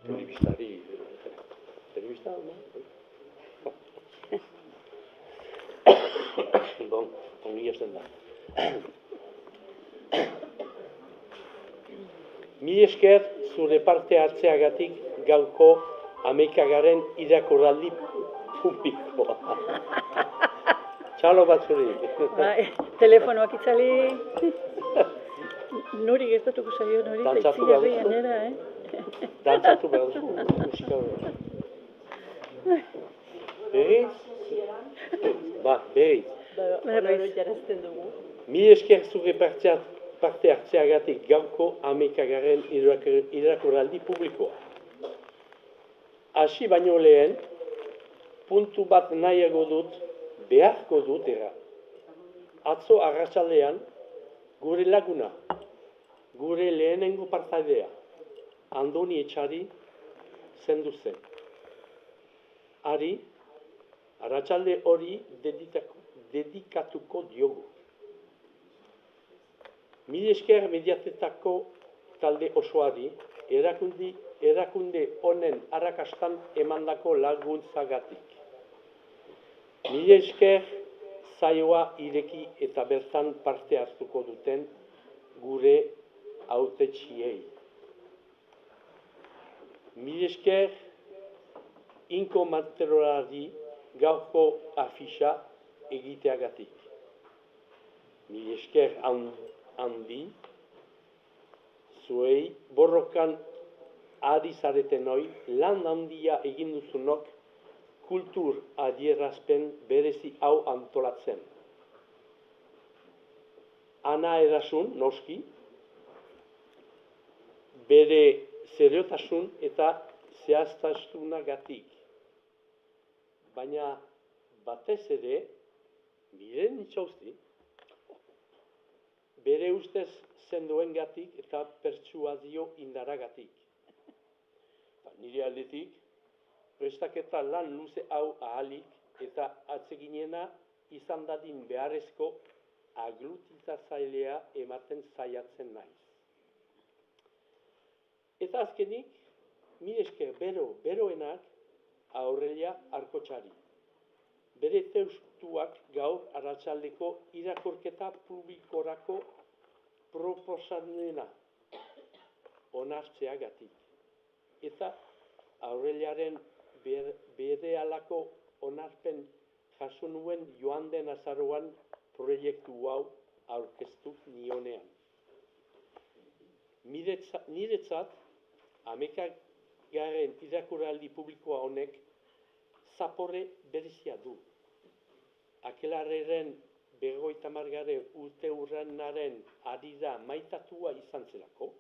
telebistari, telebista, no? Bon, ongi esan da. Mi esker zure parte hartzeagatik gaurko 11. irakurraldi publikoa. Txalo bat zuri. Telefonoak itzali. Nori gertatuko zaio, nori Dantzatu behar taitzigarria duzu. nera, Dantzatu behar duzu, musika behar. Berriz? Ba, berriz. Berriz jarazten dugu. Mi esker zure parte hartzeagatik gaurko 11. irakurraldi publikoa. Hasi baino lehen, puntu bat nahiago dut, beharko dut era. Atzo arratsaldean, gure laguna, gure lehenengo partaidea, Andoni Etxari zendu zen. Ari, arratsalde hori dedikatuko diogu. Mil esker mediatetako talde osoari, erakunde honen arrakastan emandako laguntzagatik. Mil esker saioa ireki eta bertan parte hartuko duten gure hautetsiei. Mil esker Inko Manterolari gaurko afisa egiteagatik. Mil esker handi, zuei borrokan ari zaretenoi lan handia egin duzunok kultur adierazpen berezi hau antolatzen. Ana Erasun, noski, bere seriotasun eta zehaztasunagatik. Baina batez ere, Miren Itxausti, bere ustez zendoengatik eta pertsuazio indaragatik. Nire aldetik, prestaketa lan luze hau ahalik eta atseginena izan dadin beharrezko aglutizatzailea ematen saiatzen naiz. Eta azkenik, mil esker beroenak Aurelia Arkotxari. Bere testuak gaur arratsaldeko irakurketa publikorako proposamena onartzeagatik. Eta Aureliaren berehalako onarpen jaso nuen joan den azaroan proiektu hau aurkeztu nionean. Niretzat, 11. irakurraldi publikoa honek zapore berezia du. Akelarreren 50. urte urrenaren harira maitatua izan zelako.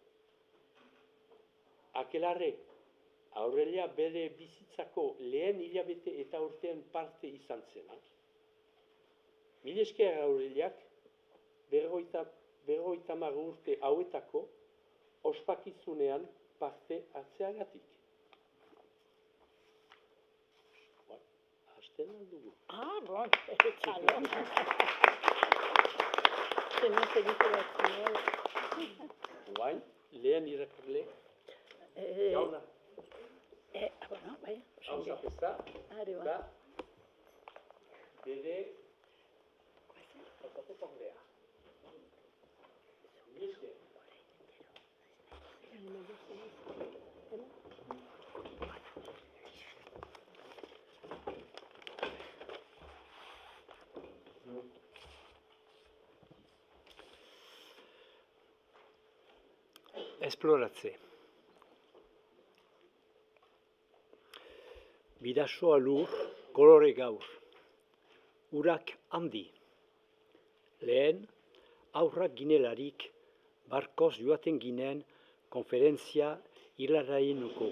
Akelarre, Aurelia bere bizitzako lehen hilabete eta urtean parte izan zenak. Mil esker Aureliak 50 urte hauetako ospakizunean parte hartzeagatik. Hasten aldugu. Bon, txalo. Zena segitu bat zinol. Guain, lehen irakurle. Jauna. Bueno, bai. Hauza pesta. Are ba. Da. Bere. Otapopondea. Miske. Esploratze. Bidasoa lur, kolore gaur. Urak handi. Lehen, aurrak ginelarik, barkoz joaten ginen konferentzia hilarrainuko.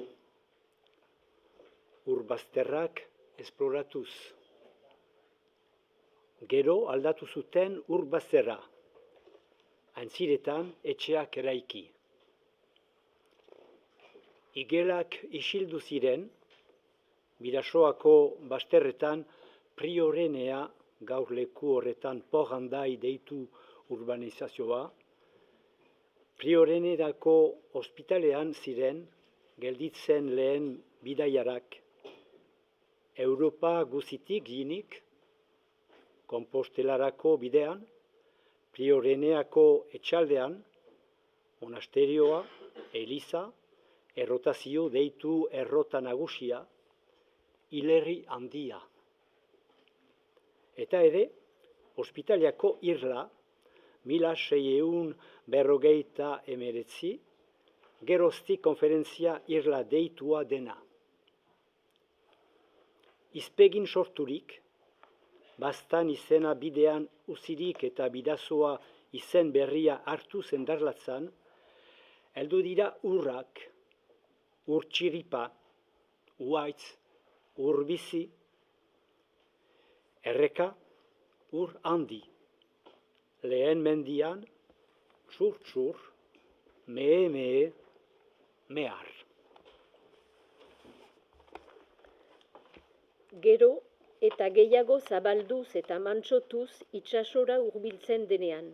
Urbazterrak esploratuz. Gero aldatu zuten urbazterra. Aintziretan etxeak eraiki. Igelak isildu ziren, Bidasoako bazterretan Priorenea gaur leku horretan Porrandai deitu urbanizazioa, Priorenerako ospitalean ziren gelditzen lehen bidaiarak, Europa guzitik ginik, Kompostelarako bidean, Prioreneako etxaldean, monasterioa, eliza, errotazio deitu errota nagusia, hilerri handia. Eta ere, Ospitaliako irla, 1649, geroztik konferentzia irla deitua dena. Izpegin sorturik, bastan izena bidean uzirik eta bidazoa izen berria hartu zendarlatzan, heldu dira urrak, urtsiripa, uaitz, urbizi, erreka, ur handi. Lehen mendian, txur-txur, mehe-mehe, mehar. Gero eta gehiago zabalduz eta mantxotuz itsasora hurbiltzen denean.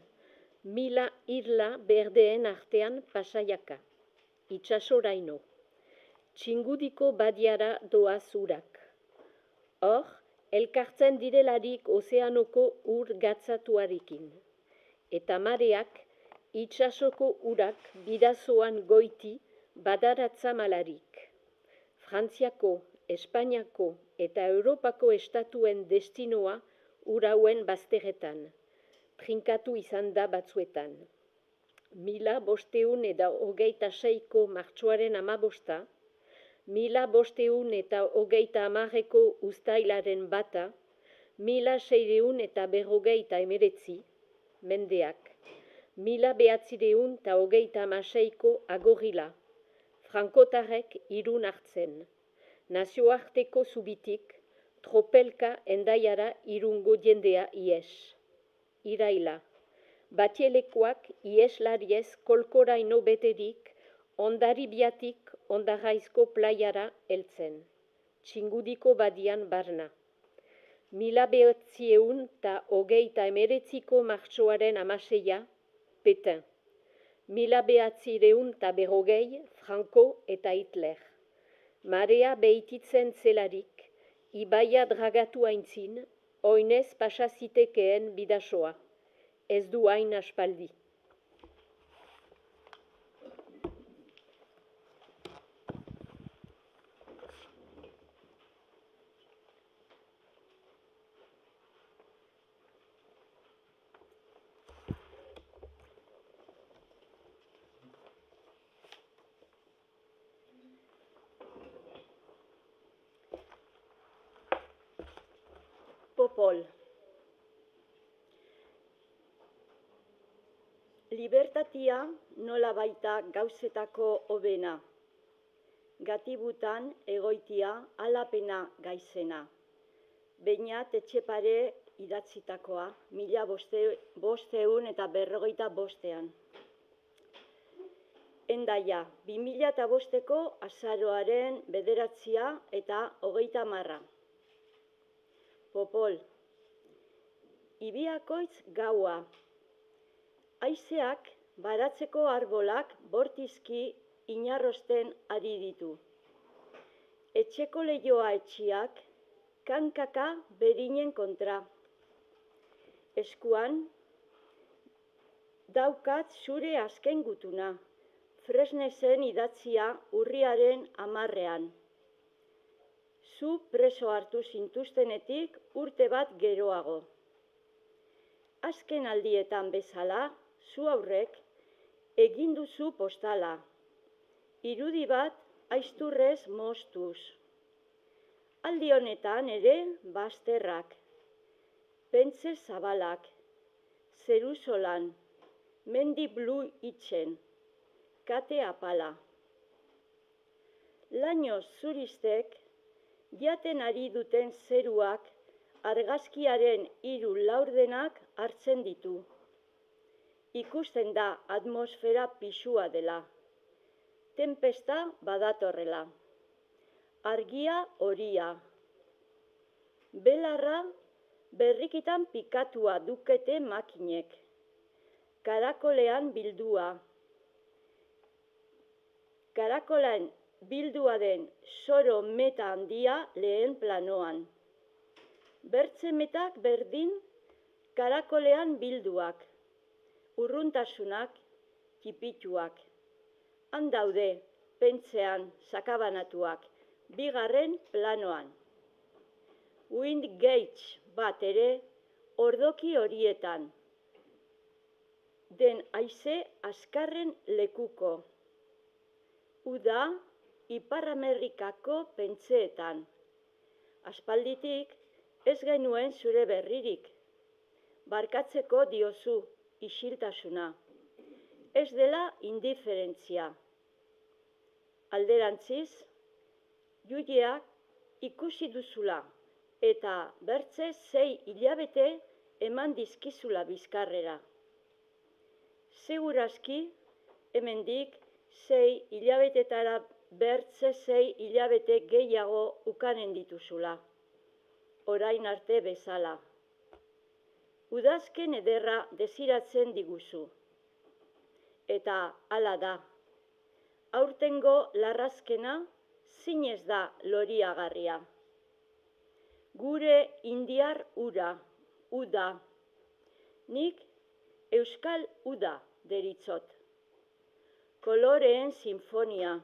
1000 irla berdeen artean pasaiaka. Itsasoraino. Txingudiko badiara doaz urak. Hor, elkartzen direlarik ozeanoko ur gatzatuarekin. Eta mareak, itsasoko urak bidazoan goiti badaratza malarik. Frantziako, Espainiako eta Europako estatuen destinoa urauen bazterretan. Trinkatu izan da batzuetan. 1526ko martxoaren 15, 1530ko uztailaren 1, 1649 mendeak, 1936ko agorila, frankotarrek irun hartzen, nazioarteko zubitik, tropelka endaiara irungo jendea ies. Iraila, batielekoak ieslariez kolkoraino beterik, ondaribiatik ondarraizko plaiara heltzen, Txingudiko badian barna. 1929ko martxoaren 16, Petain. 1940, Franco eta Hitler. Marea behititzen zelarik, ibaia dragatu aintzin, oinez pasazitekeen bidasoa. Ez du hain aspaldi. Popol. Libertatia nola baita gauzetako hobena. Gatibutan egoitia alapena gaizena. Beñat Etxepare idatzitakoa, 1545. Endaia, 2005ko azaroaren 9 eta 30. Popol. Ibiakoitz gaua. Haizeak baratzeko arbolak bortizki inarrosten ari ditu. Etxeko lehioa etxiak kankaka berinen kontra. Eskuan daukat zure azken gutuna, Fresnesen idatzia urriaren 10. Zu preso hartu zintuztenetik urte bat geroago. Azken aldietan bezala, zu aurrek, egin duzu postala. Irudi bat aizturrez moztuz. Aldi honetan ere bazterrak. Pentze zabalak. Zeruzolan. Mendi blu itxen. Kate apala. Laino zuristek, jaten ari duten zeruak argazkiaren 3 laurdenak hartzen ditu. Ikusten da atmosfera pisua dela. Tempesta badatorrela. Argia horia. Belarra berrikitan pikatua dukete makinek. Karakolean bildua. Karakolan bildua den soro meta handia lehen planoan. Bertze metak berdin karakolean bilduak, urruntasunak, txipituak. Han daude, pentzean, sakabanatuak, bigarren planoan. Wind gauge bat ere ordoki horietan. Den haize azkarren lekuko. Uda, Ipar Amerikako pentseetan. Aspalditik ez genuen zure berririk. Barkatzeko diozu, isiltasuna. Ez dela indiferentzia. Alderantziz, juleak ikusi duzula eta bertze 6 hilabete eman dizkizula bizkarrera. Segurazki, hemendik 6 hilabetetara bertze 6 hilabete gehiago ukanen dituzula. Orain arte bezala. Udazken ederra desiratzen diguzu. Eta hala da. Aurtengo larrazkena zinez da loriagarria. Gure indiar ura, uda. Nik euskal uda deritzot. Koloreen sinfonia.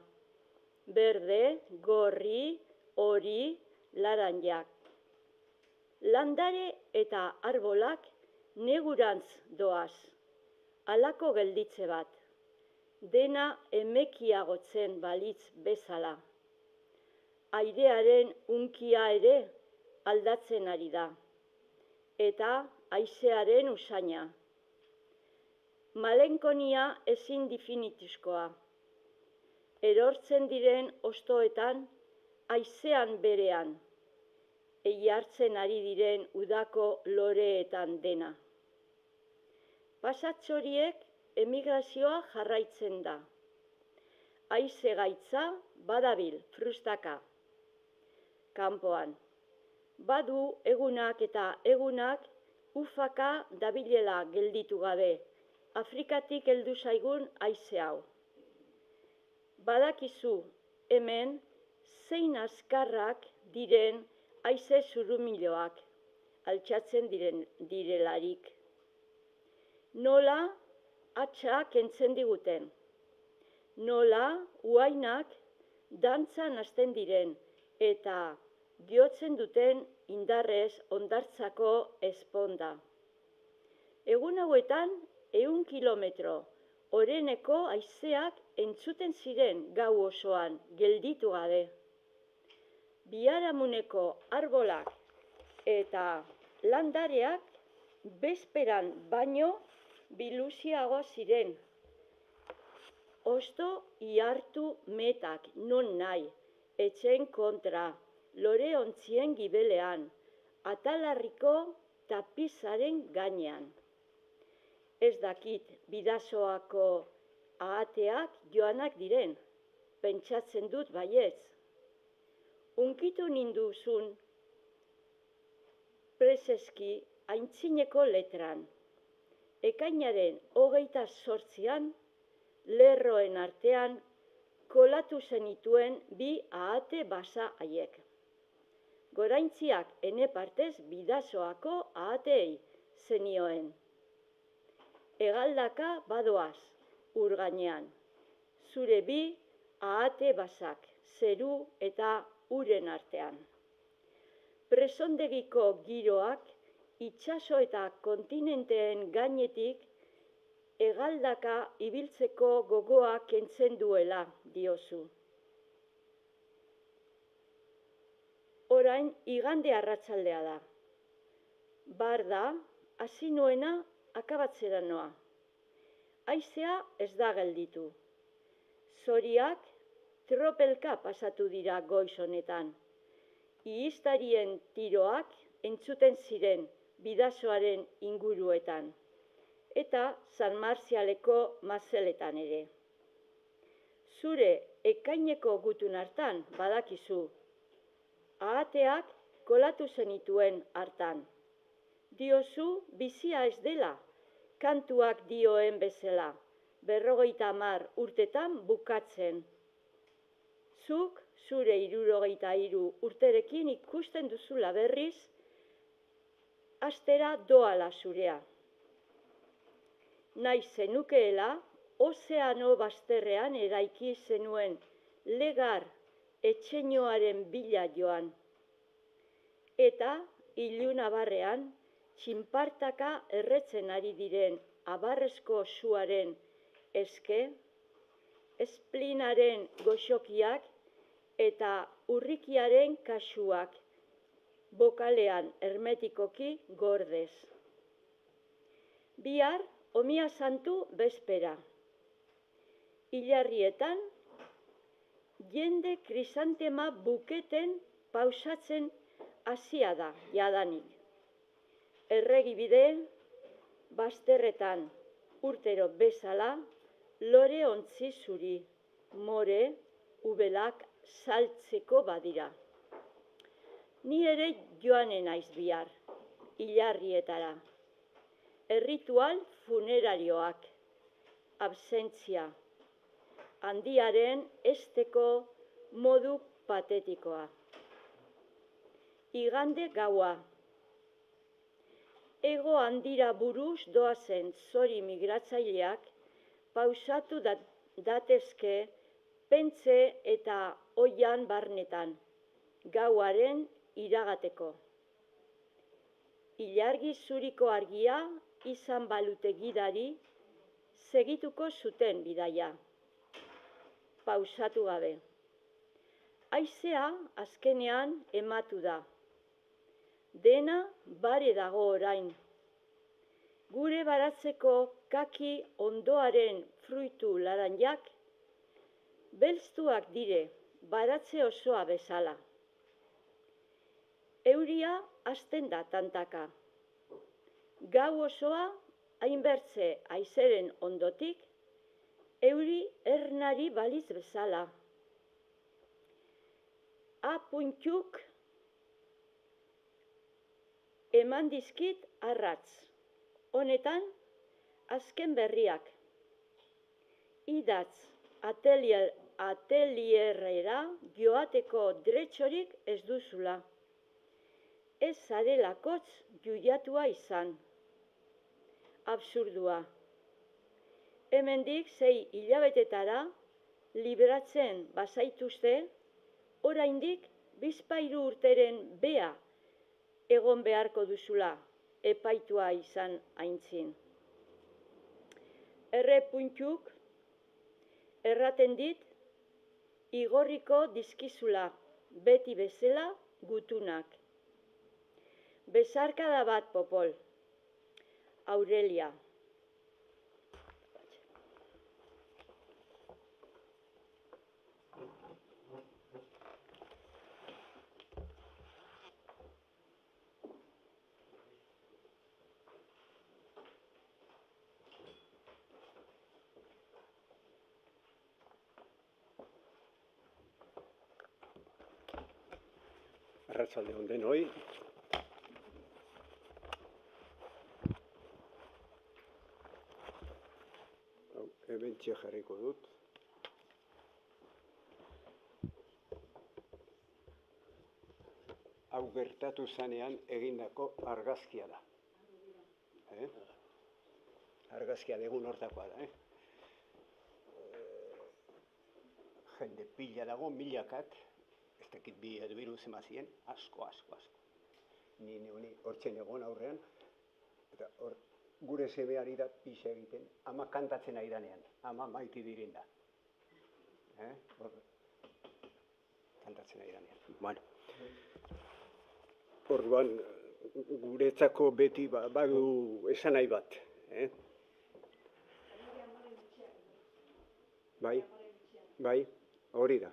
Berde, gorri, hori, laranjak. Landare eta arbolak negurantz doaz. Halako gelditze bat. Dena emekiagotzen balitz bezala. Airearen unkia ere aldatzen ari da. Eta haizearen usaina. Malenkonia ezin definituzkoa. Erortzen diren ostoetan, haizean berean. Eiartzen ari diren udako loreetan dena. Pasatxoriek emigrazioa jarraitzen da. Haize gaitza badabil, frustaka. Kanpoan. Badu egunak eta egunak ufaka dabilela gelditu gabe. Afrikatik heldu zaigun haize hau. Badakizu hemen zein azkarrak diren haize zurumiloak, altxatzen direlarik. Nola hatxak kentzen diguten. Nola uainak dantzan hasten diren eta diotzen duten indarrez hondartzako ezponda. Egun hauetan 100 kilometro oreneko haizeak entzuten ziren gau osoan gelditu gabe. Biharamuneko arbolak eta landareak bezperan baino biluziago ziren. Osto ihartu metak non nahi, etxen kontra, loreontzien gibelean, atalarriko tapizaren gainean. Ez dakit Bidasoako ahateak joanak diren, pentsatzen dut baietz. Unkitu ninduzun preseski aintzineko letran. Ekainaren 28an, lerroen artean, kolatu zenituen 2 ahate basa haiek. Goraintziak ene partez Bidasoako ahateei zenioen. Hegaldaka badoaz, ur gainean. Zure 2 ahate basak, zeru eta uren artean. Presondegiko giroak, itsaso eta kontinenteen gainetik, hegaldaka ibiltzeko gogoa kentzen duela diozu. Orain igande arratsaldea da. Barda, hasi nuena akabatzera noa. Haizea ez da gelditu. Zoriak tropelka pasatu dira goiz honetan. Ihiztarien tiroak entzuten ziren Bidasoaren inguruetan. Eta San Marzialeko mazeletan ere. Zure ekaineko gutun hartan badakizu. Ahateak kolatu zenituen hartan. Diozu bizia ez dela, kantuak dioen bezala, 50 urtetan bukatzen. zuk zure 63 urterekin ikusten duzula berriz, astera doala zurea. Nahi zenukeela, ozeano bazterrean eraiki zenuen legar etxeinoaren bila joan. Eta ilunabarrean, txinpartaka erretzen ari diren abarrezko suaren eske, esplinaren goxokiak eta urrikiaren kasuak bokalean hermetikoki gordez. Bihar, omia santu bezpera. Ilarrietan, jende krisantema buketen pausatzen hasia da, jadanik. Erregibide, bazterretan, urtero bezala, lore ontzi zuri, more, ubelak saltzeko badira. Ni ere joanen naiz bihar, Ilarrietara. Erritual funerarioak, absentzia, handiaren esteko modu patetikoa. Igande gaua. Ego handira buruz doazen zori migratzaileak pausatu datezke pentze eta oian barnetan, gauaren iragateko. Ilargi zuriko argia izan balute gidari, segituko zuten bidaia. Pausatu gabe. Haizea azkenean ematu da. Dena bare dago orain. Gure baratzeko kaki ondoaren fruitu laranjak, belztuak dire baratze osoa bezala. Euria hasten da tantaka. Gau osoa hainbertze haizeren ondotik, euri ernari baliz bezala. Apuntuk eman dizkit arratz. Honetan, azken berriak. Idatz atelierrera joateko dretxorik ez duzula. Ez zarelakotz juiatua izan. Absurdua. Hemendik 6 hilabetetara libratzen bazaituzte, oraindik bizpahiru urteren bea egon beharko duzula, epaitua izan aintzin. Errepuntuk erraten dit, igorriko dizkizula, beti bezala gutunak. Bezarkada bat popol. Aurelia. Arratsalde on denoi. Hementxe jarriko dut. Hau gertatu zanean egindako argazkia da. Argazkia egun hortakoa da. Jende pila dago, milakak. Ez dakit bi erbiru zemazien, asko. Ni hortzen egon aurrean, eta hor gure zebeari da pixa egiten, ama kantatzen aidanean, ama maiti dirin da. Kantatzen aidanean. Bueno. Orduan, guretzako beti badu esan nahi bat. Bai, hori da,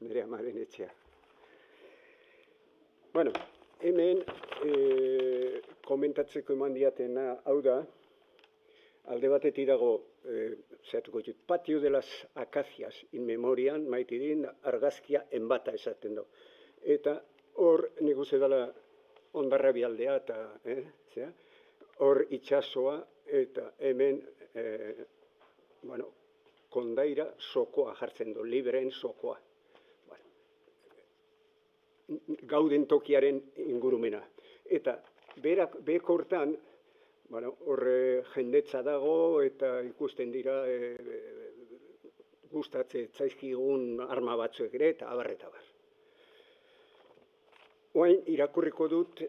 nire amaren etxea. Bueno, hemen komentatzeko eman diatena hau da, alde batetik dago, zehatuko ditut, Patio de las Acacias in memorian, maitidin, argazkia enbata esaten du. Eta hor, nik uste dela Hondarrabialdea eta hor itxasoa eta hemen, Kondaira sokoa jartzen du, libreen sokoa. gauden tokiaren ingurumena. Eta beheko hortan, horre jendetza dago eta ikusten dira gustatze zaizkigun arma batzuek ere eta abar eta abar. Oain irakurriko dut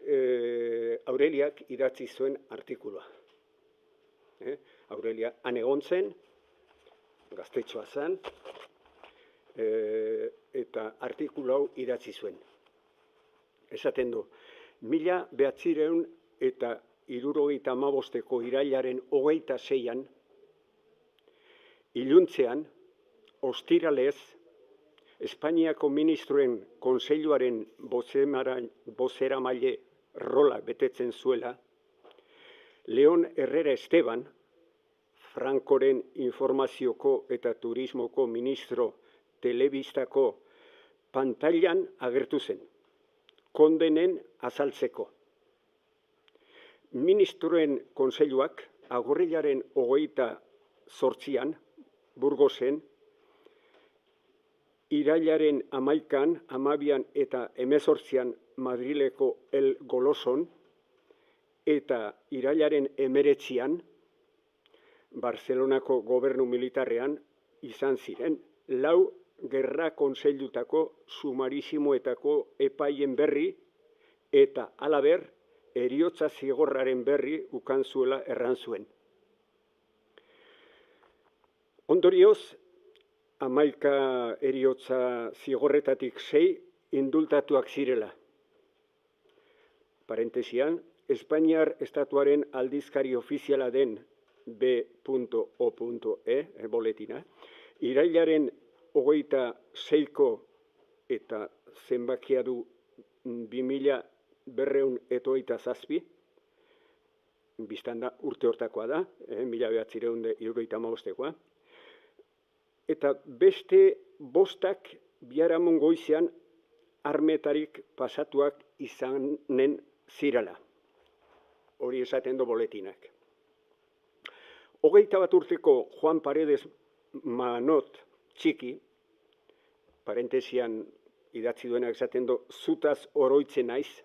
Aureliak idatzi zuen artikulua. Aurelia han egon zen, gaztetxoa zen, eta artikulu hau idatzi zuen. Esaten du, 1975 irailaren 26an, iluntzean, ostiralez, Espainiako ministroen kontseiluaren bozeramaile rola betetzen zuela, Leon Herrera Esteban, Frankoren informazioko eta turismoko ministro telebistako pantailan agertu zen, kondenen azaltzeko. Ministroen kontseiluak agorrilaren 28an, Burgosen, irailaren 11an, 12an eta 18an Madrileko El Goloson, eta irailaren 19an, Barcelonako gobernu militarrean izan ziren 4 gerra kontseilutako sumarisimoetako epaien berri eta halaber heriotza zigorraren berri ukan zuela erran zuen. Ondorioz, 11 heriotza zigorretatik 6 indultatuak zirela. Parentesian, Espainiar estatuaren aldizkari ofiziala den B.O.E, boletina, irailaren 26ko eta zenbakia du 2227, biztan da urte hortakoa da, 1975koa, eta beste 5 biharamun goizean armetarik pasatuak izanen zirala. Hori esaten du boletinak. 21 urteko Juan Paredes Manot txiki, parentesian idatzi duenak esaten du, zutaz oroitzen naiz,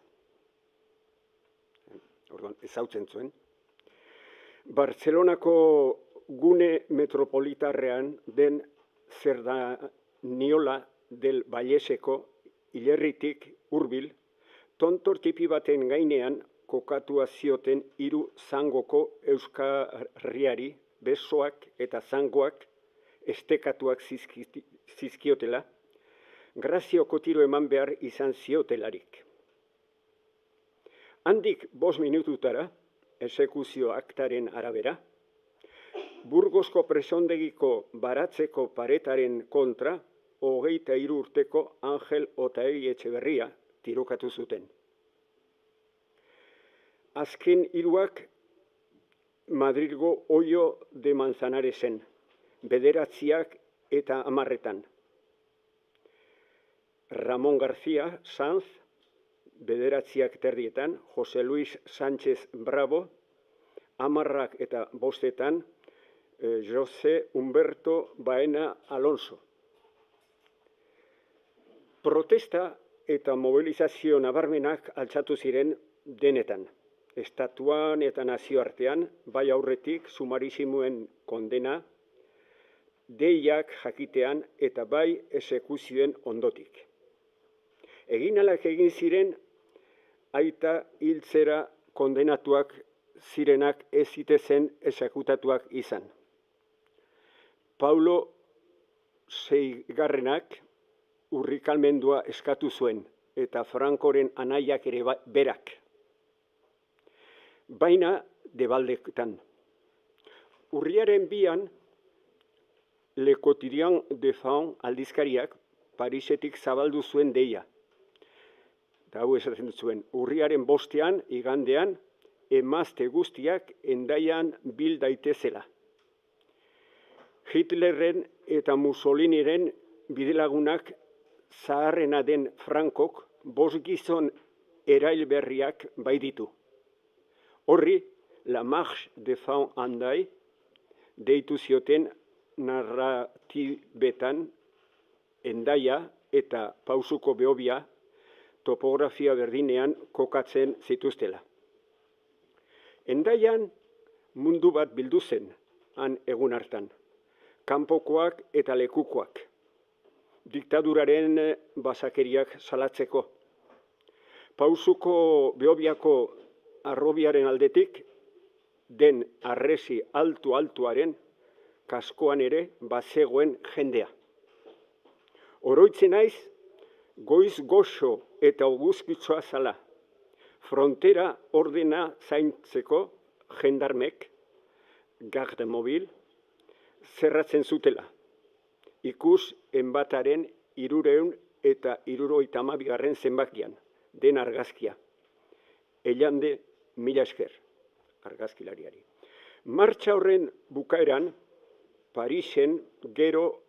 orduan ezautzen zuen, Barcelonako gune metropolitarrean den Cerdaniola del Valleseko hilerritik hurbil, tontor tipi baten gainean kokatua zioten 3 zangoko euskarriari besoak eta zangoak estekatuak zizkiotela, grazioko tiro eman behar izan ziotelarik. Handik 5 minututara, esekuzio aktaren arabera, Burgosko presondegiko baratzeko paretaren kontra 23 urteko Angel Otaegi Etxeberria tirokatu zuten. Azken 3 Madrilgo Oio de Manzanaresen, 9 eta 10. Ramon García Sanz, 9:30, José Luis Sánchez Bravo, 10 eta 5, José Humberto Baena Alonso. Protesta eta mobilizazio nabarmenak altxatu ziren denetan. Estatuan eta nazioartean, bai aurretik sumarisimoen kondena, deiak jakitean eta bai esekuzioen ondotik. Eginalak egin ziren, aita hiltzera kondenatuak zirenak ez zitezen exekutatuak izan. Paulo Seigarrenak urrikalmendua eskatu zuen, eta Frankoren anaiak ere berak. Baina debaldetan. Urriaren 2an, Le Quotidien de France aldizkariak Parisetik zabaldu zuen deia. Eta hau esaten zuen, urriaren 5ean, igandean, emazte guztiak Hendaian bil daitezela. Hitlerren eta Mussoliniren bidelagunak zaharrena den Frankok 5 gizon erailberriak bai ditu. Horri, La Marche de Fin Handai deitu zioten narratibetan Hendaia eta Pausuko Behobia topografia berdinean kokatzen zituztela. Hendaian mundu bat bildu zen, han egun hartan, kanpokoak eta lekukoak, diktaduraren basakeriak salatzeko. Pauzuko Behobiako harrobiaren aldetik, den harresi altuaren kaskoan ere bazegoen jendea. Oroitzen naiz, goiz goxo eta oguzkitzoa zala, frontera ordena zaintzeko jendarmek, garde mobil, zerratzen zutela. Ikus enbataren 372. zenbakian, den argazkia. Ellande, mila esker, argazkilariari. Martxa horren bukaeran, Parisen gero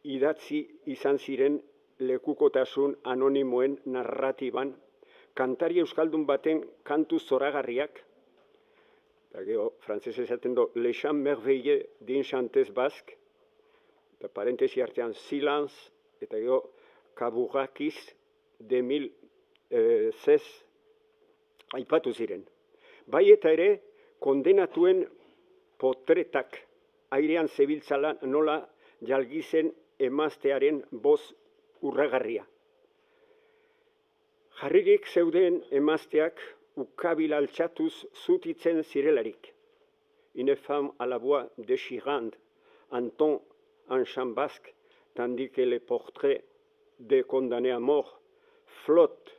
idatzi izan ziren lekukotasun anonimoen narratiban, kantari euskaldun baten kantu zoragarriak, eta gero, frantzese esaten do, Les Chants Merveilleux d'un chanteuse basque, eta parentesi artean silence, eta gero, Kaburakis de 1016 aipatu ziren. Bai eta ere, kondenatuen potretak airean zebiltzala nola jalgizen emaztearen boz urragarria. Jarririk zeuden emazteak ukabil altxatuz zutitzen zirelarik. Une femme à la voix déchirante, un ton en chant basque, tandis que les portraits des condamnés à mort flottent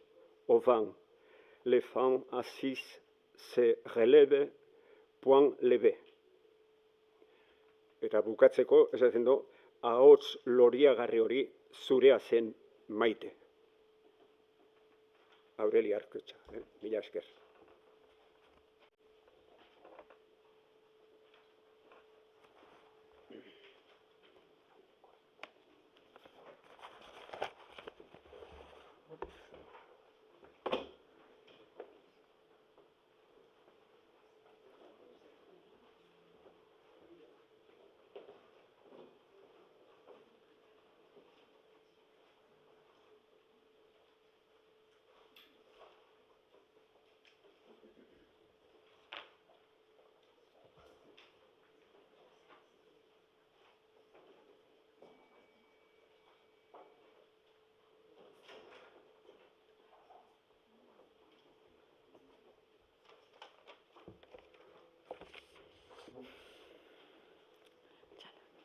au vent. Les femmes assises se relèvent, point levé. Eta bukatzeko, esaten du, ahots loriagarri hori zurea zen maite. Aurelia Arkutxa, mila esker.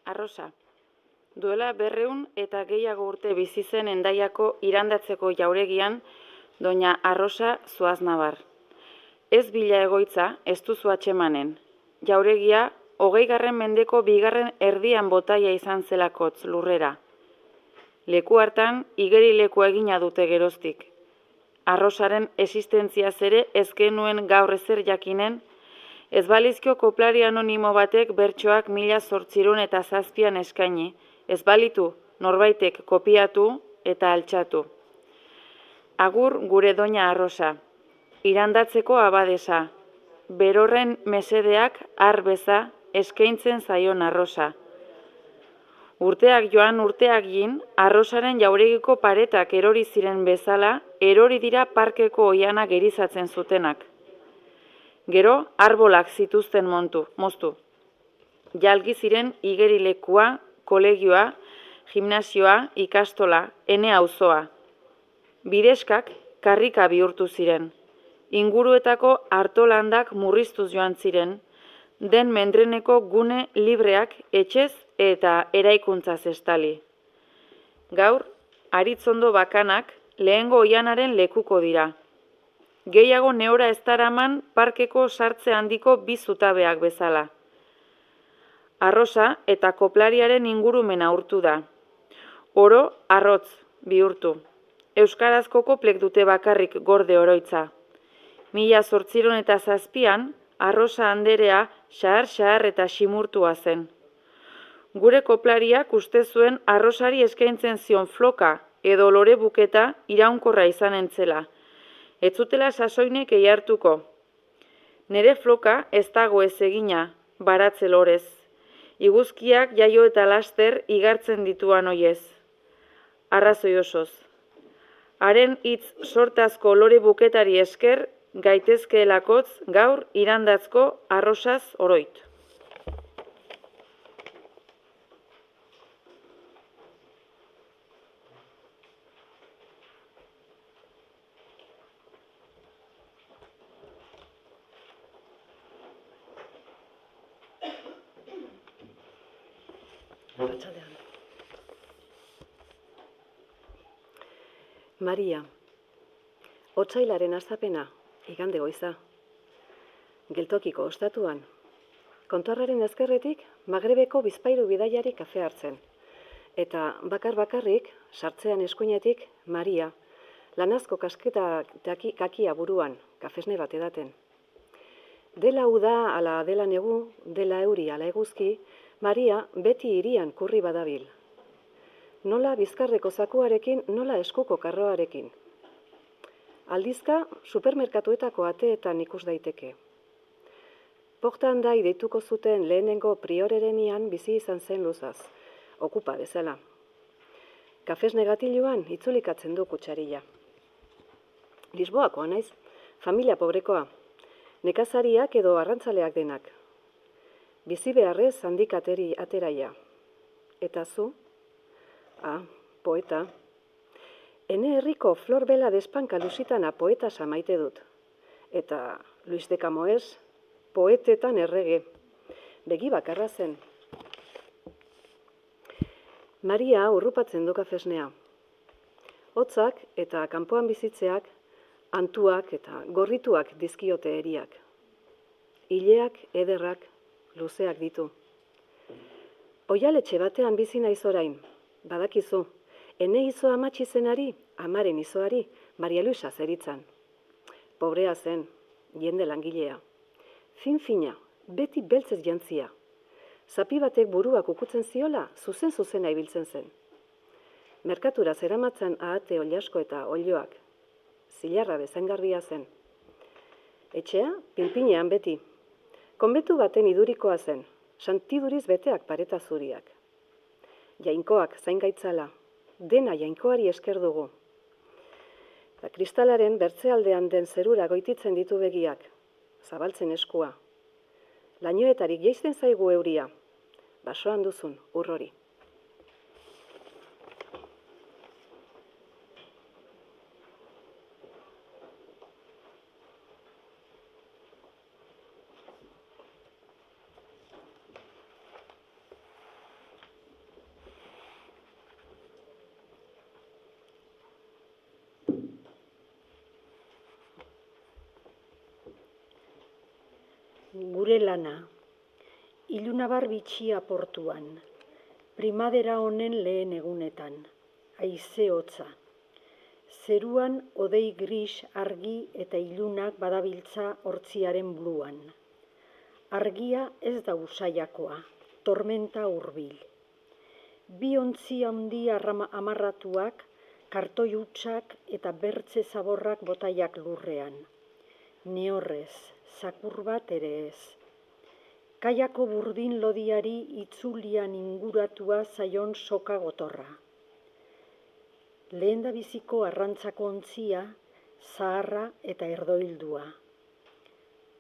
Arrosa. Duela 200 eta gehiago urte bizi zen Hendaiako irandatzeko jauregian Doña Arrosa Zuaznabar. Ez bila egoitza, ez duzu atxemanen. Jauregia 20. mendeko 2. erdian botaia izan zelakotz lurrera. Leku hartan, igerileku egina dute geroztik. Arrosaren existentziaz ere ez genuen gaur ezer jakinen, ez balizko koplari anonimo batek bertsoak 1807 eskaini, ez balitu norbaitek kopiatu eta altxatu. Agur gure Doña Arrosa, irandatzeko abadesa, berorren mesedeak arbeza eskaintzen zaion arrosa. Urteak joan urteak gin, arrosaren jauregiko paretak erori ziren bezala, erori dira parkeko oiana gerizatzen zutenak. Gero, arbolak zituzten moztu. Jalgi ziren igerilekua, kolegioa, gimnasioa, ikastola, ene auzoa. Bideskak karrika bihurtu ziren. Inguruetako hartolandak murriztuz joan ziren, den mendreneko gune libreak etxez eta eraikuntzaz estali. Gaur, aritzondo bakanak lehengo oianaren lekuko dira. Gehiago neora ez daraman parkeko sartze handiko 2 zutabeak bezala. Arrosa eta koplariaren ingurumena urtu da. Oro arrotz bihurtu. Euskarazko koplek dute bakarrik gorde oroitza. 1807an, Arrosa anderea xahar eta ximurtua zen. Gure koplariak uste zuen arrosari eskaintzen zion floka edo lore buketa iraunkorra izan entzela. Ez zutela sasoinek eihartuko. Nere floka ez dago ez egina, baratze lorez. Iguzkiak jaio eta laster igartzen dituan oiez. Arrazoi osoz. haren hitz sortazko lore buketari esker gaitezkeelakotz gaur irandatzko arrosaz oroit. Arratsaldean. Maria, otsailaren hastapena, igande goiza. Geltokiko ostatuan. Kontuarraren ezkerretik, Magrebeko bizpairu bidaiari kafe hartzen. Eta bakarrik, sartzean eskuinetik, Maria, lanazko kasketa kakia buruan, kafesne bat edaten. Dela uda ala dela negu, dela euri ala eguzki, Maria beti hirian kurri badabil. Nola bizkarreko zakuarekin, nola eskuko karroarekin. Aldizka, supermerkatuetako ateetan ikus daiteke. Portan dai deituko zuten lehenengo priorerenian bizi izan zen luzaz, okupa bezala. Kafes negatiluan itzulikatzen du kutsarilla. Lisboakoa naiz, familia pobrekoa, nekazariak edo arrantzaleak denak. Bizi beharrez handik ateraia. Eta zu? Poeta. Ene herriko Flor Bela despanka lusitana poeta maite dut. Eta Luis de Camoes, poetetan errege. Begi bakarra zen. Maria urrupatzen du kafesnea. Hotzak eta kanpoan bizitzeak, antuak eta gorrituak dizkiote eriak. Ileak, ederrak, luzeak ditu. Oialetxe batean bizi naiz orain, badakizu, ene izo amatxi zenari, amaren izoari, Maria Luisa zeritzan. Pobrea zen, jende langilea. Fin-fina, beti beltzez jantzia. Zapi batek buruak ukutzen ziola, zuzena ibiltzen zen. Merkatura zeramatzan ahate oliasko eta olioak. Zilarra bezaingarria zen. Etxea, pinpinean beti. Konbentu baten idurikoa zen, santiduriz beteak pareta zuriak. Jainkoak zain gaitzala, dena jainkoari esker dugu. Eta kristalaren bertzealdean den zerura goititzen ditu begiak, zabaltzen eskua. Lainoetarik jaisten zaigu euria, basoan duzun urrori. Gure lana, ilunabar bitxia portuan, primadera honen lehen egunetan, haize hotza. Zeruan odei gris argi eta ilunak badabiltza hortziaren bluan. Argia ez da usaiakoa, tormenta hurbil. Bi ontzi handi amarratuak, kartoi hutsak eta bertze zaborrak botaiak lurrean. Nehorrez, zakur bat ere ez. Kaiako burdin lodiari itzulian inguratua zaion soka gotorra. Lehendabiziko arrantzako ontzia, zaharra eta erdoildua.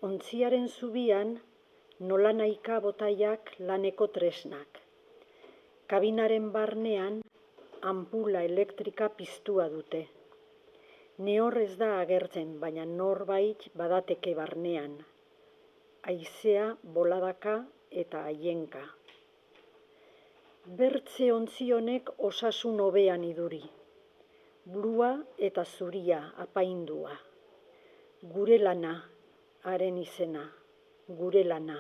Ontziaren zubian, nolanaika botaiak laneko tresnak. Kabinaren barnean, ampula elektrika piztua dute. Nehor ez da agertzen, baina norbait badateke barnean. Haizea, boladaka eta haienka. Bertze ontzi honek osasun hobean iduri. Blua eta zuria apaindua. Gure lana, haren izena, gure lana.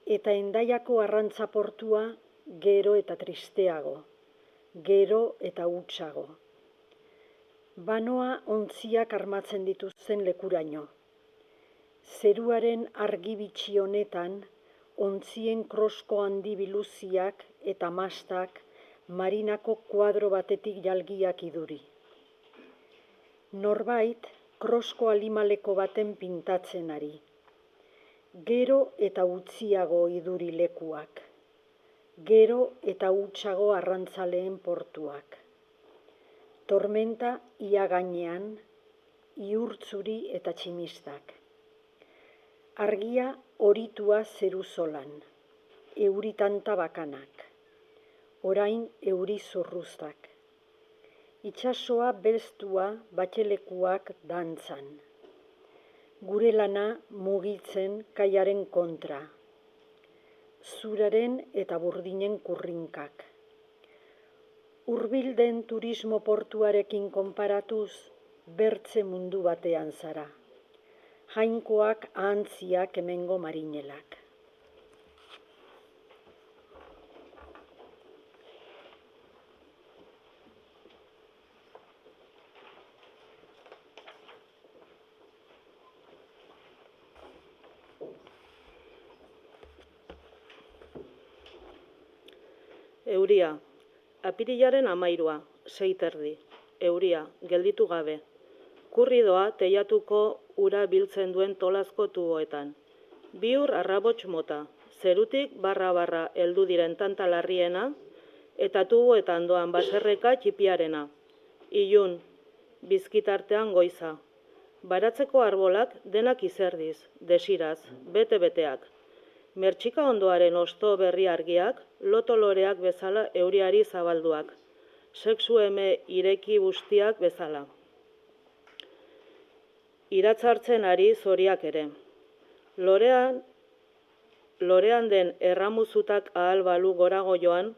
Eta Hendaiako arrantzaportua gero eta tristeago, gero eta hutsago. Banoa ontziak armatzen dituzten lekuraino. Zeruaren argibitxi honetan, ontzien krosko handi biluziak eta mastak marinako kuadro batetik jalgiak iduri. Norbait, krosko alimaleko baten pintatzen ari. Gero eta utziago iduri lekuak. Gero eta hutsago arrantzaleen portuak. tormenta ia gainean, iurtzuri eta tximistak. Argia horitua zeru zolan, euri tanta bakanak, orain euri zurruztak. Itsasoa belztua batxelekuak dantzan. Gure lana mugitzen kaiaren kontra. Zuraren eta burdinen kurrinkak. Hurbilden turismo portuarekin konparatuz, bertze mundu batean zara. Jainkoak ahantziak hemengo marinelak. Euria, apirilaren 13, 6:30. Euria, gelditu gabe. Kurridoa teilatuko ura biltzen duen tolazko tuboetan. 2 ur arrabots mota, zerutik barra heldu diren tanta larriena, eta tuboetan doan baserreka txipiarena. Ilun, bizkitartean goiza. Baratzeko arbolak denak izerdiz, desiraz, bete-beteak. Mertxika ondoaren osto berri argiak, loto-loreak bezala euriari zabalduak. Sexu eme ireki bustiak bezala. Iratzartzen ari zoriak ere. Lorean den erramuzutak ahal balu gorago joan,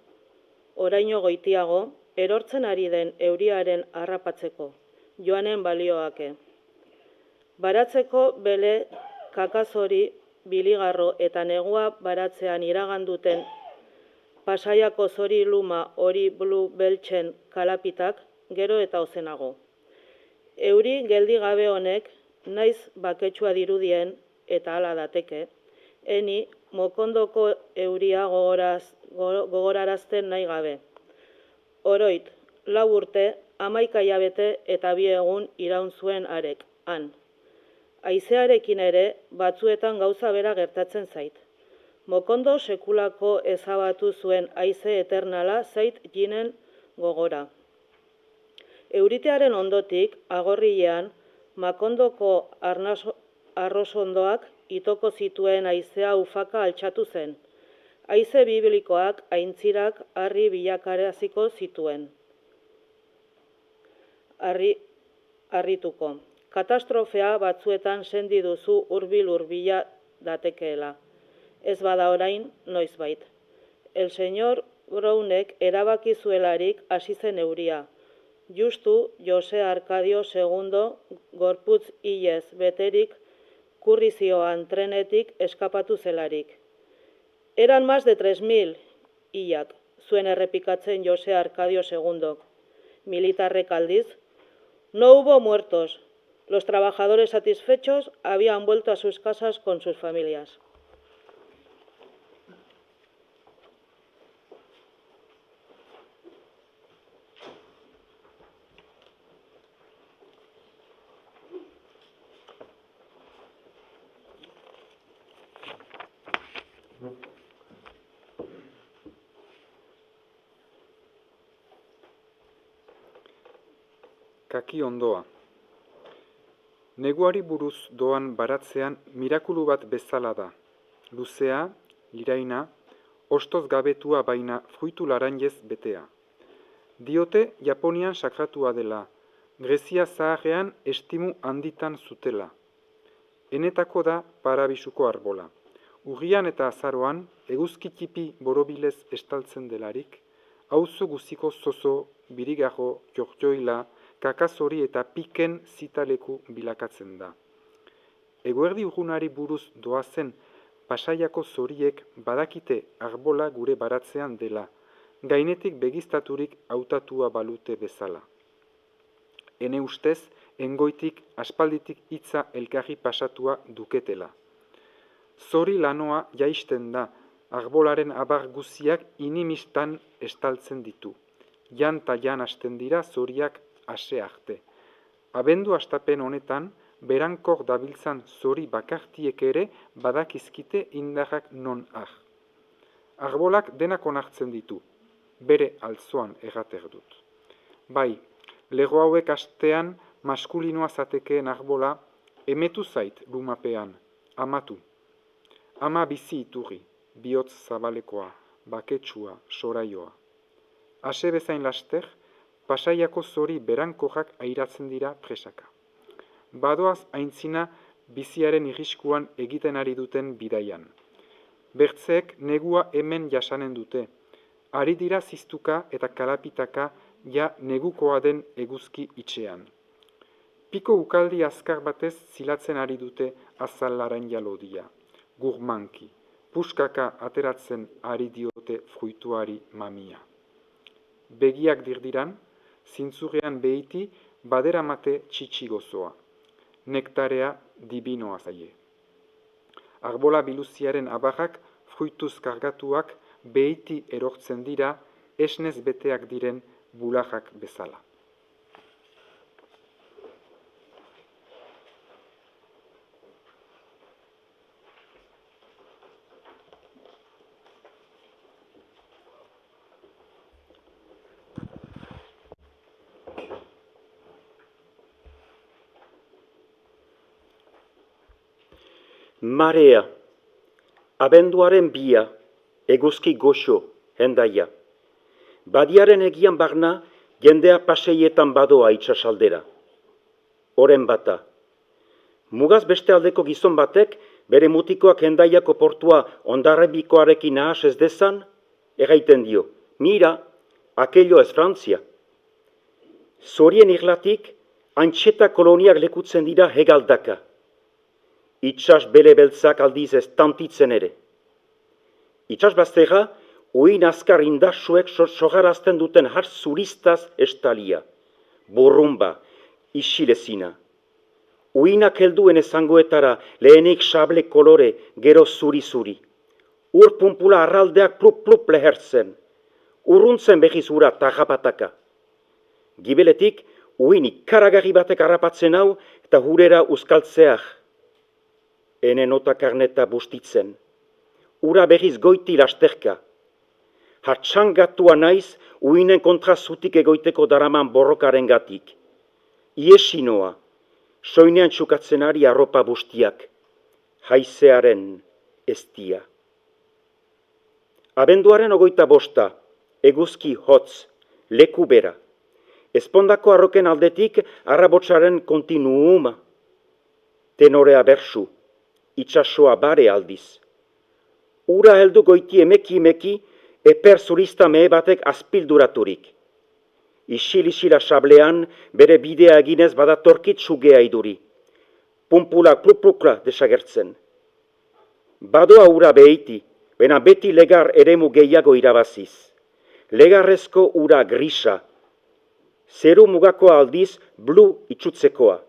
oraino goitiago, erortzen ari den euriaren harrapatzeko, joanen balioake. Baratzeko bele kakazori biligarro eta negua baratzean iraganduten Pasaiako zori luma hori blu beltzen kalapitak gero eta ozenago. Euri geldi gabe honek, naiz baketsua dirudien eta hala dateke, eni mokondoko euria gogorarazten nahi gabe. Oroit, 4 urte, 11 hilabete eta 2 egun iraun zuen arek, han. Haizearekin ere, batzuetan gauza bera gertatzen zait. Mokondo sekulako ezabatu zuen haize eternala zait jinen gogora. Euritearen ondotik, agorrilean, Makondoko arrosondoak itoko zituen haizea ufaka altxatu zen. Haize biblikoak aintzirak harri bilakaraziko zituen. Harrituko. Katastrofea batzuetan sendi duzu hurbil-hurbila datekeela. Ez bada orain, noizbait. El señor Brownek erabaki zuelarik hasi zen euria. Justu Jose Arkadio II gorputz hilez beterik kurrizioan trenetik eskapatu zelarik. Eran más de 3.000 hilak, zuen errepikatzen Jose Arkadio II. Militarrek aldiz, no hubo muertos. Los trabajadores satisfechos habían vuelto a sus casas con sus familias. Kaki ondoa. Neguari buruz doan baratzean mirakulu bat bezala da. Luzea, liraina, ostoz gabetua baina fruitu laranjez betea. Diote Japonian sakratua dela, Grezia zaharrean estimu handitan zutela. Enetako da parabisuko arbola. Urrian eta azaroan, eguzkitipi borobilez estaltzen delarik, auzo guziko zozo, birigarro, jorjoila, kakazori eta piken zitaleku bilakatzen da. Eguerdi urgunari buruz doazen Pasaiako zoriek badakite arbola gure baratzean dela, gainetik begiztaturik hautatua balute bezala. Ene ustez, engoitik aspalditik hitza elkarri pasatua duketela. Zori lanoa jaisten da, arbolaren abar guziak inimistan estaltzen ditu. Jan ta jan hasten dira zoriak ase arte. Abendu hastapen honetan, berankor dabiltzan zori bakartiek ere badakizkite indarrak non ar. Arbolak denak onartzen ditu, bere altzoan errater dut. Bai, lego hauek astean maskulinoa zatekeen arbola, emetu zait lumapean, amatu. Ama bizi iturri, bihotz zabalekoa, baketsua, soraioa. Ase bezain laster, Pasaiako zori berankorrak airatzen dira presaka. Badoaz aintzina biziaren irriskuan egiten ari duten bidaian. Bertzeek negua hemen jasanen dute. Ari dira ziztuka eta kalapitaka ja negukoa den eguzki itxean. Piko ukaldi azkar batez zilatzen ari dute azalaren jalodia. Gurmanki, puskaka ateratzen ari diote fruituari mamia. Begiak dirdiran, zintzurrean behiti baderamate txitsi gozoa. Nektarea dibinoa zaie. Arbola biluziaren abarrak fruituz kargatuak behiti erortzen dira esnez beteak diren bulajak bezala. Marea, abenduaren 2, eguzki goxo, hendaia. Badiaren egian barna, jendea paseietan badoa itsasaldera. Oren bata. Mugaz beste aldeko gizon batek, bere mutikoak hendaiako portua ondarrebikoarekin ahas ez dezan, erraiten dio, mira, aquello es Frantzia. Zorien irlatik, antxeta koloniak lekutzen dira hegaldaka. Itsas bele beltzak aldiz ez tantitzen ere. Itsas baztera, uin azkar indarsuek sogarazten duten har zuristaz estalia. Burrumba, isilezina. Uinak helduen ezangoetara lehenik sable kolore, gero zuri-zuri. Ur pumpula arraldeak plup-plup lehertzen. Urruntzen behiz ura tajapataka. Gibeletik, uin ikaragarri batek harrapatzen hau eta hurera uzkaltzeak. Ene nota karneta bustitzen. Ura berriz goiti lasterka. Hatsangatua naiz uinen kontra zutik egoiteko daraman borrokaren gatik. Iesinoa, soinean txukatzen ari arropa bustiak. Haizearen estia. Abenduaren 25, eguzki hotz, leku bera. Ezpondako arroken aldetik arrabotsaren kontinuuma. Tenorea bersu. Itsasoa bare aldiz. Ura heldu goiti emeki eper zurista mehe batek azpilduraturik. Isil-isila sablean bere bidea eginez badatorkit sugea iduri. Pumpulak pluplukla desagertzen. Badoa ura behiti, bena beti legar eremu gehiago irabaziz. Legarrezko ura grisa. Zeru mugakoa aldiz blu itxutzekoa.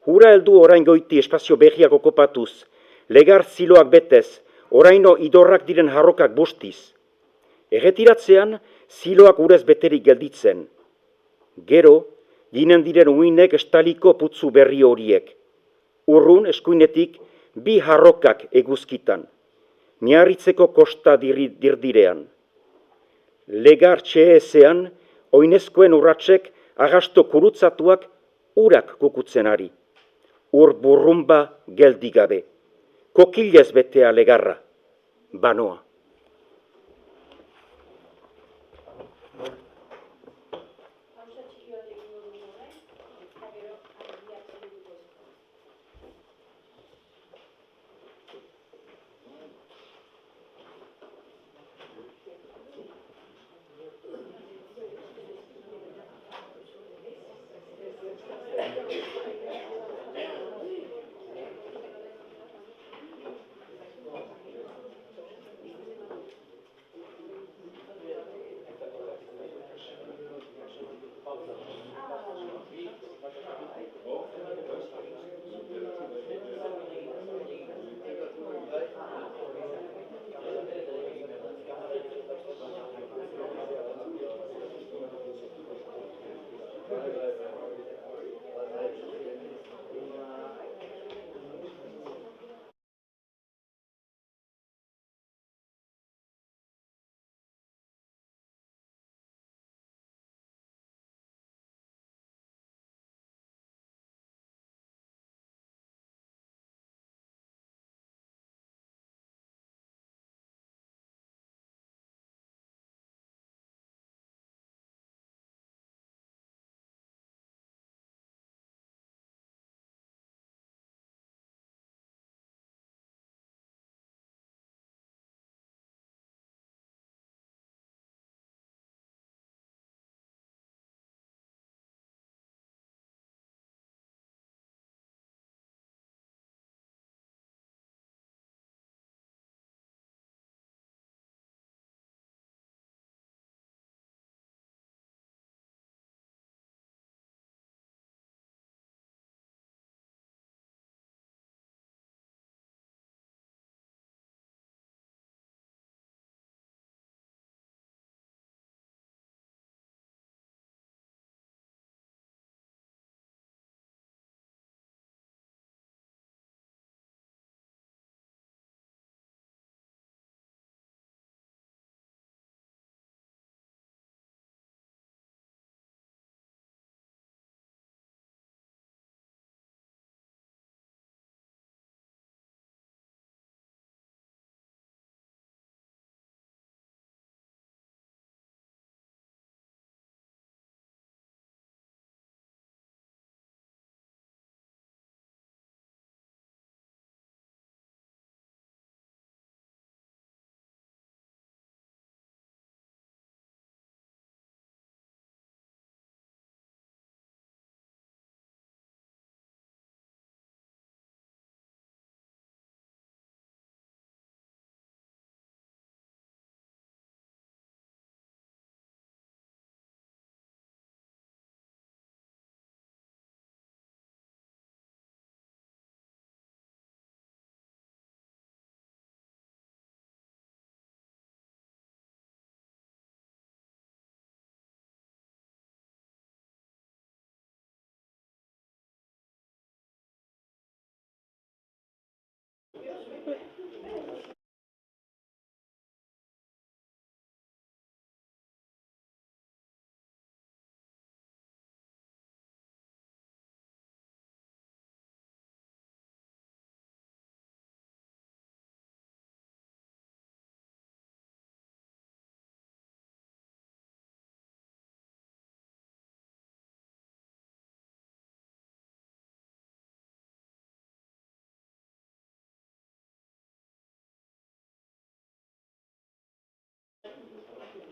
Hura heldu orain goiti espazio behiak okopatuz, legar ziloak betez, oraino idorrak diren harrokak bustiz. Erretiratzean, ziloak urez beterik gelditzen. Gero, ginen diren uinek estaliko putzu berri horiek. Urrun eskuinetik, 2 harrokak eguzkitan. Miarritzeko kosta dirdirean. Legar txeezean, oinezkoen urratsek agasto kurutzatuak urak kukutzen ari. Ur burrumba geldigabe. Kokilez betea legarra. Banoa.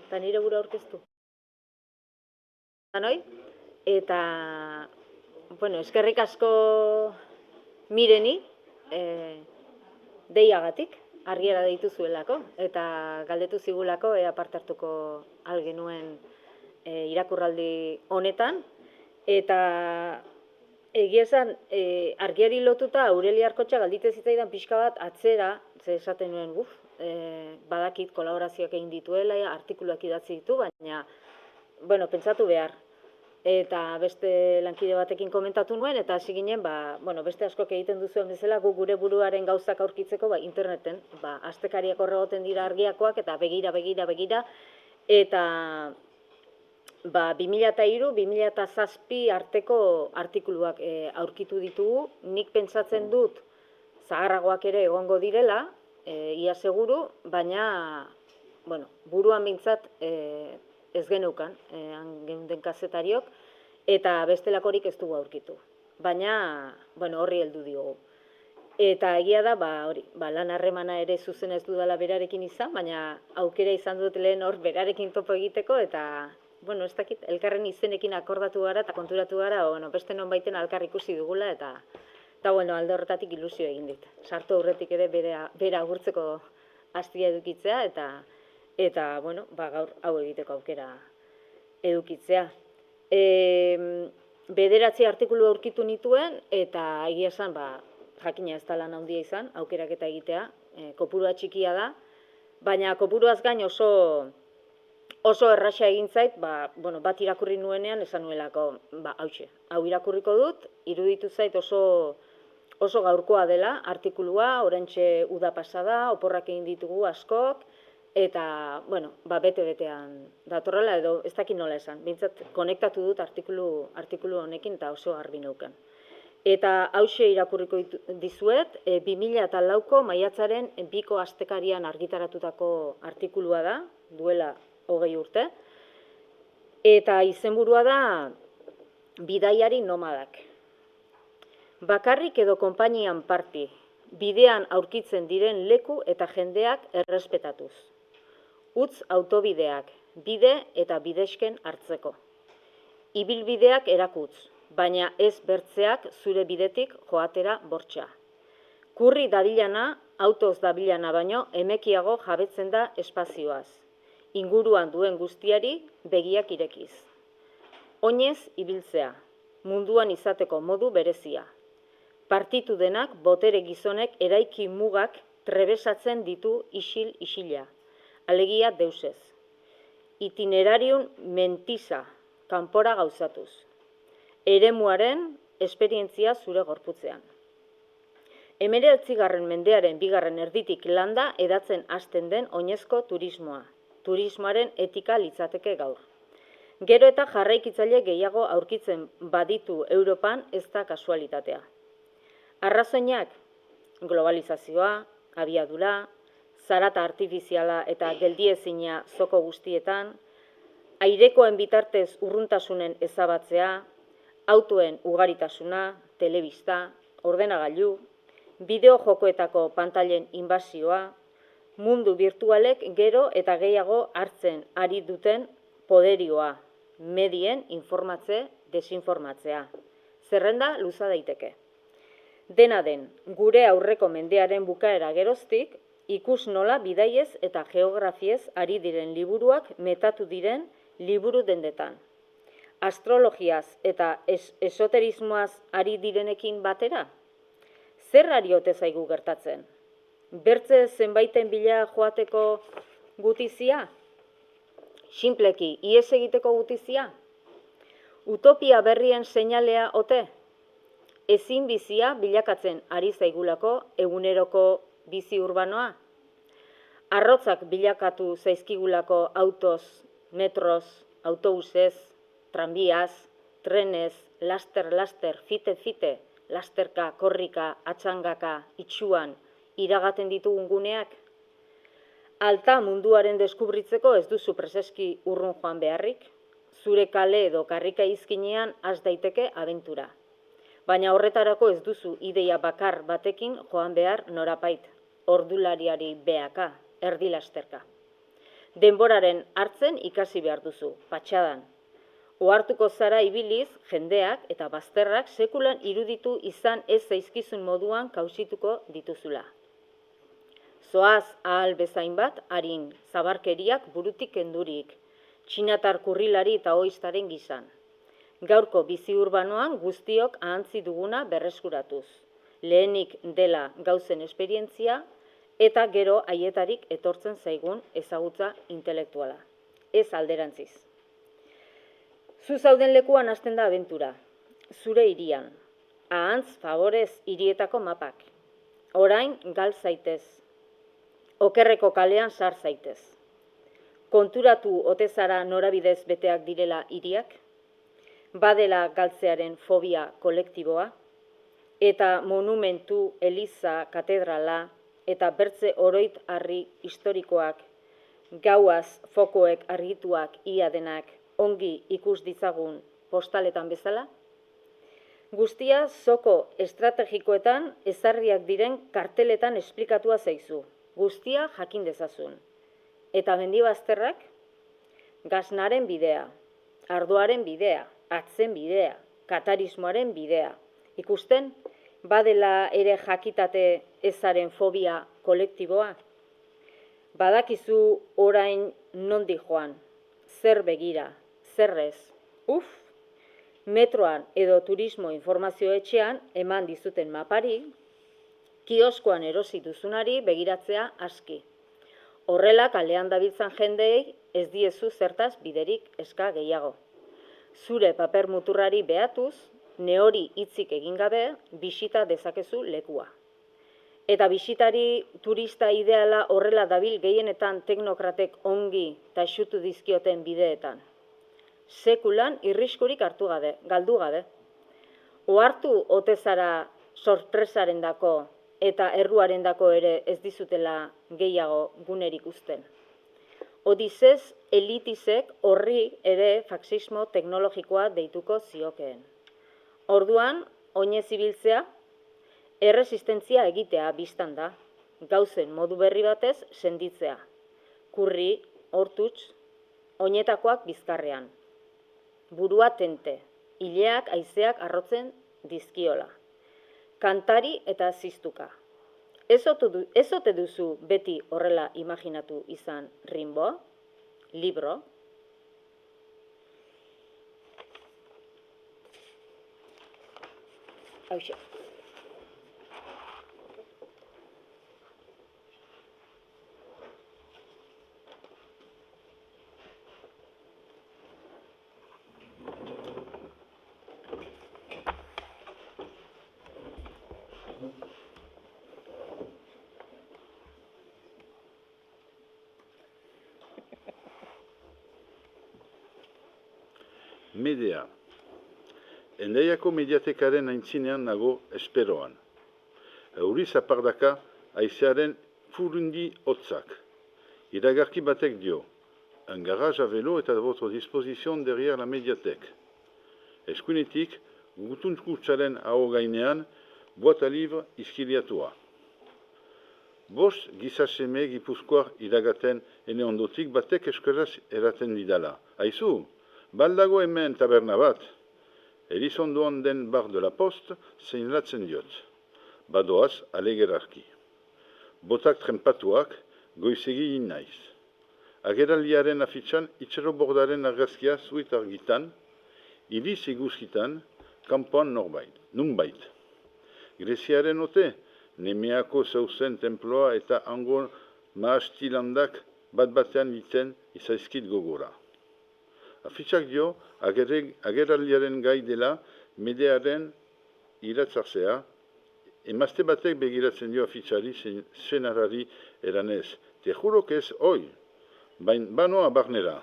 eta nire gura aurkeztu. Danoi, eta, bueno, eskerrik asko Mireni, deiagatik, argiera deitu zuelako, eta galdetu zigulako ea parte hartuko algenuen irakurraldi honetan, eta egia esan, argiari lotuta Aurelia Arkotxa galdite zitzaidan pixka bat atzera, ze esaten nuen, badakit kolaborazioak egin dituela, artikuluak idatzi ditu, baina, bueno, pentsatu behar. Eta beste lankide batekin komentatu nuen, eta hasi ginen, bueno, beste askok egiten duzuen bezala, gu gure buruaren gauzak aurkitzeko, interneten, astekariak horregoten dira argiakoak, eta begira, eta 2003-2007 arteko artikuluak aurkitu ditugu. Nik pentsatzen dut zaharragoak ere egongo direla, ia seguru, baina, bueno, buruan bintzat ez geneukan, geunden kazetariok, eta bestelakorik ez dugu aurkitu. Baina, bueno, horri heldu diogu. Eta egia da, lan harremana ere zuzen ez dudala berarekin izan, baina aukera izan dut lehen hor berarekin topo egiteko, eta, bueno, ez dakit, elkarren izenekin akordatu gara eta konturatu gara, bueno, beste non baiten alkar ikusi dugula, eta, bueno, alde horretatik ilusio egin dit. Sartu aurretik ere bera agurtzeko hastia edukitzea, eta, bueno, gaur hau egiteko aukera edukitzea. 9 artikulu aurkitu nituen, eta egia esan, jakina ez da lan handia izan, aukeraketa egitea, kopurua txikia da, baina kopuruaz gain oso erraxa egin zait, bat irakurri nuenean esan nuelako, hau irakurriko dut, iruditu zait oso gaurkoa dela artikulua, oraintxe uda pasada, oporrak egin ditugu askok, eta, bueno, bete-betean datorrela, edo ez dakit nola esan, bintzat konektatu dut artikulu honekin eta oso garbi neuken. Eta hause irakurriko dizuet, 2004ko maiatzaren 2ko astekarian argitaratutako artikulua da, duela 20 urte, eta izenburua da bidaiari nomadak. Bakarrik edo konpainian parti, bidean aurkitzen diren leku eta jendeak errespetatuz. Utz autobideak, bide eta bidesken hartzeko. Ibilbideak erakutz, baina ez bertzeak zure bidetik joatera bortxa. Kurri dabilana, autoz dabilana baino, emekiago jabetzen da espazioaz. Inguruan duen guztiari begiak irekiz. Oinez ibiltzea, munduan izateko modu berezia. Partitu denak botere gizonek eraiki mugak trebesatzen ditu isil-isila, alegia deusez. Itinerarium mentiza, kanpora gauzatuz. Eremuaren esperientzia zure gorputzean. 19. mendearen 2. erditik landa edatzen hasten den oinezko turismoa. Turismoaren etika litzateke gaur. Gero eta jarraikitzaile gehiago aurkitzen baditu Europan ez da kasualitatea. Arrazoinak, globalizazioa, abiadura, zarata artifiziala eta geldiezina zoko guztietan, airekoen bitartez urruntasunen ezabatzea, autoen ugaritasuna, telebista, ordenagailu, bideo-jokoetako pantailen inbasioa, mundu virtualek gero eta gehiago hartzen ari duten poderioa, medien informatze, desinformatzea. Zerrenda luza daiteke. Dena den, gure aurreko mendearen bukaera geroztik, ikus nola bidaiez eta geografiez ari diren liburuak metatu diren liburu dendetan. Astrologiaz eta esoterismoaz ari direnekin batera? Zer ari ote zaigu gertatzen? Bertze zenbaiten bila joateko gutizia? Sinpleki, ihes egiteko gutizia? Utopia berrien seinalea ote? Ezin bizia bilakatzen ari zaigulako eguneroko bizi urbanoa? Arrotzak bilakatu zaizkigulako autoz, metroz, autobusez, tranbiaz, trenez, laster, fite, lasterka, korrika, atxangaka, itxuan, iragaten ditugun guneak? Alta munduaren deskubritzeko ez duzu preseski urrun joan beharrik, zure kale edo karrika izkinean has daiteke abentura. Baina horretarako ez duzu ideia bakar batekin joan behar norapait, ordulariari beaka, erdi lasterka. denboraren hartzen ikasi behar duzu, patxadan. Ohartuko zara ibiliz, jendeak eta bazterrak sekulan iruditu izan ez zaizkizun moduan kausituko dituzula. Zoaz ahal bezain bat, harin, zabarkeriak burutik kendurik, txinatar kurrilari eta oiztaren gizan. Gaurko bizi urbanoan guztiok ahantzi duguna berreskuratuz. Lehenik dela gauzen esperientzia eta gero haietarik etortzen zaigun ezagutza intelektuala. Ez alderantziz. Zu zauden lekuan hasten da abentura. Zure hirian. Ahantz favorez hirietako mapak. Orain gal zaitez. Okerreko kalean sar zaitez. Konturatu ote zara norabidez beteak direla hiriak? Badela galtzearen fobia kolektiboa? Eta monumentu, eliza, katedrala eta bertze oroit harri historikoak, gauaz fokoek argituak ia denak ongi ikus ditzagun postaletan bezala? Guztia zoko estrategikoetan ezarriak diren karteletan esplikatua zaizu. Guztia jakin dezazun. Eta mendibazterrak? Gaznaren bidea, ardoaren bidea, atzen bidea, katarismoaren bidea. Ikusten, badela ere jakitate ezaren fobia kolektiboa? Badakizu orain nondi joan, zer begira, zerrez, metroan edo turismo informazio etxean eman dizuten mapari, kioskoan erosi duzunari begiratzea aski. Horrela kalean dabiltzan jendeei ez diezu zertaz biderik eska gehiago. Zure paper muturrari behatuz, neori hitzik egin gabe, bisita dezakezu lekua. Eta bisitari turista ideala horrela dabil gehienetan teknokratek ongi taxutu dizkioten bideetan. Sekulan irriskurik galdu gabe. Ohartu ote zara sorpresarendako eta erruarendako ere ez dizutela gehiago gunerik uzten. Odisez elitizek horri ere faxismo teknologikoa deituko ziokeen. Orduan, oinez ibiltzea, erresistentzia egitea biztan da, gauzen modu berri batez senditzea. Kurri, hortutz, oinetakoak bizkarrean. Burua tente, ileak haizeak arrotzen dizkiola. Kantari eta ziztuka. Ez ote duzu beti horrela imaginatu izan Rimbo? Libro? Hauxe. Medea. Hendaiako mediatekaren aintzinean nago esperoan. Euri zapardaka haizearen furundi hotzak. Iragarki batek dio. Un garage à vélo est à votre disposition derrière la médiathèque. Eskuinetik, gutuntzkutsaren aho gainean, boîte à livre iskiliatua. Bost gizaseme gipuzkoar iragaten ene ondotik batek eskeraz eraten didala. Aizu, baldago hemen taberna bat. Elizondoan den bar de la poste zeinlatzen diot. Badoaz alegerarki. Botak trempatuak goizegi naiz. Ageraldiaren afitxan itxero bordaren argazkia zuit argitan, iriz eguzkitan, kanpoan nunbait. Greziaren ote, Nemeako zeuzen temploa eta hango maastilandak bat-batean ditzen izaizkit gogora. Afitxak dio, ageraldiaren gai dela Medearen iratzartzea, emazte batek begiratzen dio afitxari senarari eranez. Te juro que ez hoi, banoa barnera.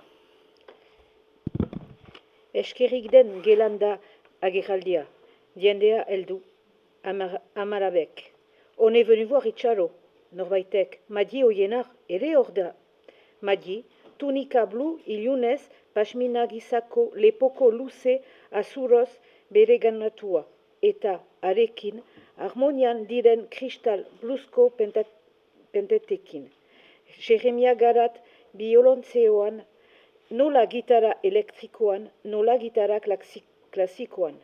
Eskerrik den gelanda agerraldia, jendea heldu, amarabek. On est venu voir Itxaro, norbaitek, Madi oienar ere hor da. Madi, tunika blu ilunez, pasmina gizako lepoko luze azuroz bere ganatua, eta arekin harmonian diren kristal bluzko pentetekin. Jeremia Garat biolontzeoan, nola gitarra elektrikoan, nola gitarra klasikoan.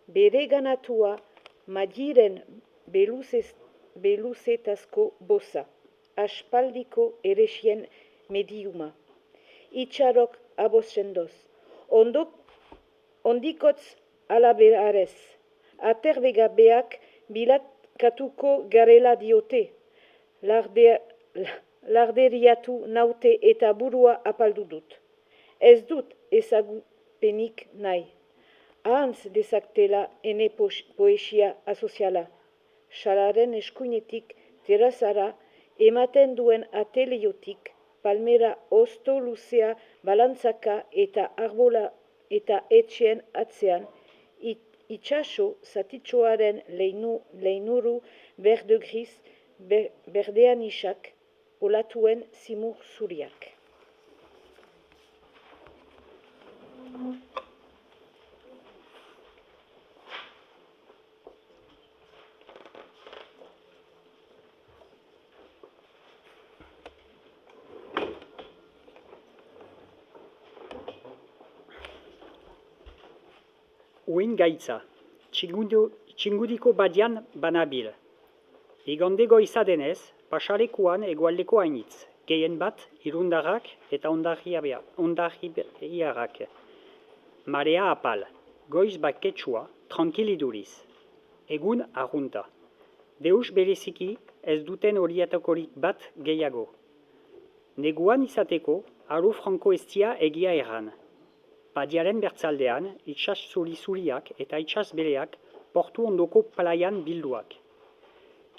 Bere ganatua Madiren beluzetazko boza, aspaldiko eresien mediuma. Itxarok abosendoz, ondikotz alaberarez, aterbegabeak bilakatuko garela diote, larderiatu naute eta burua apaldu dut. Ez dut ezagupenik nahi. Ahantz dezaktela ene poesia asoziala. Salaren eskuinetik terrazara ematen duen ateleiotik, palmera osto luzea balantzaka eta arbola eta etxeen atzean, itxaso zatitxoaren leinuru berde-gris, berdean isak, olatuen zimur zuriak. Uin gaitza, txingudiko badian banabil. Igande goiza denez, pasarekuan egualdeko hainitz, gehien bat irundarrak eta ondarribiarrak. Marea apal, goiz baketsua, tranquiliduriz. Egun arrunta. Deus bereziki ez duten horietakorik bat gehiago. Neguan izateko, aro franko estia egia erran. Badiaren bertzaldean, itxas zuri-zuriak eta itxas beleak portu ondoko plaian bilduak.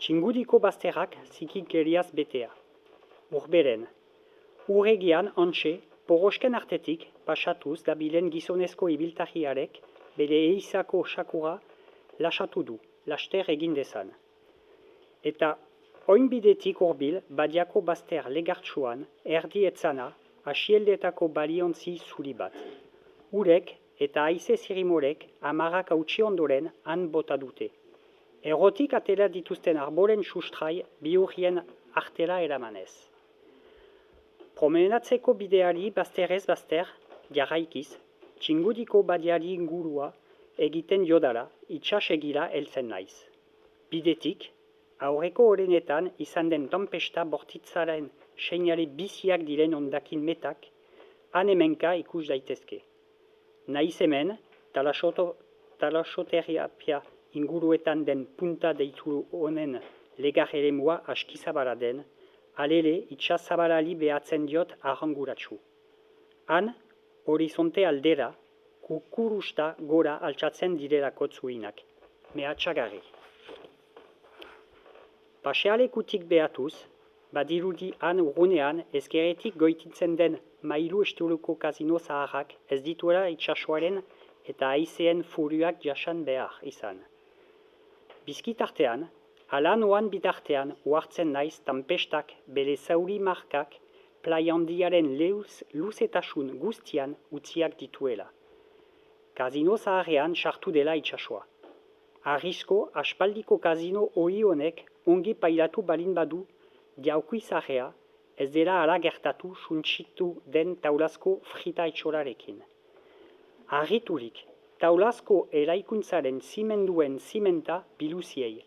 Txingudiko bazterrak zikikeriaz betea. Urberen. Urregian antxe, porosken artetik pasatuz dabilen gizonezko ibiltariarek bere eizako sakura lasatu du, laster egin dezan. Eta oinbidetik hurbil badiako bazter legartsuan erdi etzana asieldeetako baliontzi zuri bat. Urek eta haize zirimorek amarrak hautsi ondoren han bota dute. Errotik atera dituzten arboren sustrai bihurrien artela eramanez. Promenatzeko bideari bazterrez bazter, jarraikiz, txingudiko badiari ingurua egiten jodala itxas egira heltzen naiz. Bidetik, aurreko orenetan izan den tonpesta bortitzaren seinale biziak diren ondakin metak, han hemenka ikus daitezke. Naiz hemen, talasoteriapia inguruetan den punta deitu honen legar eremua askizabara den, alele itxasabarali behatzen diot arranguratsu. Han, horizonte aldera, kukurusta gora altxatzen direlako zuinak, mehatxagarri. Pasealekutik behatuz, badirudi han urrunean ezkeretik goititzen den mailu estuluko kasino zaharrak ez dituela itxasoaren eta haizeen furiak jasan behar izan. Bizkitartean, ala noan bitartean uhartzen naiz tanpestak bere zauri markak playa handiaren luzetasun guztian utziak dituela. Kasino zaharrean sartu dela itxasoa. Arrisko aspaldiko kasino hori honek ongi pailatu balin badu diaukuizarrea ez dela ala gertatu suntsitu den taulazko frita etxolarekin. Arriturik, taulazko eraikuntzaren zimenduen zimenta biluziei,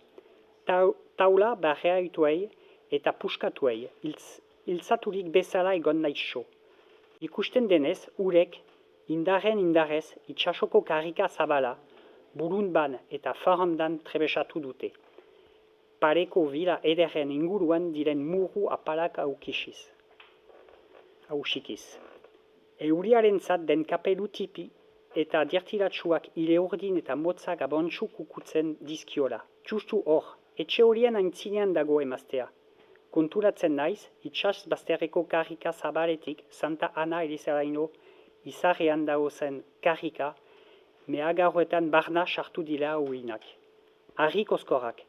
taula barreaituei eta puskatuei, iltzaturik bezala egon naixo. Ikusten denez, urek, indarrez itxasoko karrika zabala, burunban eta farandan trebesatu dute. Pareko vila ederren inguruan diren muru apalak hausikiz. Euriarentzat den kapelu tipi eta dirtiratsuak ile urdin eta motzak abontsu kukutzen dizkiola. Justu hor, etxe horien aintzinean dago emaztea. Konturatzen naiz, itxas bazterreko karrika zabaletik Santa Ana Elizaraino izarrean dagozen karrika, meagarroetan barna sartu dira uinak. Harrik oskorrak,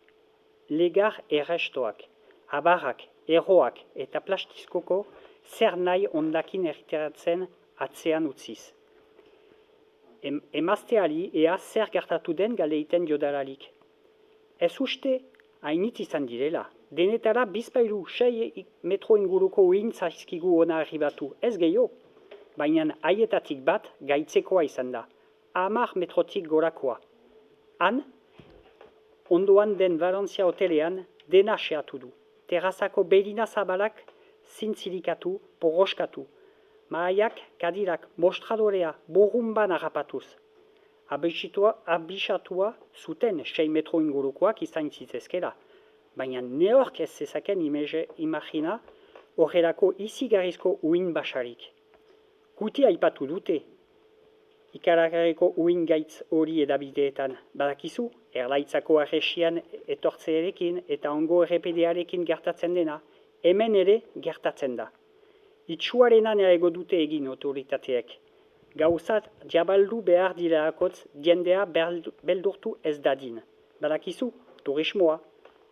legar errestoak, abarrak, erroak eta plastizkoko zer nahi ondakin erriteratzen atzean utziz. Emazteari ea zer gertatu den galeiten jodalarik. Ez uste hainit izan direla, denetara 6 metro inguruko uhin zaizkigu ona arribatu, ez gehiago. Baina haietatik bat gaitzekoa izan da, 10 metrotik gorakoa. Han, ondoan den Valentzia hotelean dena xeatu du. Terrazako berina zabalak zintzilikatu, poroskatu. Mahaiak, kadirak, mostradorea, borrumban harrapatuz. Abisatua zuten 6 metro ingurukoak izan zitzezkela. Baina neork ez zezaken imagina horrelako izigarrizko uhin basarik. Guti aipatu dute, ikaragarriko uhin gaitz hori edabideetan. Badakizu, erlaitzako arresian etortzearekin eta ongo errepidearekin gertatzen dena, hemen ere gertatzen da. Itxuarenan ego dute egin autoritateek. Gauzat jabaldu behar direakotz jendea beldurtu ez dadin. Badakizu, turismoa.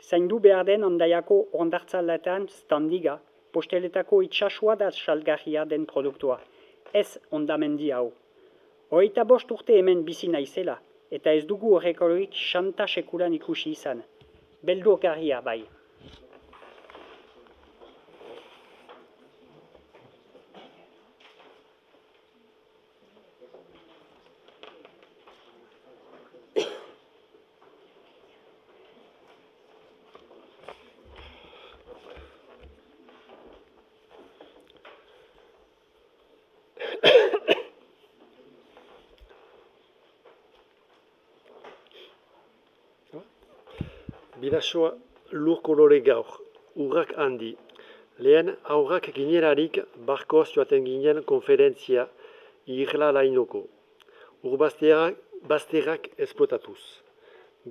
Zaindu behar den Ondaiako ondartzaletan standiga, posteletako itxasua da salgarria den produktua. Ez ondamendi hau. 25 urte hemen bizi naizela, eta ez dugu horrekorik xanta sekulan ikusi izan. Beldurgarria bai. Bidasoa lur kolore gaur, urrak handi. Lehen aurrak ginerarik barkoz joaten ginen konferentzia irla lainoko. Urbazterrak esplotatuz.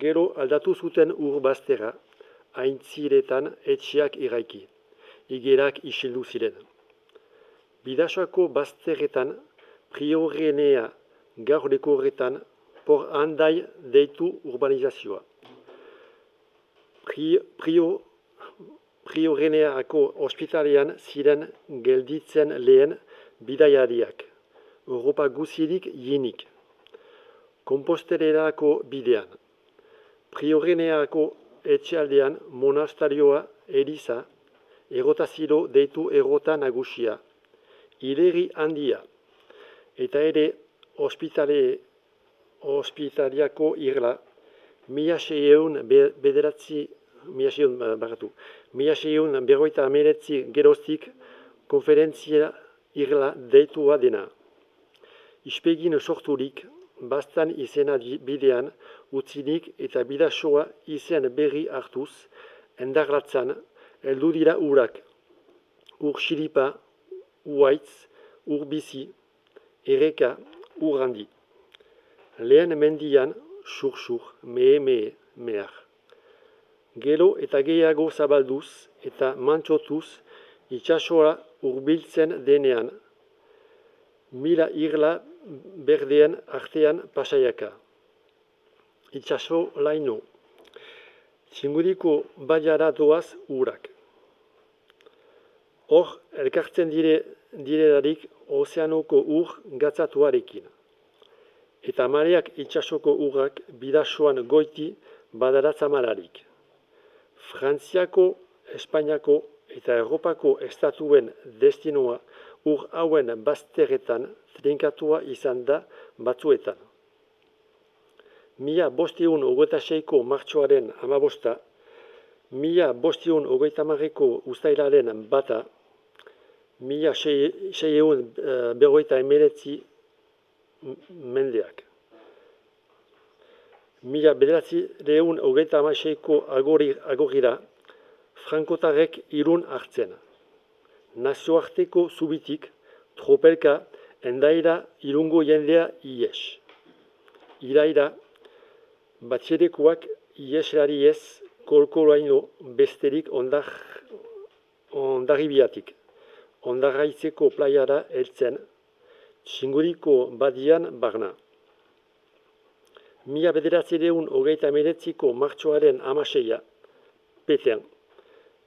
Gero aldatu zuten urbaztera, aintziretan etxeak iraiki. Igerak isildu ziren. Bidasoako bazterretan, priorenea gaur dekorretan, por handai deitu urbanizazioa. Prioreneako ospitalean ziren gelditzen lehen bidaiariak, Europa guzirik jinik. Kompostererako bidean. Prioreneako etxealdean monastarioa eriza, erotazilo deitu erota nagusia, hilerri handia, eta ere ospitaliako irla, 1649 geroztik konferentzia irla deitua dena. Ispegin sorturik, bastan izena bidean utzinik eta Bidasoa izen berri hartuz, endarlatzan, heldu dira urak, ur xilipa, uaitz, ur bizi, ereka, ur handi. Lehen mendian, sur, mehar. Gero eta gehiago zabalduz eta mantxotuz itxasoa hurbiltzen denean, 1000 irla berdeen artean pasaiaka. Itxaso laino. Txingudiko baiara doaz urak. Hor, elkartzen direlarik ozeanoko ur gatzatuarekin. Eta mareak itxasoko urrak Bidasoan goiti badaratzamalarik. Frantziako, Espainiako eta Europako estatuen destinoa ur hauen bazterretan trinkatua izan da batzuetan. 1526ko martxoaren 15, 1530ko uztailaren 1, 1649 mendeak. 1926ko agorira, frankotarrek Irun hartzen. Nazioarteko zubitik, tropelka, endaira Irungo jendea ies. Iraira, batxerekoak ieslari ez kolkolaino besterik ondarribiatik. Ondarraitzeko playara heltzen, Txingudiko badian barna. 1929ko martxoaren 16, Peten.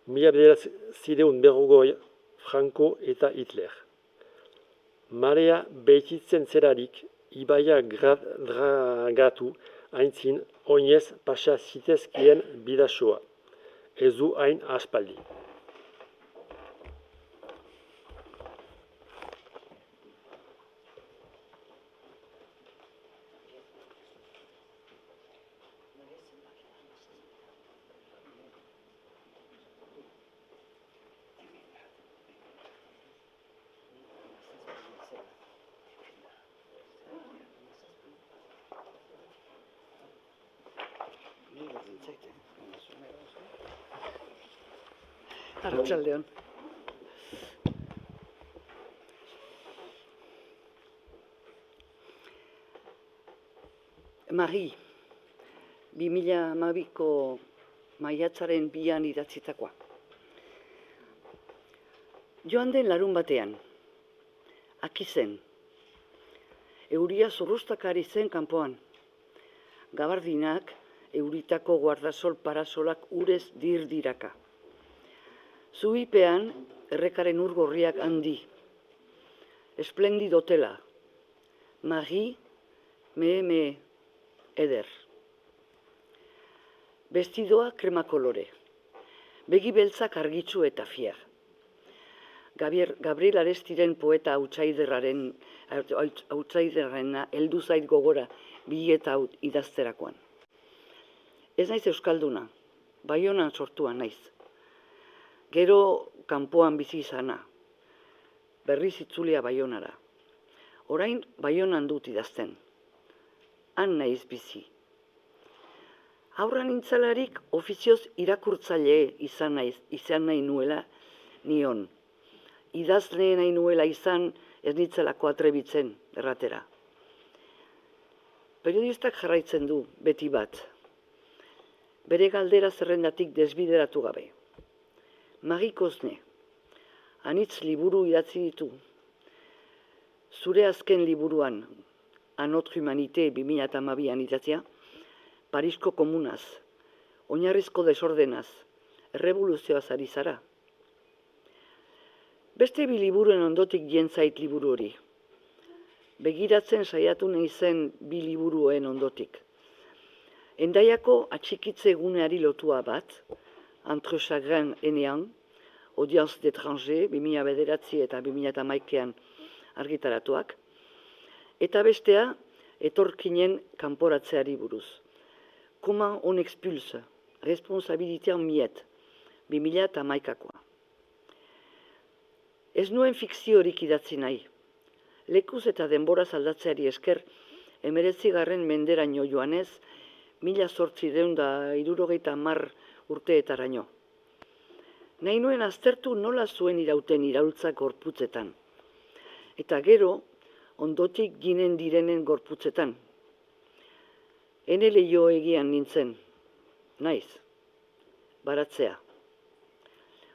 1940 Franco eta Hitler. Marea behititzen zerarik, ibaia dragatu, aintzin, oinez pasa zitezkien Bidasoa. ez du hain aspaldi. Arratsaldeon. Marie, 2012ko maiatzaren 2an idatzitakoa. Joan den larun batean, Akizen, euria zurrustakari zen kanpoan. Gabardinak, euritako guardasol parasolak urez dirdiraka. Zuipean, errekaren urgorriak handi. Esplendid hotela. Marie, me, eder. Bestidoa krema kolore. Begi beltzak argitzu eta fiar. Gabriel Arestiren poeta hautsaiderrena heldu zait gogora bileta idazterakoan. Ez naiz euskalduna, Baionan sortua naiz. Gero kanpoan bizi izana, berriz itzulia Baionara. Orain Baionan dut idazten, han naiz bizi. Aurra nintzalarik ofizioz irakurtzaile izan nahi nuela nion. Idazle nahi nuela izan ez nitzelako atrebitzen erratera. Periodistak jarraitzen du beti bat. Bere galdera zerrendatik desbideratu gabe. Marie Cosne, anitz liburu idatzi ditu. Zure azken liburuan, A notre humanité 2012an idatzia, Parisko komunaz, oinarrizko desordenaz, errevoluzioaz ari zara. Beste bi liburuen ondotik jentzait liburu hori. Begiratzen saiatu nahi zen bi liburuen ondotik. Hendaiako atxikitze eguneari lotua bat, Entre chagrin enean, Audience d'étranger, 2009 eta 2011an argitaratuak, eta bestea, etorkinen kanporatzeari buruz. Comment on expulse, responsabilité en miet, 2011koa. Ez nuen fikziorik idatzi nahi. Lekuz eta denboraz aldatzeari esker, 19. menderaino joanez, 1870 urteetaraino. Nahi nuen aztertu nola zuen irauten iraultzak gorputzetan. Eta gero, ondotik ginen direnen gorputzetan. Ene leio egian nintzen, naiz, baratzea.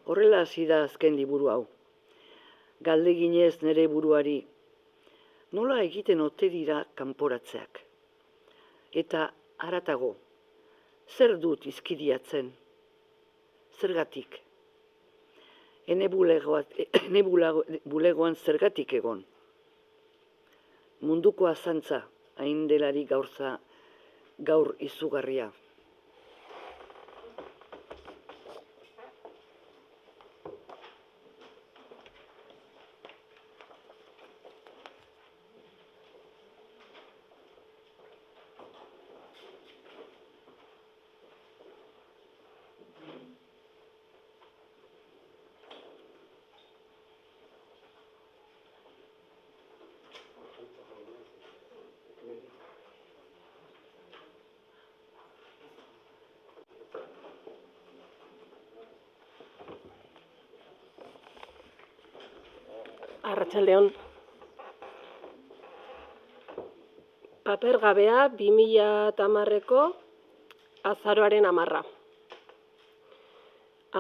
Horrela hasi da azken liburu hau. Galde ginez nere buruari, nola egiten ote dira kanporatzeak. Eta haratago, zer dut izkiriatzen? Zergatik? Ene bulegoan zergatik egon? Munduko azantza, hain delari gaur izugarria. Arratsaldeon. Paper gabea 2010ko azaroaren 10.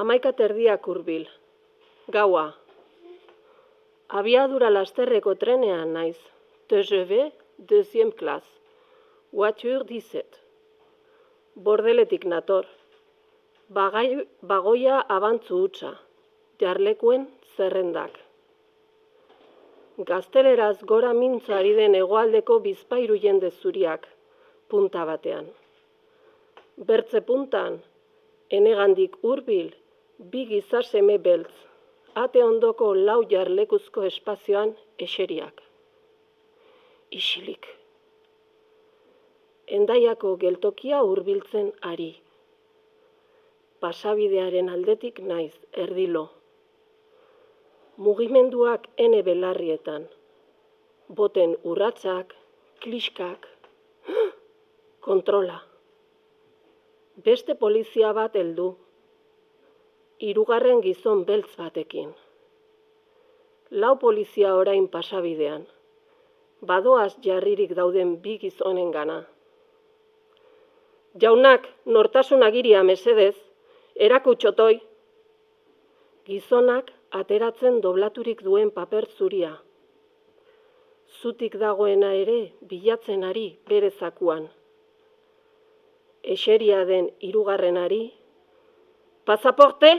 11:30 hurbil. Gaua. Abiadura lasterreko trenean naiz. TGV 2e classe. Voiture 17. Bordeletik nator. Bagoia abantzu hutsa. Jarlekuen zerrendak. Gazteleraz gora mintzo ari den hegoaldeko bizpahiru jende zuriak, punta batean. Bertze puntan, enegandik hurbil, bi gizaseme beltz, ate ondoko lau jarlekuzko espazioan eseriak. Isilik. Hendaiako geltokia hurbiltzen ari. Pasabidearen aldetik naiz, erdilo. Mugimenduak ene belarrietan. Boten urratsak, kliskak. Kontrola. Beste polizia bat heldu. 3. gizon beltz batekin. 4 polizia orain pasabidean. Badoaz jarririk dauden 2 gizonengana. Jaunak, nortasun agiria mesedez, erakutxotoi. Gizonak ateratzen doblaturik duen paper zuria. Zutik dagoena ere bilatzen ari bere zakuan. Eseria den 3. Pasaporte?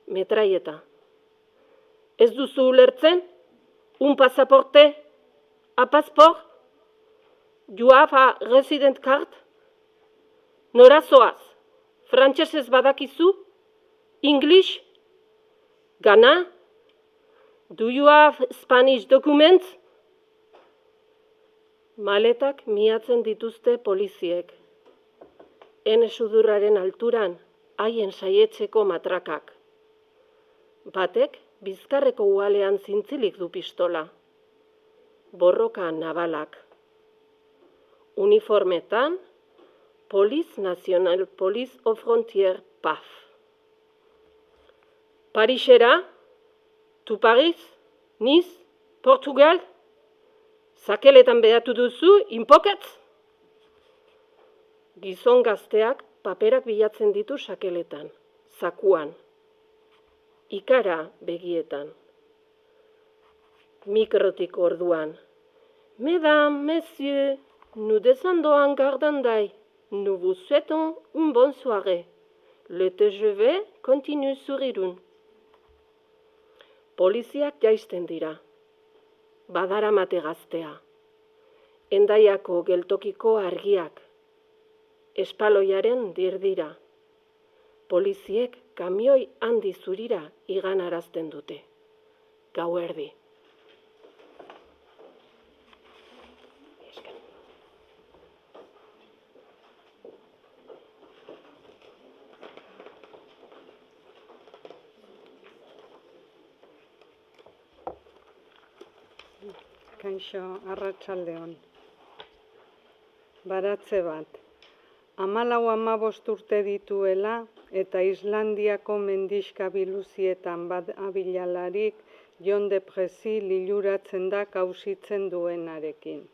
Metraieta. Ez duzu ulertzen? Un pasaporte? A pasport? You have a resident card? Nora zoaz? Frantsesez badakizu? English? Gana? Do you have Spanish documents? Maletak miatzen dituzte poliziek. Ene sudurraren alturan, haien saietzeko matrakak. Batek, bizkarreko ualean zintzilik du pistola. Borroka nabalak. Uniformetan, Police National Police of Frontier PAF. Parisera? Tu Paris? Nice? Portugal? Sakeletan behatu duzu, inpoketz? Gizon gazteak paperak bilatzen ditu sakeletan, zakuan. Ikara begietan. Mikrotik orduan. Mesdames, messieurs, nous descendons en Gardendai. Nous vous souhaitons une bonne soirée. Le TGV continue sur Irun. Poliziak jaisten dira. Badaramate gaztea. Hendaiako geltokiko argiak. Espaloiaren dirdira. Poliziek kamioi handi zurira iganarazten dute. Gauerdi. Kaixo, arratsaldeon. Baratze bat. 14-15 urte dituela eta Islandiako mendixka biluzietan abilalarik Jon de Prezi liluratzen da kausitzen duenarekin.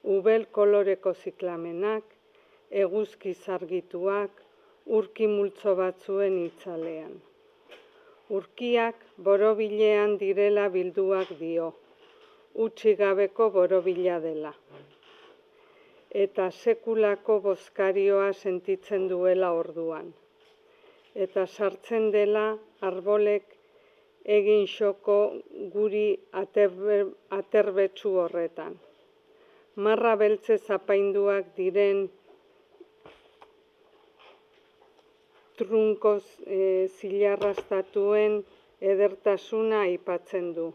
Ubel koloreko ziklamenak, eguzki zargituak, urki multzo batzuen itzalean. Urkiak borobilean direla bilduak dio. Utzi gabeko borobila dela. Eta sekulako bozkarioa sentitzen duela orduan. Eta sartzen dela arbolek egin xoko guri aterbetsu horretan. Marra beltze zapainduak diren trunko zilarrastatuen edertasuna aipatzen du.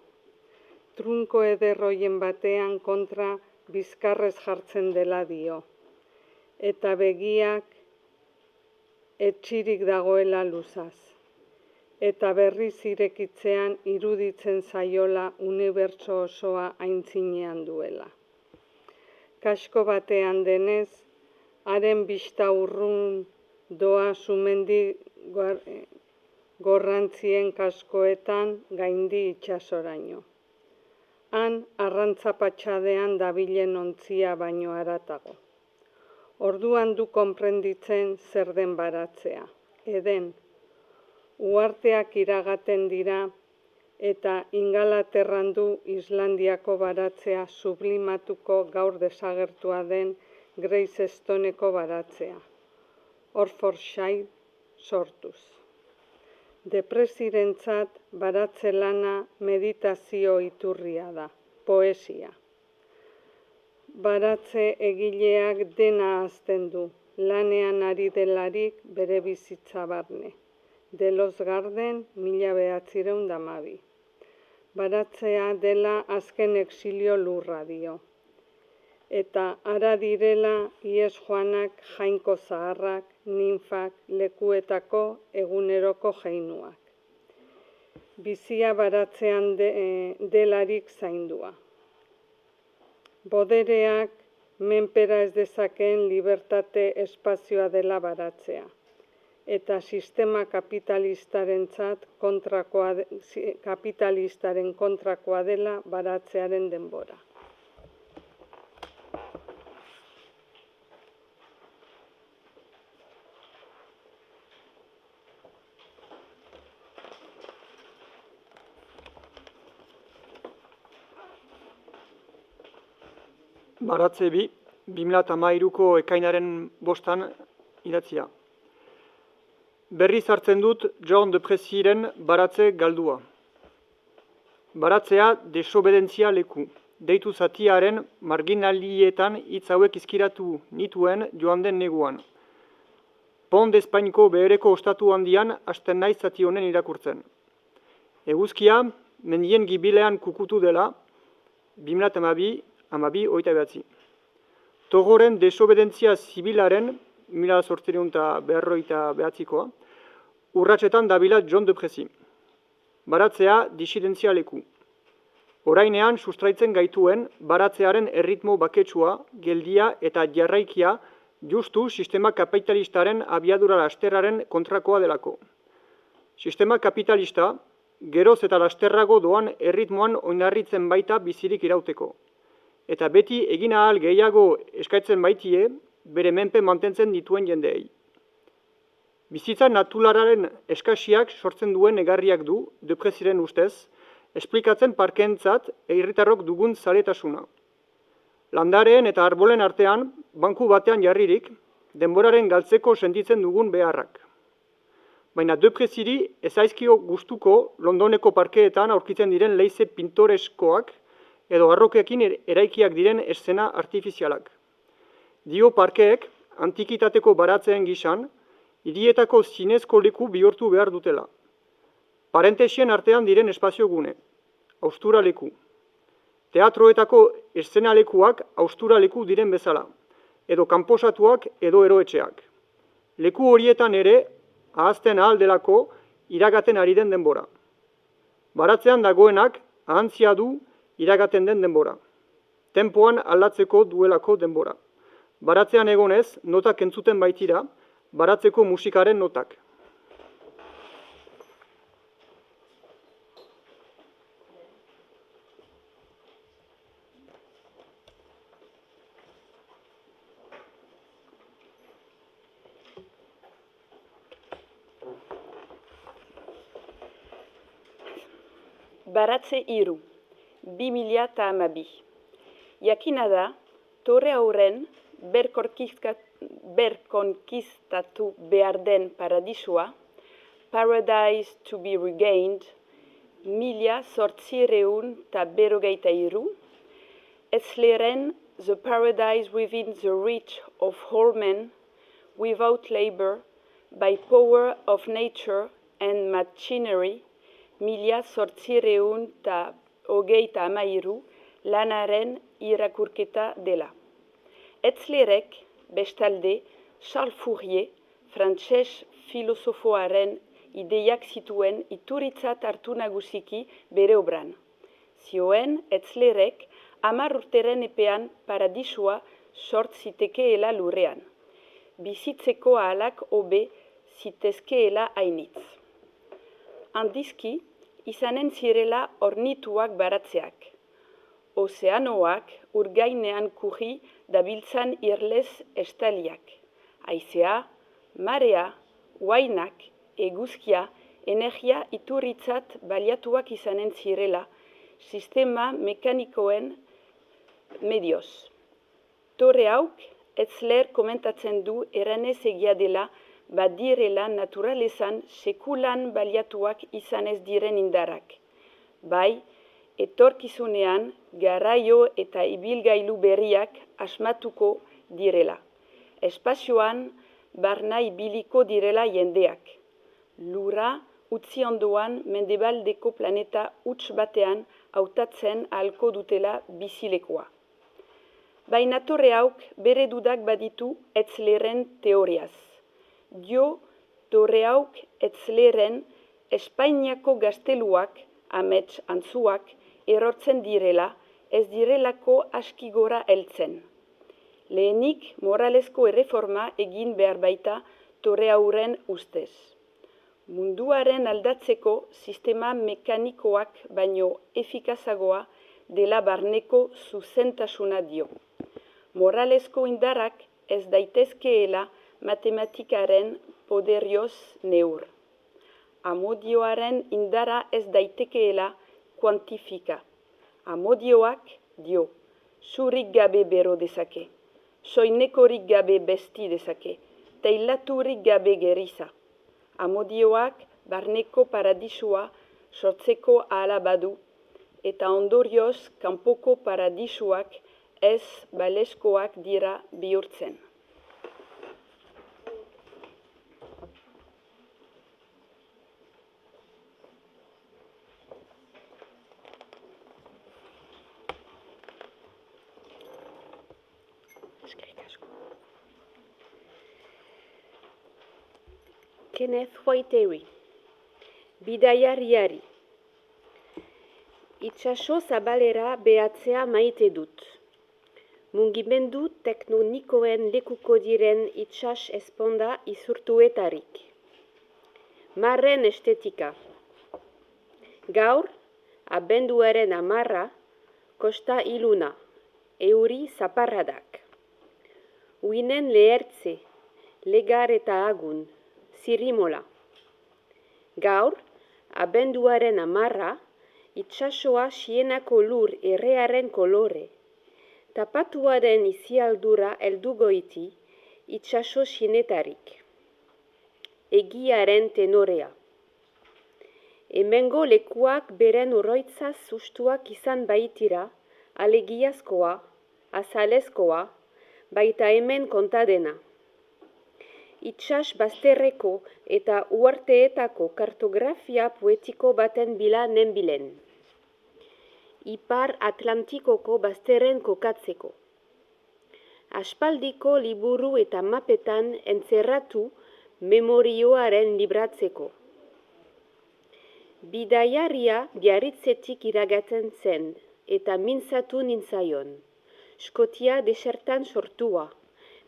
Trunko ederroien batean kontra bizkarrez jartzen dela dio. Eta begiak etxirik dagoela luzaz. Eta berriz irekitzean iruditzen zaiola unibertso osoa aintzinean duela. Kasko batean denez, haren bista urrun doa sumendi gorrantzien kaskoetan gaindi itsasoraino. Han arrantzapatxadean dabilen ontzia baino haratago. Orduan du konprenditzen zer den baratzea. Eden, uharteak iragaten dira eta Ingalaterran du Islandiako baratzea sublimatuko gaur desagertua den Greystoneko baratzea. Orfordshire sortuz. Depresirentzat baratze lana meditazio iturria da, poesia. Baratze egileak dena ahazten du, lanean ari delarik bere bizitza barne. Delos Garden 1912. Baratzea dela azken exilio lurra dio. Eta ara direla ies joanak jainko zaharrak, ninfak, lekuetako eguneroko jeinuak. Bizia baratzean delarik zaindua. Bodereak menpera ez dezakeen libertate espazioa dela baratzea. Eta sistema kapitalistaren kontrakoa dela baratzearen denbora. Baratze 2013ko ekainaren 5 idatzia. Berriz hartzen dut John de Précyren baratze galdua. Baratzea desobedentzia leku. Deitu zatiaren marginalietan hitz hauek izkiratu nituen joan den neguan. Pont d'Espaineko behereko ostatu handian hasten naiz zati honen irakurtzen. Eguzkia mendien gibilean kukutu dela 2012-2029. Togoren desobedentzia zibilaren 1859koa urratsetan dabila John de Précy. Baratzea disidentzia leku. Orainean sustraitzen gaituen baratzearen erritmo baketsua, geldia eta jarraikia justu sistema kapitalistaren abiadura lasterraren kontrakoa delako. Sistema kapitalista geroz eta lasterrago doan erritmoan oinarritzen baita bizirik irauteko. Eta beti egin ahal gehiago eskatzen baitie bere menpe mantentzen dituen jendeei. Bizitza naturalaren eskasiak sortzen duen egarriak du, de Précyren ustez, esplikatzen parkentzat herritarrok dugun zaletasuna. Landareen eta arbolen artean, banku batean jarririk, denboraren galtzeko sentitzen dugun beharrak. Baina de Précyri ez zaizkio gustuko Londoneko parkeetan aurkitzen diren leize pintoreskoak edo arrokeekin eraikiak diren eszena artifizialak. Dio parkeek antikitateko baratzeen gisan, hirietako zinezko leku bihurtu behar dutela. Parentesien artean diren espazio gune, haustura leku. Teatroetako eszenalekuak haustura leku diren bezala, edo kanposatuak edo eroetxeak. Leku horietan ere, ahazten ahal delako iragaten ari den denbora. Baratzean dagoenak ahantzia du iragaten den denbora. Tempoan aldatzeko duelako denbora. Baratzean egonez, notak entzuten baitira, baratzeko musikaren notak. Baratze 3, 2012. Jakina da, torre aurren berkonkistatu behar den paradisua, Paradise to be Regained, 1893, Etzleren The Paradise Within the Reach of All Men, Without Labor, by Power of Nature and Machinery, 1833 lanaren irakurketa dela. Etzlerek, bestalde, Charles Fourier, frantses filosofoaren ideiak zituen ituritzat hartu nagusiki bere obran. Zioen, Etzlerek, 10 urteren epean paradisua sort zitekeela lurrean. Bizitzeko ahalak hobe zitezkeela hainitz. Handizki, izanen zirela ornituak baratzeak. Ozeanoak urgainean kurri dabiltzan irlez estaliak. Haizea, marea, huainak, eguzkia, energia iturritzat baliatuak izanen zirela, sistema mekanikoen medioz. Torre hauk, Etzler komentatzen du eranez egia dela, badirela naturalezan sekulan baliatuak izan ez diren indarak. Bai, etorkizunean garraio eta ibilgailu berriak asmatuko direla. espazioan barna ibiliko direla jendeak. Lurra utzi ondoan mendebaldeko planeta huts batean hautatzen ahalko dutela bizilekoa. Baina Torre hauk bere dudak baditu Etzleren teoriaz. Dio Torre hauk Etzleren Espainiako gazteluak, amets antzuak, erortzen direla, ez direlako aski gora heltzen. Lehenik moralezko erreforma egin behar baita Torre hauren ustez. Munduaren aldatzeko sistema mekanikoak baino efikazagoa dela barneko zuzentasuna dio. Moralezko indarrak ez daitezkeela matematikaren poderioz neur. Amodioaren indara ez daitekeela kuantifika. Amodioak dio, zurik gabe bero dezake, soinekorik gabe besti dezake, teilaturik gabe geriza. Amodioak barneko paradisua sortzeko ahala badu, eta ondorioz kanpoko paradisuak ez baleskoak dira bihurtzen. Kenneth Whitehery, bidaiariari. Itsaso zabalera behatzea maite dut. Mugimendu tektonikoen lekuko diren itsas esponda izurtuetarik. Marren estetika. Gaur, abenduaren 10, kosta iluna, euri zaparradak. Uinen lehertze, legar eta agun, zirimola. Gaur, abenduaren 10, itsasoa sienako lur errearen kolore. Tapatuaren izialdura heldugoiti, itsaso sinetarik. Egiaren tenorea. Hemengo lekuak beren oroitzaz sustuak izan baitira, alegiazkoa, azalezkoa, baita hemen kontadena. Itsas bazterreko eta uharteetako kartografia poetiko baten bila nenbilen. Ipar Atlantikoko bazterren kokatzeko. Aspaldiko liburu eta mapetan entzerratu memorioaren libratzeko. Bidaiaria Biarritzetik iragatzen zen eta mintzatu nintzaion. Skotia desertan sortua.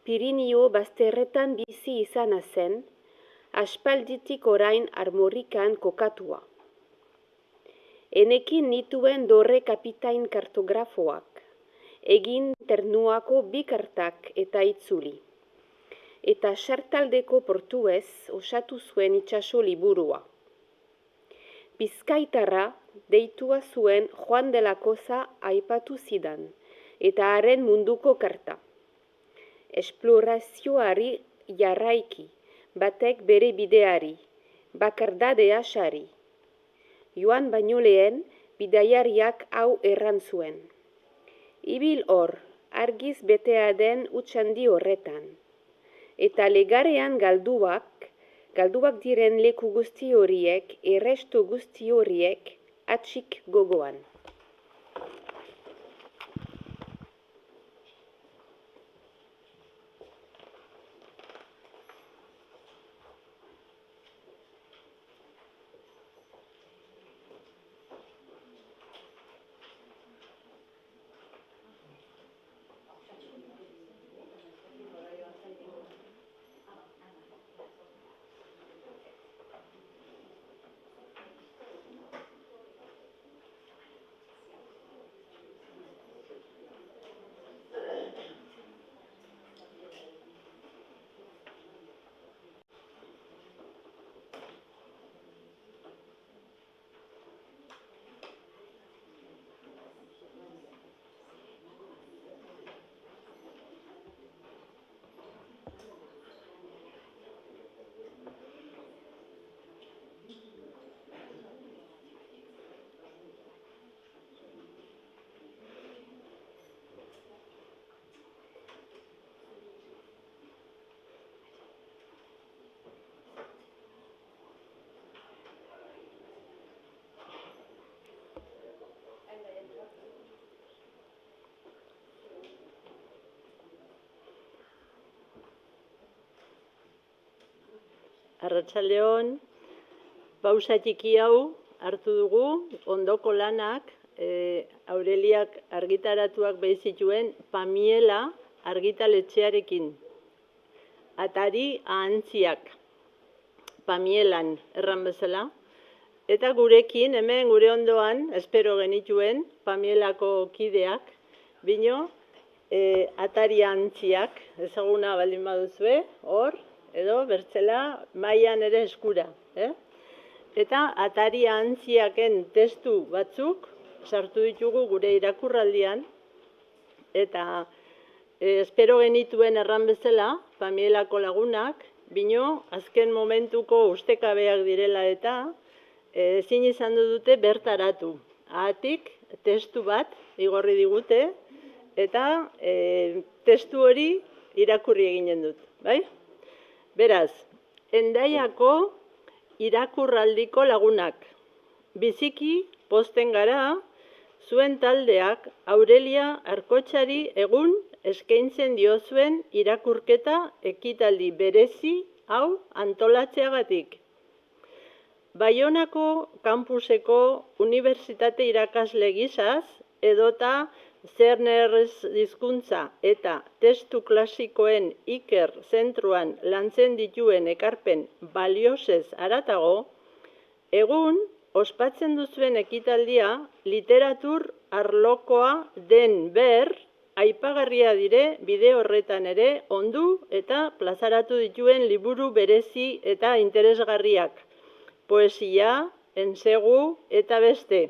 Pirinio bazterretan bizi izana zen, aspalditik orain Armorikan kokatua. Enekin nituen dorre kapitain kartografoak, egin ternuako 2 kartak eta itzuli. Eta sartaldeko portuez osatu zuen itsaso liburua. Bizkaitarra deitua zuen Juan de la Cosa aipatu zidan, eta haren munduko karta. Esplorazioari jarraiki, batek bere bideari, bakardadea sari. Joan baino lehen, bidaiariak hau erran zuen. Ibil hor, argiz betea den utxandi horretan. Eta legarean galduak diren leku guzti horiek, errestu guzti horiek, atxik gogoan. Arratsaldeon, pausa txiki hau hartu dugu, ondoko lanak, Aureliak argitaratuak behi zituen Pamiela argitaletxearekin. Atari ahantziak, Pamielan erran bezala. Eta gurekin, hemen gure ondoan, espero genituen, Pamielako kideak, bino, atari ahantziak, ezaguna baldin baduzue, hor, edo bertzela mailan ere eskura. Eta atari ahantziaken testu batzuk sartu ditugu gure irakurraldian, eta espero genituen erran bezala, Pamielako lagunak, bino, azken momentuko ustekabeak direla eta ezin izan dute bertaratu. Ahatik, testu bat igorri digute, eta testu hori irakurri eginen dut, bai? Beraz, Hendaiako irakurraldiko lagunak. Biziki pozten gara, zuen taldeak Aurelia Arkotxari egun eskaintzen diozuen irakurketa ekitaldi berezi hau antolatzeagatik. Baionako kampuseko unibertsitate irakasle gizaz, edota Zernerrez hizkuntza eta testu klasikoen Iker zentruan lantzen dituen ekarpen baliosez haratago, egun ospatzen duzuen ekitaldia literatur arlokoa den ber, aipagarria dire bide horretan ere ondu eta plazaratu dituen liburu berezi eta interesgarriak, poesia, ensegu eta beste.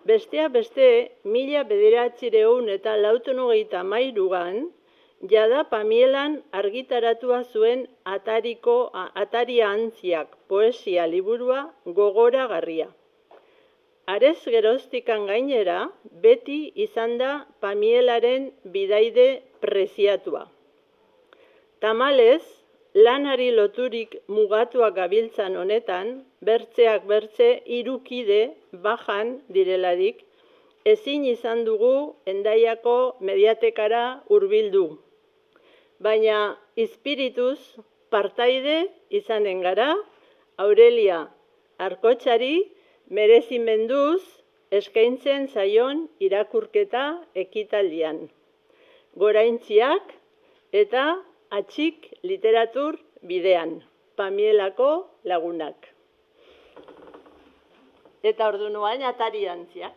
Besteak beste, 1993an, jada Pamielan argitaratua zuen atari ahantziak poesia liburua gogoragarria. Arez geroztikan gainera, beti izan da Pamielaren bidaide preziatua. Tamalez, lanari loturik mugatuak gabiltzan honetan, bertzeak bertze irukide bajan direlarik, ezin izan dugu Hendaiako mediatekara hurbildu. Baina izpirituz partaide izanen gara, Aurelia Arkotxari merezimenduz eskaintzen zaion irakurketa ekitaldian. Goraintziak eta atxik literatur bidean, Pamielako lagunak. Eta ordu nuain atari ahantziak.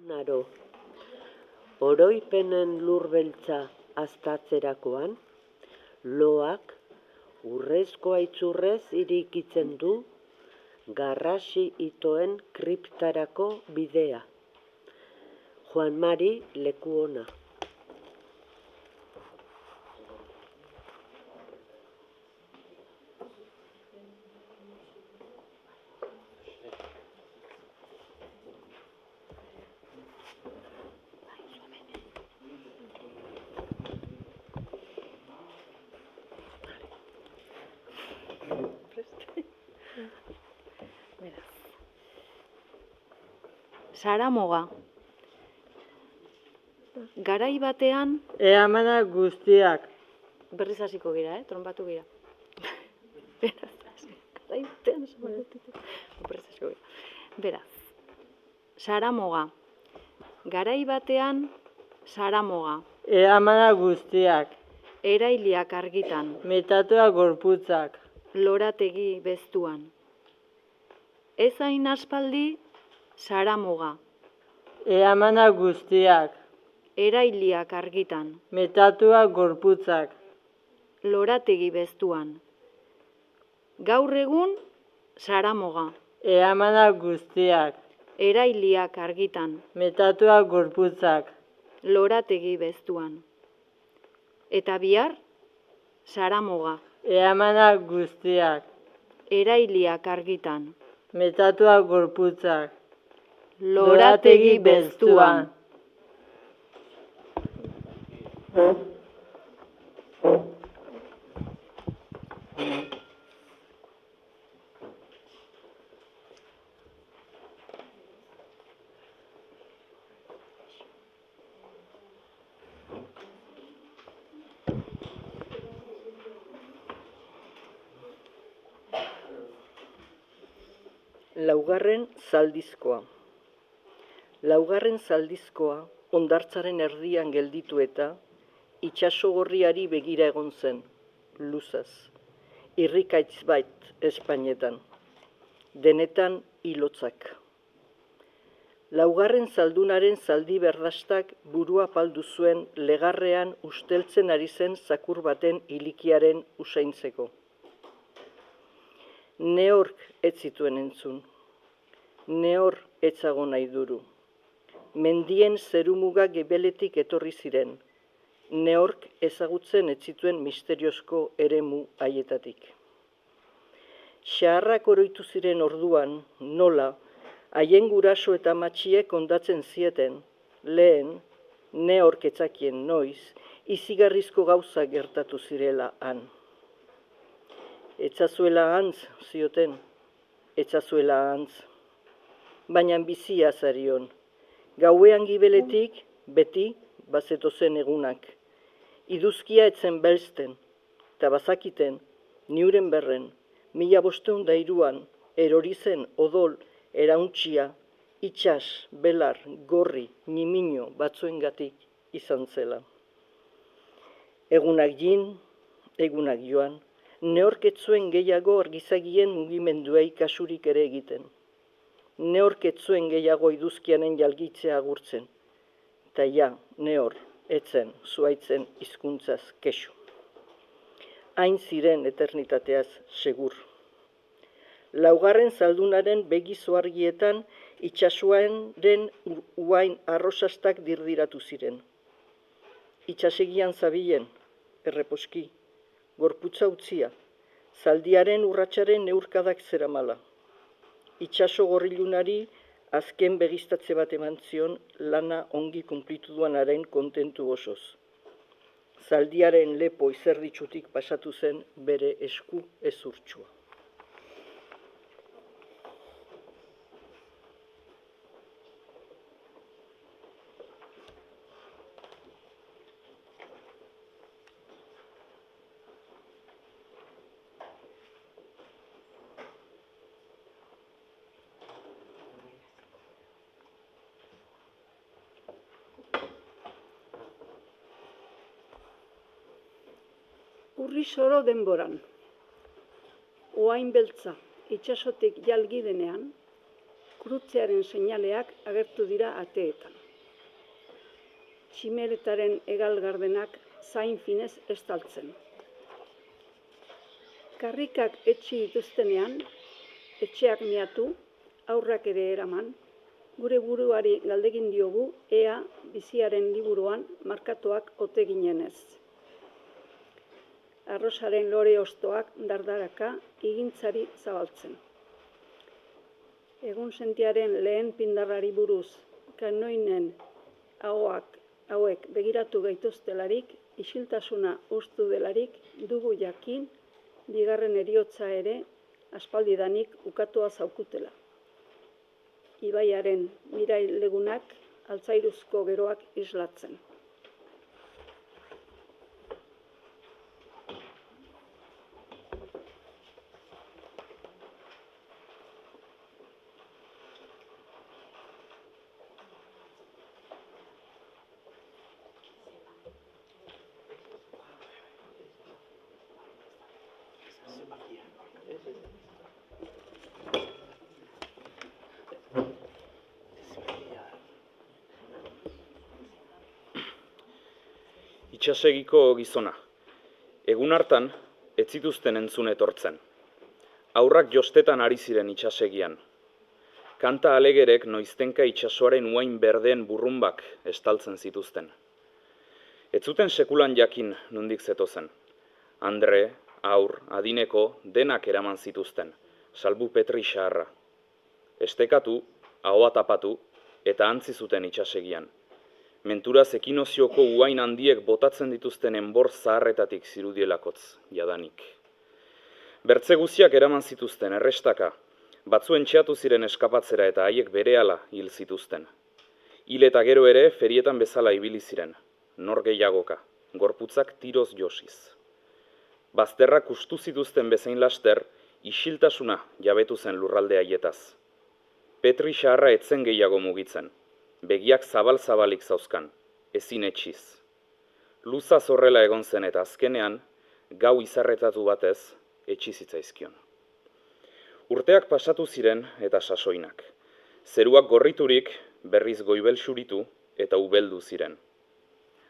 Naro, oroipenen lurbeltza aztatzerakoan, loak urrezko aitzurrez irikitzen du garrasi itoen kriptarako bidea. Juan Mari Lekuona. Saramoga. Garai batean... Eamana guztiak. Berriz hasiko gira, tronpatu gira. Beraz, Saramoga. Garai batean, Saramoga. Eamana guztiak. Erailiak argitan. Metatua gorputzak. Lorategi beztuan. Ez hain aspaldi, Saramoga. Eamana guztiak. Erailiak argitan. Metatua gorputzak. Lorategi beztuan. Gaur egun, Saramoga. Eamana guztiak. Erailiak argitan. Metatua gorputzak. Lorategi beztuan. Eta bihar, Saramoga. Eamana guztiak. Erailiak argitan. Metatua gorputzak. Lorategi beztuan. Laugarren zaldizkoa. Laugarren zaldizkoa hondartzaren erdian gelditu eta itsaso gorriari begira egon zen, luzaz. Irrikaitz bait Espainetan. Denetan hilotzak. Laugarren zaldunaren zaldi berdastak burua paldu zuen legarrean usteltzen ari zen zakur baten ilikiaren usaintzeko. Neork ez zituen entzun. Neor etzago nahi duru. Mendien zerumuga gebeletik etorri ziren. Neork ezagutzen ez zituen misteriozko eremu haietatik. Xaharrak oroitu ziren orduan, nola, haien guraso eta matxiek ondatzen zieten, lehen, neork etzakien noiz, izigarrizko gauza gertatu zirela han. Etzazuela antz, zioten, etzazuela antz. Baina bizia zarion. Gauean gibeletik, beti, bazetozen egunak. Iduzkia etzen belzten, eta bazakiten, niuren berren, 1503an, erori zen odol, erauntxia, itxas, belar, gorri, nimino batzuengatik izan zela. Egunak jin, egunak joan, neorketzuen gehiago argizagien mugimenduei kasurik ere egiten. Neorketzuen gehiago iduzkianen jalgitzea agurtzen. Eta ja, neor, etzen, zuaitzen hizkuntzaz kexu. Hain ziren eternitateaz segur. Laugarren zaldunaren begizo argietan itxasuaren uain arrosastak dirdiratu ziren. Itxasegian zabilen, erreposki, gorputza utzia, zaldiaren urratsaren neurkadak zeramala. Itxaso gorrilunari azken begistatze bat eman zion lana ongi kunplitu duanaren kontentu osoz. Zaldiaren lepo izerditsutik pasatu zen bere esku ezurtsua. Urri soro denboran. Oain beltza itxasotik jalgi denean, krutzearen seinaleak agertu dira ateetan. Tximeretaren hegal gardenak zain finez estaltzen. Karrikak etxi dituztenean, etxeak miatu, aurrak ere eraman, gure buruari galdegin diogu ea biziaren liburuan markatuak ote ginenez. Arrosaren lore ostoak dardaraka igintzari zabaltzen. Egun sentiaren lehen pindarrari buruz kanoinen hauek begiratu gaituztelarik, isiltasuna ustu delarik, dugu jakin, bigarren heriotza ere aspaldidanik ukatua zaukutela. Ibaiaren mirailegunak altzairuzko geroak islatzen. Itsasegiko gizona. Egun hartan, ez zituzten entzun etortzen. Haurrak jostetan ari ziren itsasegian. Kanta alegerek noiztenka itsasoaren uain berdeen burrumbak estaltzen zituzten. Ez zuten sekulan jakin nondik zetozen. Andre, haur, adineko, denak eraman zituzten, salbu Petri xaharra. Estekatu, ahoa tapatu, eta antzi zuten itsasegian. Menturaz ekinozioko uain handiek botatzen dituzten enbor zaharretatik zirudielakotz, jadanik. Bertze guziak eraman zituzten, errestaka, batzuen txeatu ziren eskapatzera eta haiek berehala hil zituzten. Hil eta gero ere ferietan bezala ibili ziren, nor gehiagoka, gorputzak tiroz josiz. Bazterrak ustu zituzten bezain laster, isiltasuna jabetu zen lurralde haietaz. Petri xaharra etzen gehiago mugitzen. Begiak zabal-zabalik zauzkan, ezin etxiz. Luza zorrela egon zen eta azkenean, gau izarretatu batez, etxizitzaizkion. Urteak pasatu ziren eta sasoinak. Zeruak gorriturik, berriz goibel xuritu eta ubeldu ziren.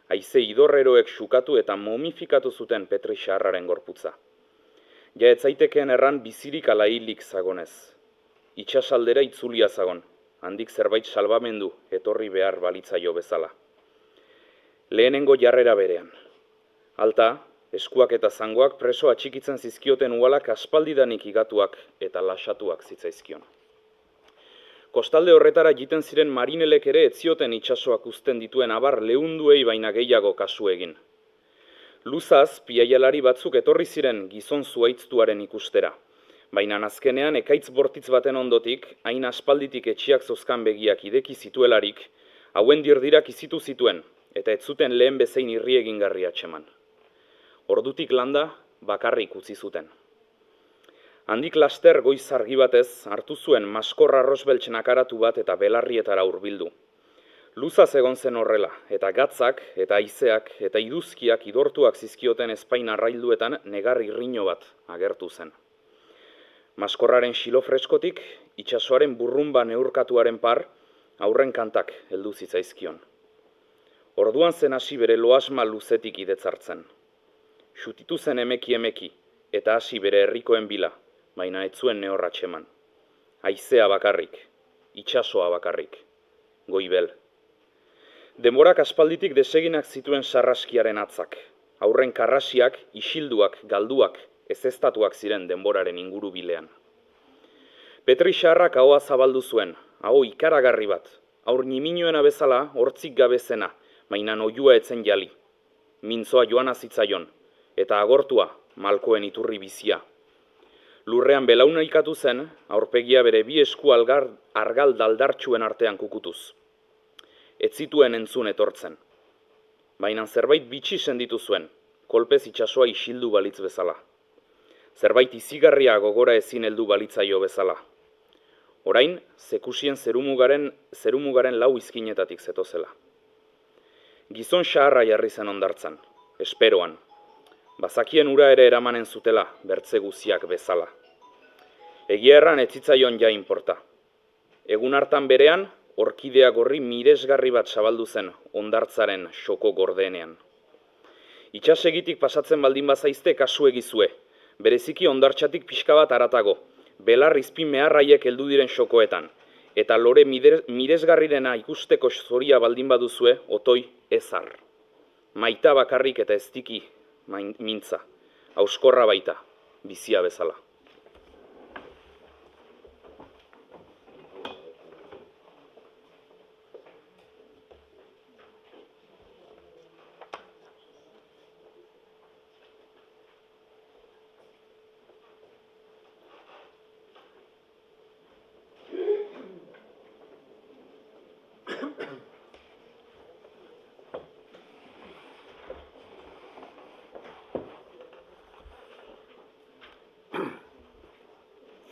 Haize idorreroek xukatu eta momifikatu zuten Petri xaharraren gorputza. Ja ez zaitekeen erran bizirik ala hilik zagonez. Itsasaldera itzulia zagon. Handik zerbait salbamendu etorri behar balitzaio bezala. Lehenengo jarrera berean. Alta, eskuak eta zangoak preso atxikitzen zizkioten uhalak aspaldidanik igatuak eta lasatuak zitzaizkion. Kostalde horretara jiten ziren marinelek ere etzioten itsasoak uzten dituen abar leunduei baina gehiago kasu egin. Luzaz, piaialari batzuk etorri ziren gizon zuaitztuaren ikustera. Baina azkenean ekaitz bortitz baten ondotik, hain aspalditik etxiak zozkan begiak ideki zituelarik, hauen dirdirak izitu zituen, eta ez zuten lehen bezein irri egingarri atxeman. Ordutik landa, bakarrik utzi zuten. Handik laster goiz argi batez, hartu zuen maskor arrosbeltz nakaratu bat eta belarrietara hurbildu. Luzaz egon zen horrela, eta gatzak, eta haizeak, eta iduzkiak idortuak zizkioten ezpain arrailduetan negar irriño bat agertu zen. Maskorraren xilo freskotik, itsasoaren burrumba neurkatuaren par, aurren kantak heldu zitzaizkion. Orduan zen hasi bere loasma luzetik idetzartzen. Xutitu zen emeki, eta hasi bere herrikoen bila, baina ez zuen nehorratxeman. Haizea bakarrik, itsasoa bakarrik, goibel. Denborak aspalditik deseginak zituen sarraskiaren atzak. Aurren karrasiak, isilduak, galduak, ezeztatuak ziren denboraren inguru bilean. Petri xaharrak ahoa zabaldu zuen, aho ikaragarri bat, aur niminoena bezala hortzik gabezena, baina oihua etzen jali. Mintzoa joana zitzaion, eta agortua malkoen iturri bizia. Lurrean belauna ikatu zen, aurpegia bere bi esku argal daldartsuen artean kukutuz. Ez zituen entzun etortzen. Baina zerbait bitxi senditu zuen, kolpez itsasoa isildu balitz bezala. Zerbait izigarria gogora ezin heldu balitzaio bezala. Orain, zekusien zerumugaren lau izkinetatik zetozela. Gizon xaharra jarri zen ondartzan, esperoan. Bazakien ura ere eramanen zutela, bertze guziak bezala. Egia erran ez zitzaion ja inporta. Egun hartan berean, orkidea gorri miresgarri bat zabaldu zen hondartzaren xoko gordeenean. Itxasegitik pasatzen baldin bazaizte kasu egizue, bereziki hondartxatik pixka bat haratago, belar izpin meharraiek heldu diren xokoetan, eta lore miresgarrirena ikusteko zoria baldin baduzue, otoi ezar. Maita bakarrik eta eztiki mintza, hauskorra baita, bizia bezala.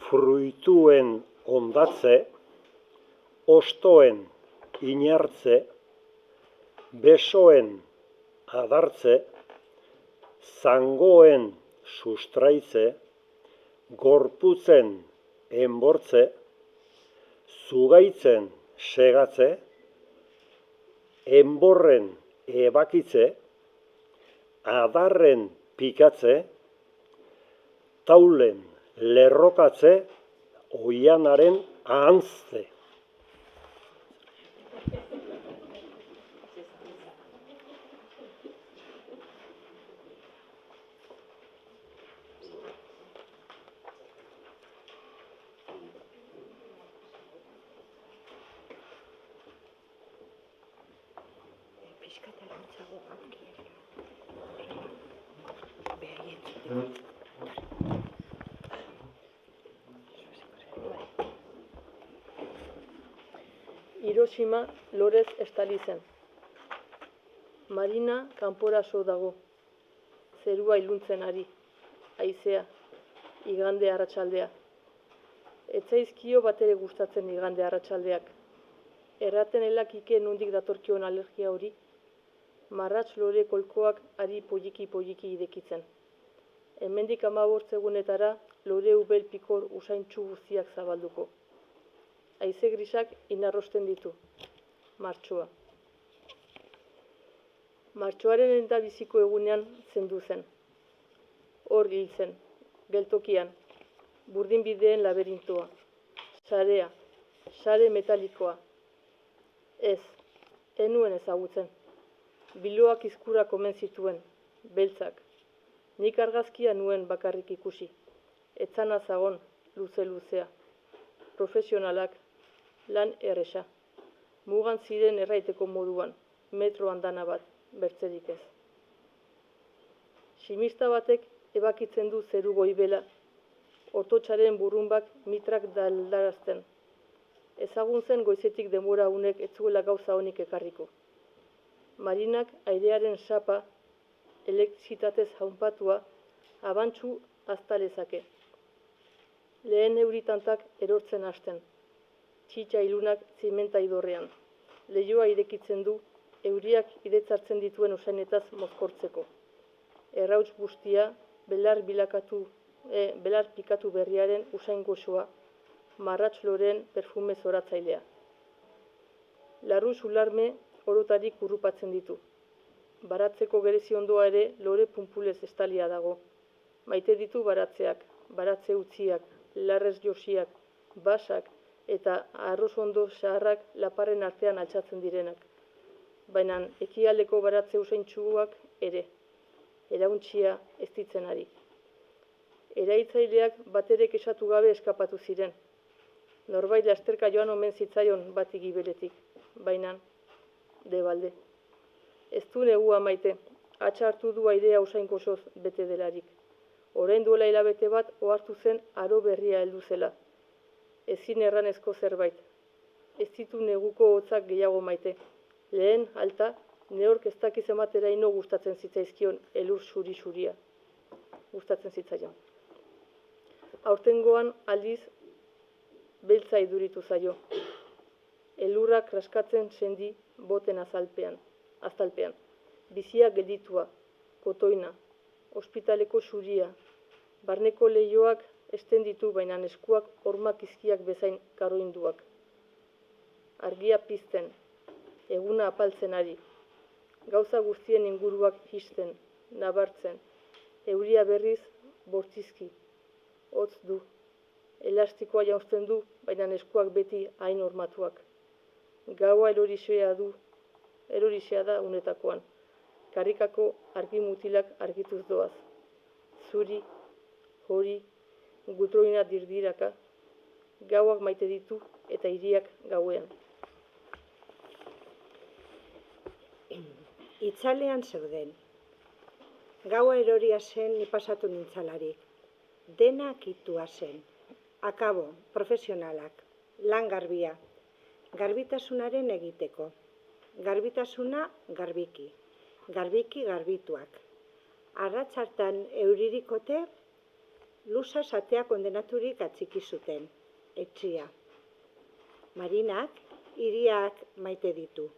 Fruituen hondatze, ostoen inertze, besoen adartze, zangoen sustraitze, gorputzen enbortze, zugaitzen segatze, enborren ebakitze, adarren pikatze, taulen lerrokatze, oianaren ahantze. Hiroshima lorez estali zen. Marina kanporaso dago. Zerua iluntzen ari. Haizea. Igande arratsaldea. Etzaizkio batere gustatzen igande arratsaldeak. Erraten elakike nondik datorkion alergia hori. Marratz lore kolkoak ari poliki idekitzen. Hemendik 15 egunetara lore ubel pikor usaintxu guztiak zabalduko. Haize grisak inarrosten ditu. Martxoa. Martxoaren endabiziko egunean zendu zen. Hor hil zen, geltokian, burdin bideen laberintoa. Sarea, sare metalikoa. Ez, enuen ezagutzen. Biloak izkura komen zituen, beltzak. Nik argazkia nuen bakarrik ikusi. Etzana zagon, luze-luzea. Profesionalak, lan erresa. Mugan ziren erraiteko moduan, metro andana bat, bertzerik ez. Simista batek ebakitzen du zeru goibela, ortotxaren burrunbak mitrak daldarazten. Ezagun zen goizetik denbora unek etzuela gauza honik ekarriko. Marinak airearen sapa, elektrizitatez jaunpatua, abantxu aztalezake. Lehen euritantak erortzen hasten. Txitsa ilunak zimenta idorrean. Leioa irekitzen du, euriak idetzartzen dituen usainetaz mozkortzeko. Errauts guztia, belar pikatu berriaren usain goxoa, marratz loren perfume zoratzailea. Larruz ularme orotarik urrupatzen ditu. Baratzeko gerezi ondoa ere lore punpulez estalia dago. Maite ditu baratzeak, baratze utziak, larrez josiak, basak eta arroz ondo zaharrak laparren artean altxatzen direnak. Baina ekialdeko baratze usaintxuak ere, erauntxia ez ditzen ari. Eraitzaileak baterek esatu gabe eskapatu ziren. Norbait lasterka joan omen zitzaion bati gibeletik, baina debalde. Ez du negua maite, atxartu du airea usain gozoz bete delarik. Orain duela hilabete bat ohartu zen aro berria heldu zela. Ezin erranezko zerbait. Ez ditu neguko hotzak gehiago maite. Lehen, alta, neork ez dakiz emateraino gustatzen zitzaizkion elur xuri-xuria. Gustatzen zitzaion. Aurtengoan aldiz beltza iduritu zaio. Elurra kraskatzen sendi boten azalpean. Bizia gelditua, kotoina, ospitaleko xuria, barneko leioak esten ditu, baina eskuak hormak izkiak bezain karoinduak. argia pizten, eguna apaltzen ari. Gauza guztien inguruak jisten, nabartzen, euria berriz bortzizki, hotz du. Elastikoa jauzten du, baina eskuak beti hain hormatuak. Gaua erorisea da unetakoan. Karrikako argi mutilak argituz doaz. Zuri, hori, gutroina dirdiraka, gauak maite ditu eta hiriak gauean. Itzalean zeuden. Gaua eroria zen ni pasatu nintzalarik. Dena akitua zen. Akabo, profesionalak, lan garbia, garbitasunaren egiteko. Garbitasuna garbiki, garbiki garbituak. Arratsartan euririkote, lusa satea kondenaturik atziki zuten, etxia. Marinak, hiriak maite ditu.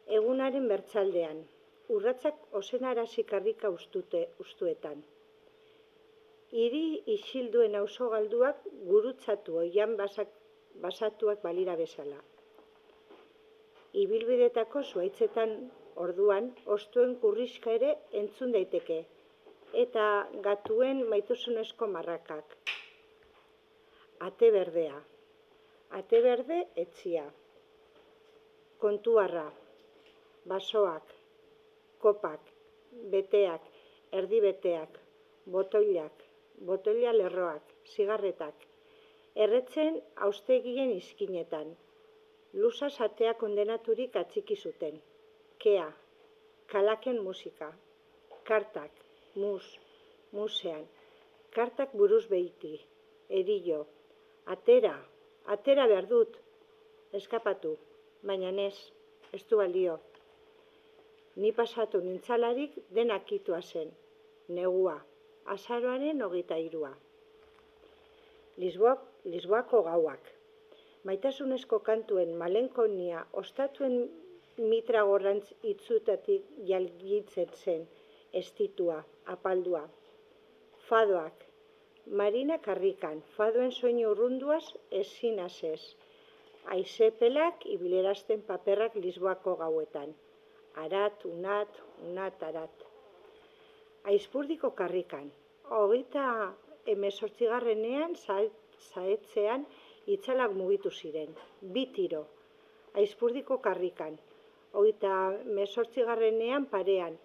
Egunaren bertzaldean, urratsak osenarazi karrika ustuetan. Hiri isilduen auzo galduak gurutzatu oian basatuak balira bezala. Ibilbidetako zuaitzetan orduan ostuen kurriska ere entzun daiteke, eta gatuen maitasunezko marrakak. Ate berdea, ate berde etxia, kontuarra, basoak, kopak, beteak, erdibeteak, botoilak, botoila lerroak, zigarretak, erretzen austegien izkinetan, lusa satea kondenaturik atziki zuten, kea, kalaken musika, kartak, musean, kartak buruz behiti, erillo, atera behar dut, eskapatu, baina ez du balio. Ni pasatu nintzalarik denak itua zen, negua, azaroaren 23. Lisboako gauak. Maitasunezko kantuen malenkonia ostatuen mitra gorrantz itzutatik jalgitzen zen, estitua, apaldua. Fadoak. Marina karrikan, fadoen soinu urrunduaz ezin azez. Aizepelak ibilerazten paperrak Lisboako gauetan. Arat, unat, arat. Aizpurdiko karrikan, 28. zaetzean itzalak mugitu ziren, 2 tiro. Aizpurdiko karrikan, 28. parean,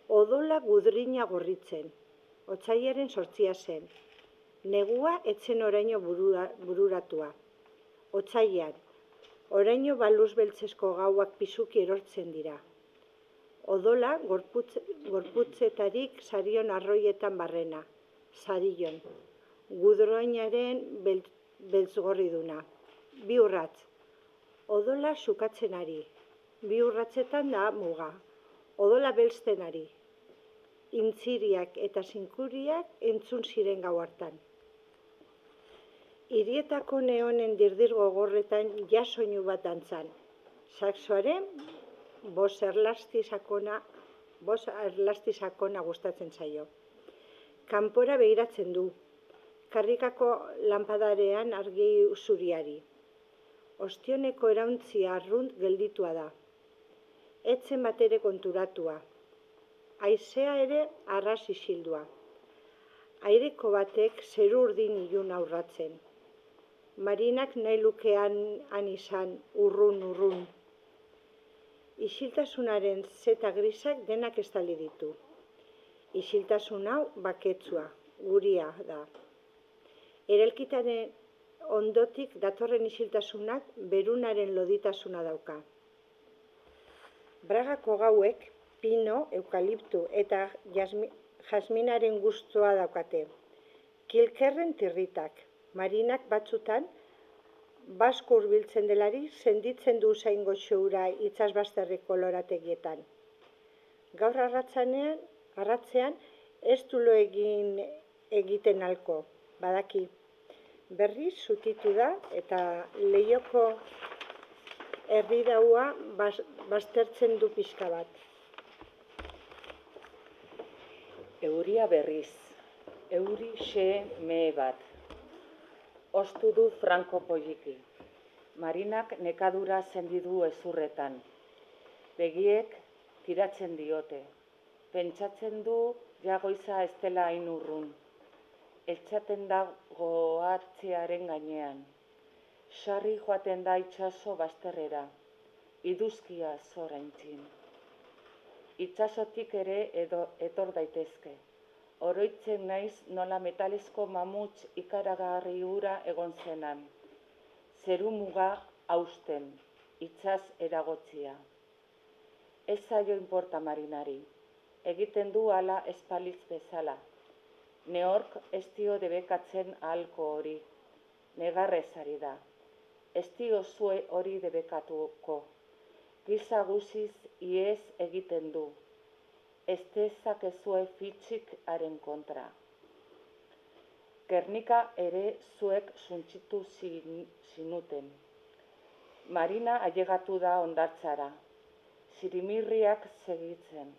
odola gudrina gorritzen, otsailaren 8 zen. Negua etzen oraino bururatua. Otsailean, oraino baluz beltzezko gauak pisuki erortzen dira. Odola gorputzetarik sarion arroietan barrena, sarillon, gudroinaren beltzgorriduna. 2 urratz, odola sukatzen ari, 2 urratzetan da muga, odola belzten ari. Intziriak eta zinkuriak entzun ziren gau hartan. Hirietako neonen dirdir gogorretan jasoinu bat dantzan. Saxoaren bost erlasti sakona gustatzen zaio. Kanpora begiratzen du, karrikako lanpadarean argi zuriari. Ostioneko erauntzia arrunt gelditua da. Etzen batere konturatua. Haizea ere arras isildua. Aireko batek zeru urdin ilun aurratzen. Marinak nahi lukean izan urrun. Isiltasunaren zeta grisak denak estali ditu. Isiltasun hau baketsua, guria da. Erelkitaren ondotik datorren isiltasunak berunaren loditasuna dauka. Bragako gauek pino, eukaliptu eta jasminaren gustoa daukate. Kilkerren tirritak, marinak batzutan, basko hurbiltzen delari senditzen du zain goxoura itsasbazterreko lorategietan. Gaur arratzean ez du lo egiten halko, badaki. Berriz zutitu da eta leioko erridaua baztertzen du pixka bat. Euria berriz, euri xe mehe bat. Ostu du franko poliki. Marinak nekadura sendidu ezurretan. Begiek tiratzen diote. Pentsatzen du jagoiza ez dela hain urrun. Etxaten da goatzearen gainean. Sarri joaten da itsaso bazterrera. Iduzkia zoraintzin. Itsasotik ere etor daitezke. Oroitzen naiz nola metalezko mamuts ikaragarri hura egon zenan. Zeru muga hausten, itsas eragotzia. Ez zaio inporta Marinari. Egiten du hala espalitz bezala. Neork ez dio debekatzen ahalko hori. Negarrez ari da. Ez dio zue hori debekatuko. Giza guziz iez egiten du. Ez dezakezue fitxik haren kontra. Gernika ere zuek suntsitu zinuten. Marina ailegatu da hondartzara. Zirimirriak segitzen.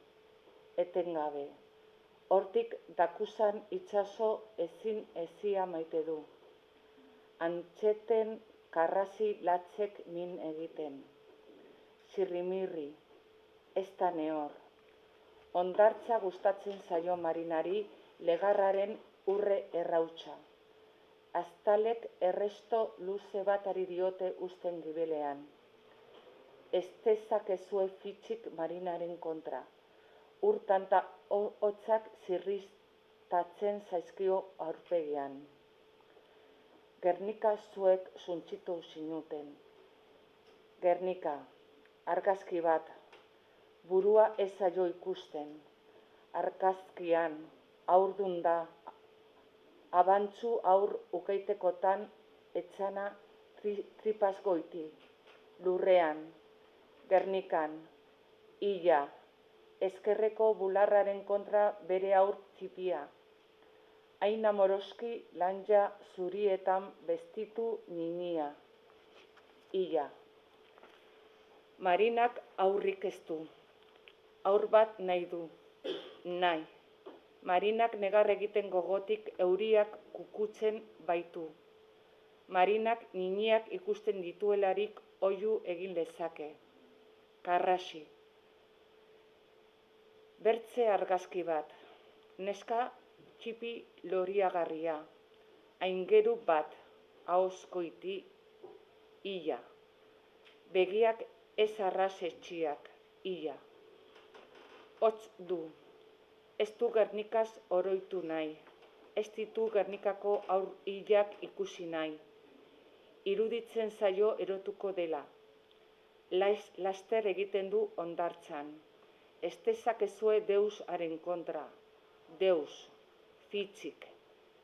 Etengabe. Hortik dakusan itsaso ezin ezia maite du. Antxeten karrazi latzek min egiten. Zirrimirri. Ez da nehor. Hondartza gustatzen zaio Marinari legarraren urre errautsa. Aztalek erresto luze bat ari diote uzten gibelean. Ez dezakezue fitxik Marinaren kontra. Urtanta hotzak zirriztatzen zaizkio aurpegian. Gernika zuek suntsitu zinuten. Gernika, argazki bat, burua ez zaio ikusten. Argazkian, haurdun da, abantzu aur ukeitekotan etxana tripaz goiti, lurrean, Gernikan, illa, ezkerreko bularraren kontra bere aur txipia. Aina moroski lanja zurietan bestitu ninia. Illa. Marinak aurrik ez du. Aur bat nahi du. Nahi. Marinak negar egiten gogotik euriak kukutzen baitu. Marinak niniak ikusten dituelarik oihu egin lezake. Karrasi. Bertze argazki bat. Neska txipi loriagarria. Aingeru bat. Ahozkoiti. Illa. Begiak ez arras etxiak. Illa. Hotz du. Ez du Gernikaz oroitu nahi. Ez ditu Gernikako aur hilak ikusi nahi. Iruditzen zaio erotuko dela. Laster egiten du hondartzan. Ez dezakezue Deus haren kontra. Deus, fitxik,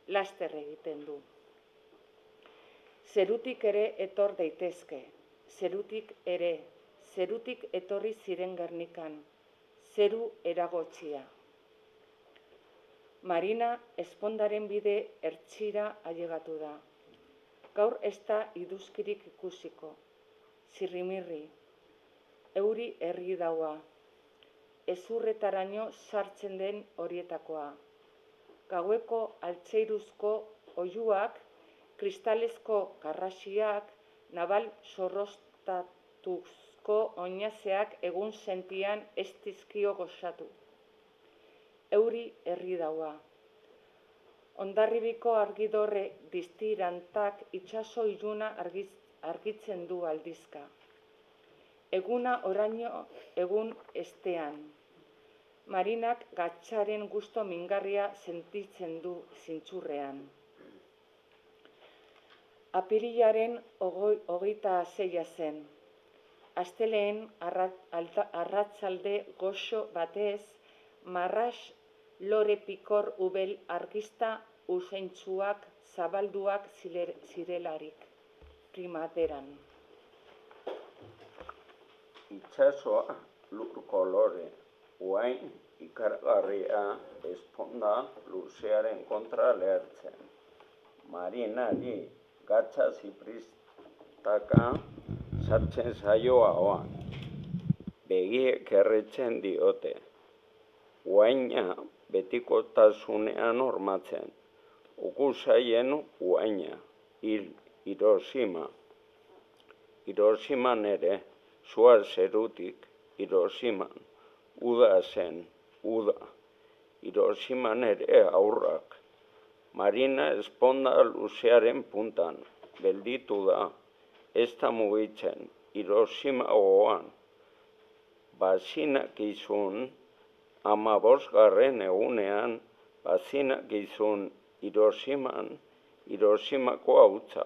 laster egiten du. Zerutik ere etor daitezke. Zerutik ere, zerutik etorri ziren Gernikan. Zeru eragotzia. Marina ezpondaren bide ertzira ailegatu da. Gaur ez da iduzkirik ikusiko. Zirrimirri. Euri herri daua. Ezurretaraino sartzen den horietakoa. Gaueko altzeiruzko oihuak, kristalezko karrasiak, nabal zorrostatuzko oinazeak egun sentian ez dizkio gozatu. Euri herri daua. Hondarribiko argidorre diztirantak itsaso iluna argitzen du aldizka. Eguna oraino egun estean. Marinak gatxaren gusto mingarria sentitzen du zintxurrean. Apirilaren 26 zen. Asteleen arratsalde goxo batez, marras lore pikor ubel argista usaintsuak zabalduak zirelarik. Primaveran. Itsasoa lur kolore, uain ikaragarria esponda luzearen kontra lehertzen. Marinari gatza zipristaka sartzen zaio ahoan. Begiek erretzen diote. Uaina betikotasunean hormatzen. Ukusaien uaina, Hiroshima. Hiroshiman ere, sua zerutik, Hiroshiman, uda zen, uda. Hiroshiman ere aurrak. Marina esponda luzearen puntan, gelditu da, ez da mugitzen, Hiroshima gogoan. Bazinak izun, 15. egunean, bazinak izun Hiroshiman, Hiroshimako hautza.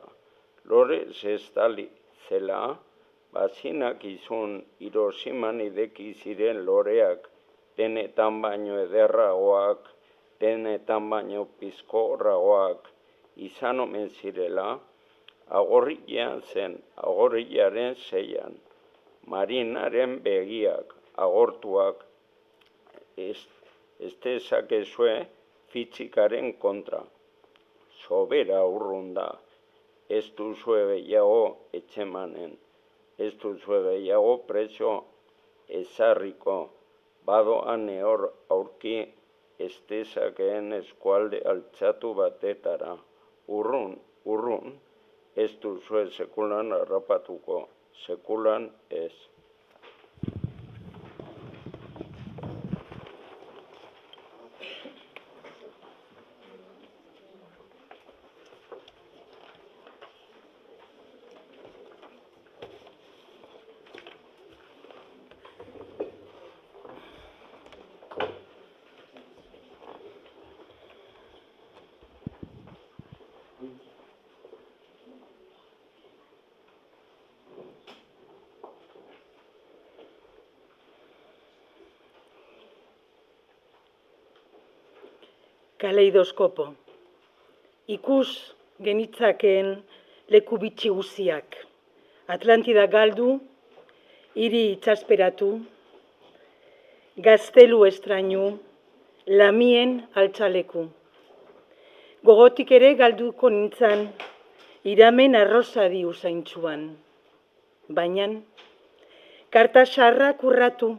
Lore zestali zela, bazinak izun Hiroshiman ideki ziren loreak, denetan baino ederragoak, denetan baino pizkorragoak izan omen zirela, agorrilean zen, agorrilaren 6an. Marinaren begiak agortuak, ez dezakezue fitxikaren kontra. Sobera urrunda, ez duzue gehiago etxemanen, ez duzue gehiago preso ezarriko, badoan nehor aurki ez dezakeen eskualde altxatu batetara. Urrun, urrun, ez duzue sekulan harrapatuko, sekulan ez. Kaleidoskopo. Ikus genitzakeen leku bitxi guziak. Atlantida galdu, hiri itsasperatu, gaztelu estrainu, lamien altxaleku. Gogotik ere galduko nintzan, iramen arrosadi usaintxuan. Baina, karta xarrak urratu,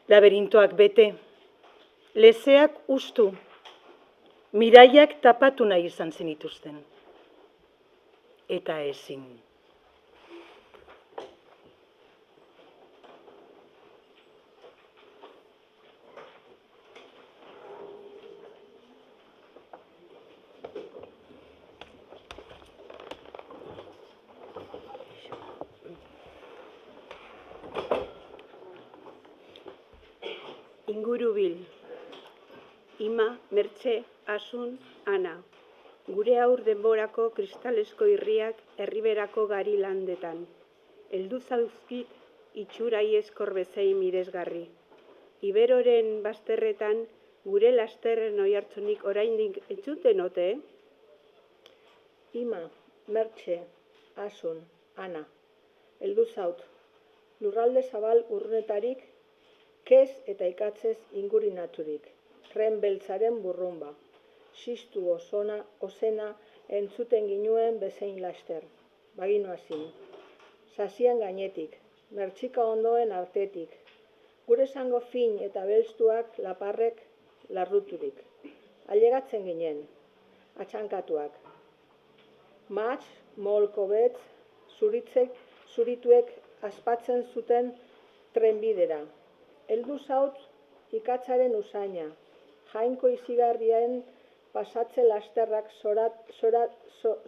laberintoak bete, lezeak ustu, miraiak tapatu nahi izan zenituzten. Eta ezin. Ingurubil. Ima, Mertxe, Asun, Ana. Gure aur denborako kristalesko irriak herriberako gari landetan. Heldu zauzkit itxuraiezkor bezein miresgarri. Iberoren bazterretan gure lasterren oihartzunik oraindik entzuten ote? Ima, Mertxe, Asun, Ana. Heldu zaut. Lurralde zabal urrunetarik, kez eta ikatzez ingurinaturik. Tren beltzaren burrumba. Sistu ozena entzuten ginuen bezein laster. Baginoazin. Sasian gainetik. Mertxika ondoen artetik. Gure zango fin eta belztuak laparrek larruturik. Ailegatzen ginen. Atxankatuak. Mats, molko betz, zurituek aspatzen zuten trenbidera. Heldu zaut ikatzaren usaina. Jainko izigarrien pasatze lasterrak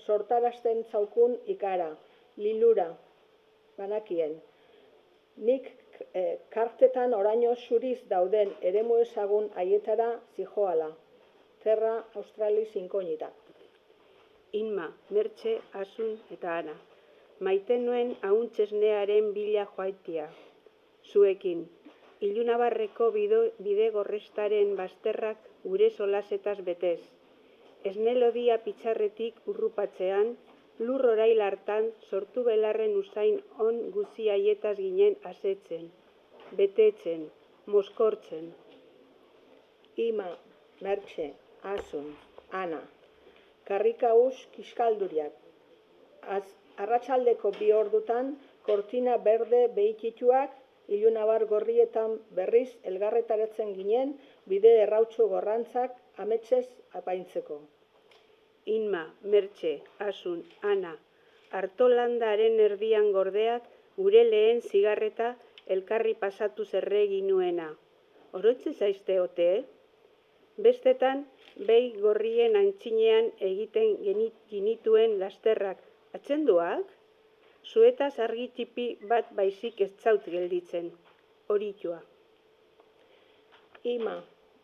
sortarazten zaukun ikara, lilura, banakien. Nik kartetan oraino zuriz dauden eremu ezagun haietara zijoala. Terra Australis inkognita. Inma, Mertxe, Asun eta Ana. Maite nuen ahuntzesnearen bila joaitia. Zuekin. Ilunabarreko bide gorrestaren bazterrak gure solasetaz betez. Esnelodia pitxarretik urrupatzean, lur orail hartan sortu belarren usain on guzi haietaz ginen asetzen, betetzen, moskortzen. Ima, Mertxe, Asun, Ana. Karrikaus kiskalduriak. Arratsaldeko 2 ordutan, kortina berde behikituak, ilunabar gorrietan berriz elgarretaratzen ginen bide errautsu gorrantzak ametsez apaintzeko. Inma, Mertxe, Asun, Ana, hartolandaren erdian gordeak gure lehen zigarreta elkarri pasatu zerre ginuena. Oroitzen zaizte ote? Bestetan, behi gorrien antxinean egiten genituen lasterrak atzenduak? Zuetaz argi txipi bat baizik ez zaut gelditzen, horitua. Ima,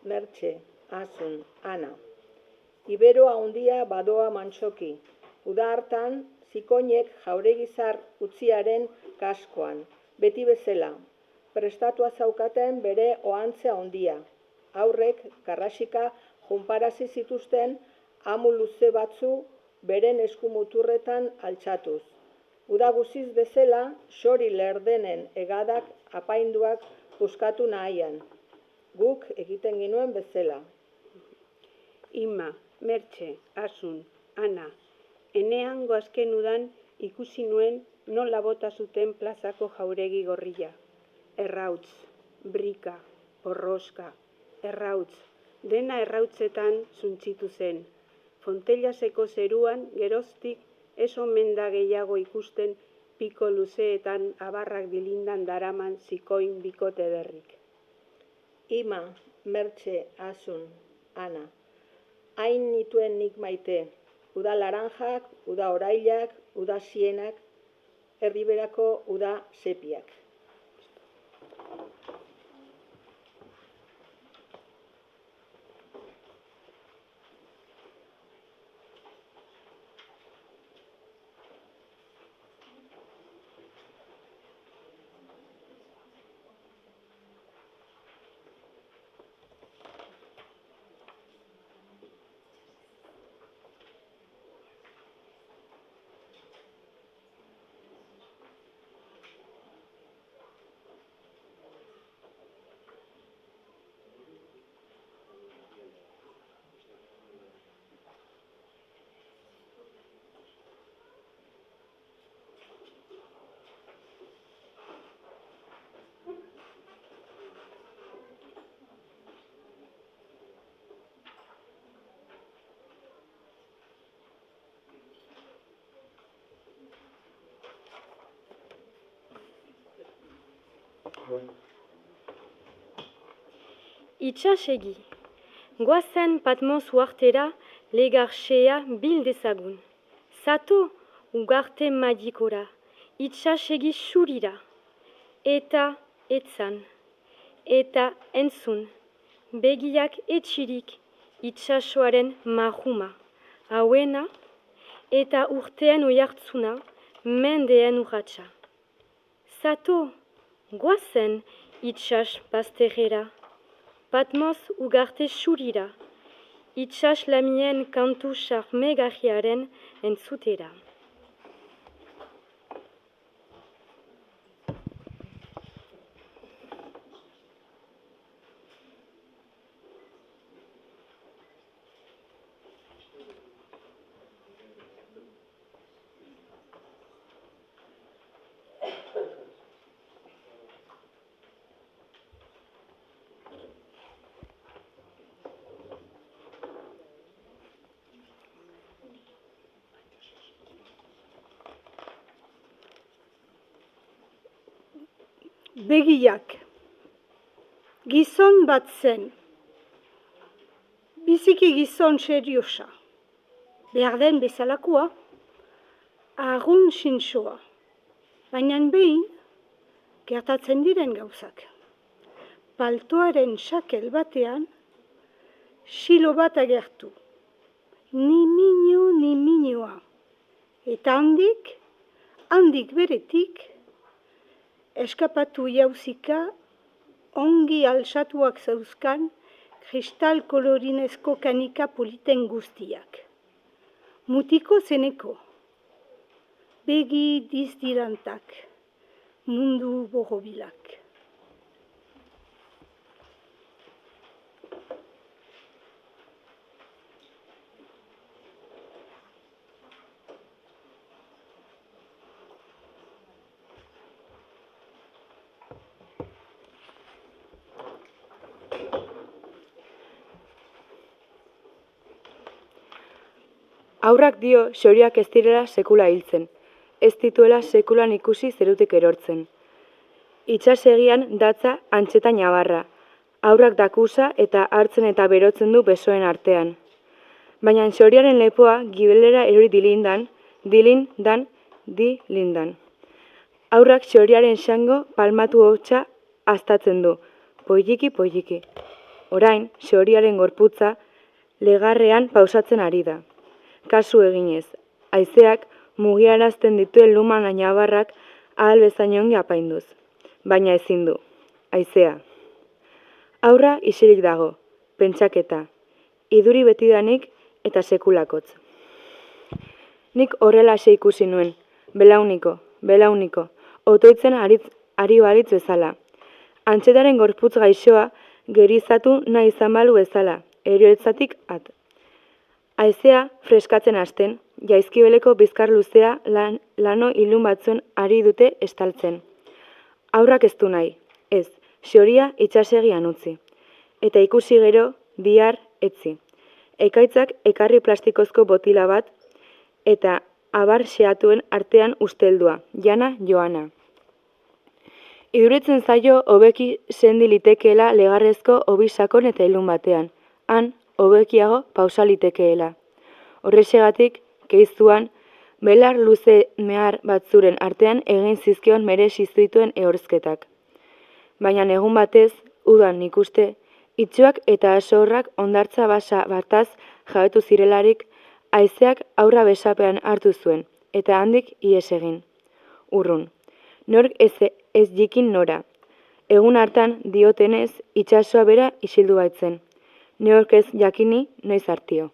Mertxe, Asun, Ana. Ibero handia badoa mantsoki. Uda hartan, zikoinek jauregizar utziaren kaskoan, beti bezala. Prestatua zaukaten bere oantzea handia. Aurrek, karrasika, junparazi zituzten amu luze batzu beren eskumuturretan altxatuz. Uda guziz bezala, xori lerdenen egadak apainduak puskatu nahian. Guk egiten ginuen bezala. Ima, Mertxe, Asun, Ana, enean goazken udan ikusi nuen nola bota zuten plazako jauregi gorria. Errautz, brika, borroska, errautz, dena errautzetan zuntzitu zen. Fontellaseko zeruan geroztik ez omen da gehiago ikusten piko luzeetan abarrak dilindan daraman zikoin bikote derrik. Ima, Mertxe, Asun, Ana. Hain nituen nik maite. Uda laranjak, uda orailak, uda sienak, erriberako uda sepiak. Itsasegi, goazen Patmos uartera legarxea bil dezagun. Zato ugarte magikora, itsasegi xurira, eta etzan, eta entzun, begiak etxirik itsasoaren mahuma, hauena, eta urtean oiartzuna, mendeen urratsa. Zato, goazen itsas bazterrera, Patmos ugarte xurira, itsas lamien kantu sarmegarriaren entzutera. Begiak. Gizon bat zen. Biziki gizon seriosa. Behar den bezalakoa, argun sintsoa. Baina behin, gertatzen diren gauzak. Paltoaren sakel batean, silo bat agertu. Ni minioa. Eta handik beretik, eskapatu jauzika, ongi alsatuak zauzkan, kristal kolorinezko kanika politen guztiak. Mutiko zeneko, begi dizdirantak, mundu borobilak. Aurrak dio xoriak ez direla sekula hiltzen, ez dituela sekulan ikusi zerutik erortzen. Itsasegian datza antxeta nabarra, haurrak dakusa eta hartzen eta berotzen du besoen artean. Baina xoriaren lepoa gibelera erori dilindan, dilindan. Haurrak xoriaren xango palmatu hotsa astatzen du, poiliki. Orain, xoriaren gorputza legarrean pausatzen ari da. Kasu eginez, haizeak mugiarazten dituen luma nabarrak ahal bezain ongi apainduz. Baina ezin du, haizea. Haurra isilik dago, pentsaketa, iduri betidanik eta sekulakotz. Nik horrelaxe ikusi nuen, belauniko, otoitzen ari balitz bezala. Antxetaren gorputz gaixoa gerizatu nahi izan balu bezala, erioetzatik at. Haizea freskatzen hasten, jaizkibeleko bizkar luzea lano ilun batzuen ari dute estaltzen. Haurrak ez du nahi, ez, xoria itsasegian utzi. Eta ikusi gero, bihar etzi. Ekaitzak ekarri plastikozko botila bat, eta abar xeatuen artean usteldua, jana joana. Iduritzen zaio hobeki sendi litekeela legarrezko hobi sakon eta ilun batean, han hobekiago pausa litekeela. Horrexegatik, keiztuan, belar luze mehar batzuren artean egin zizkion merezi zituen ehorzketak. Baina egun batez, udan nik uste, itxuak eta asorrak ondartza basa bataz jabetu zirelarik, haizeak haurra besapean hartu zuen, eta handik ihes egin. Urrun, nork ez jikin nora. Egun hartan diotenez itsasoa bera isildu baitzen. Nork ez jakini noiz hartio.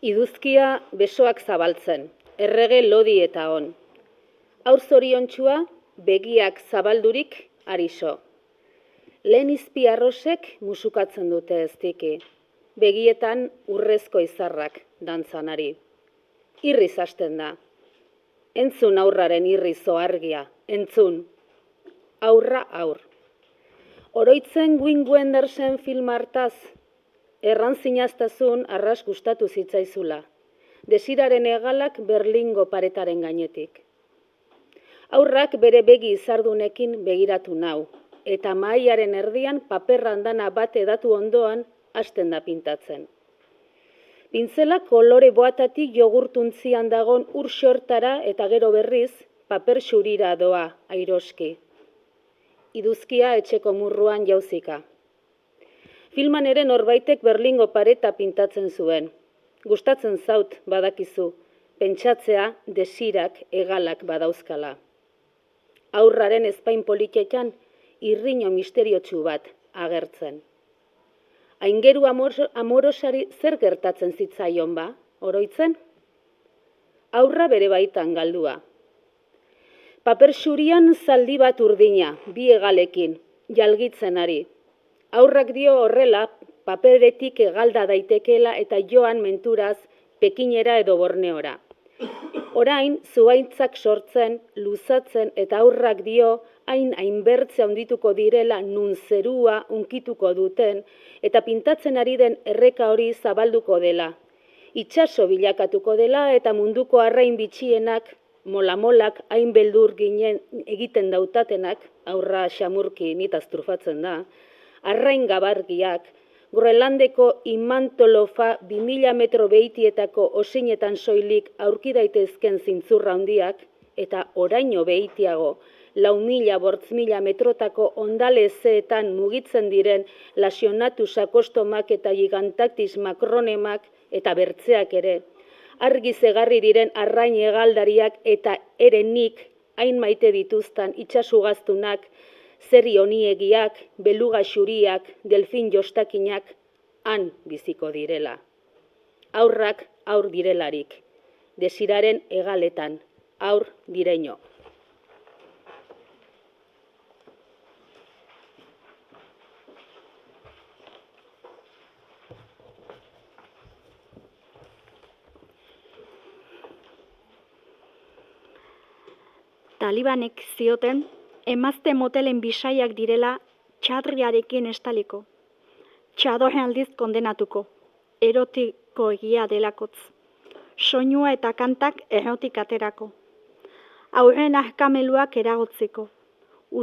Iduzkia besoak zabaltzen, errege lodi eta on. Haur zoriontxua begiak zabaldurik ariso. Lehen izpi arrosek musukatzen dute eztiki. Begietan urrezko izarrak dantzanari. Irriz hasten da. Entzun aurraren irrizo argia, entzun. Aurra aur. Oroitzen Wim Wendersen film hartaz, erran zinaztazun arras gustatu zitzaizula. Desiraren hegalak Berlingo paretaren gainetik. Aurrak bere begi izardunekin begiratu nau, eta mahaiaren erdian paperrandana bat edatu ondoan hasten da pintatzen. Pintzela kolore boatatik jogurtuntzian dagon ur xortara eta gero berriz paper xurira doa airoski. Iduzkia etxeko murruan jauzika. Filman ere norbaitek Berlingo pareta pintatzen zuen. Gustatzen zaut badakizu, pentsatzea desirak hegalak badauzkala. Aurraren ezpain politetan irriño misteriotsu bat agertzen. Aingeru amorosari zer gertatzen zitzaion ba, oroitzen? Aurra bere baitan galdua. Paper xurian zaldi bat urdina, bi hegalekin, jalgitzen ari. Aurrak dio horrela, paperetik hegalda daitekeela eta joan menturaz Pekinera edo Borneora. Orain, zuhaitzak sortzen, luzatzen eta aurrak dio hainbertze handituko direla nun zerua unkituko duten eta pintatzen ari den erreka hori zabalduko dela. Itsaso bilakatuko dela eta munduko arrain bitxienak, molamolak hain beldur ginen egiten dautatenak, aurra xamurki nitaz trufatzen da, arrain gabargiak, Groenlandeko imantolofa 2000 metro behitietako osinetan soilik aurki daitezken zintzurra handiak, eta oraino behitiago, 4.000 metrotako ondalezeetan mugitzen diren lasionatu sakostomak eta gigantaktis makronemak eta bertzeak ere, argi zegarri diren arrain hegaldariak eta ere nik hain maite dituztan itsasugaztunak, zerri honiegiak, beluga xuriak, delfin jostakinak, han biziko direla. Aurrak aur direlarik, desiraren hegaletan, aur direño. Talibanek zioten, emazte motelen bisaiak direla txadriarekin estaliko. Txadoren aldiz kondenatuko, erotiko egia delakotz. Soinua eta kantak errotik aterako. Aurren ahkameluak eragotzeko.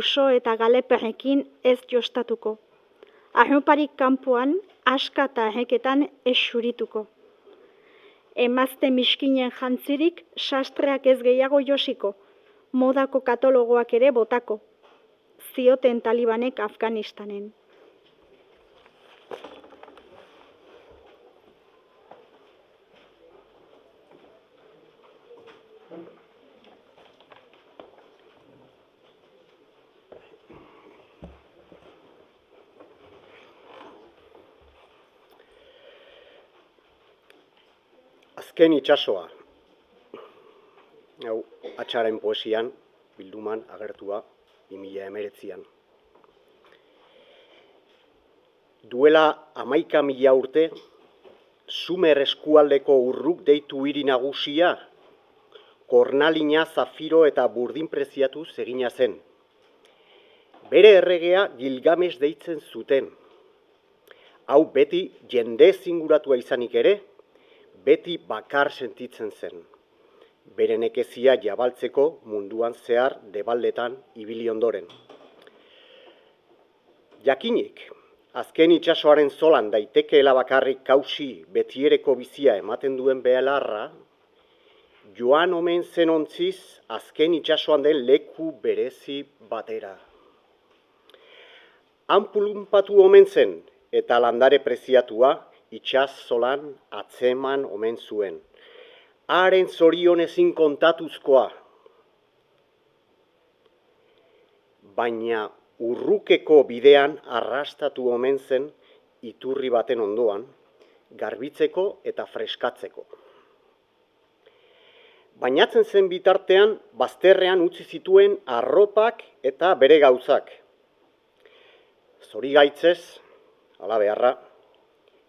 Uso eta galeperrekin ez jostatuko. Arroparik kanpoan, aska eta erreketan ez xurituko. Emazte miskinen jantzirik sastreak ez gehiago josiko, modako katalogoak ere botako, zioten Talibanek Afganistanen. Azken itsasoa. Hau, Atxaren poesian, bilduman agertua 2019an. Duela 11.000 urte, Sumer eskualdeko urruk deitu hiri nagusia, kornalina, zafiro eta burdin preziatuz egina zen. Bere erregea Gilgames deitzen zuten. Hau beti jende zinguratua izanik ere, beti bakar sentitzen zen. Bere nekezia jabaltzeko munduan zehar debaldetan ibili ondoren. Jakinik, azken itsasoaren zolan daitekeela bakarrik kausi betiereko bizia ematen duen belarra, joan omen zen ontziz azken itsasoan den leku berezi batera. Han pulunpatu omen zen eta landare preziatua itsas zolan atzeman omen zuen. Haren zorion ezin kontatuzkoa. Baina urrukeko bidean arrastatu omen zen iturri baten ondoan, garbitzeko eta freskatzeko. Bainatzen zen bitartean, bazterrean utzi zituen arropak eta bere gauzak. Zorigaitzez, ala beharra,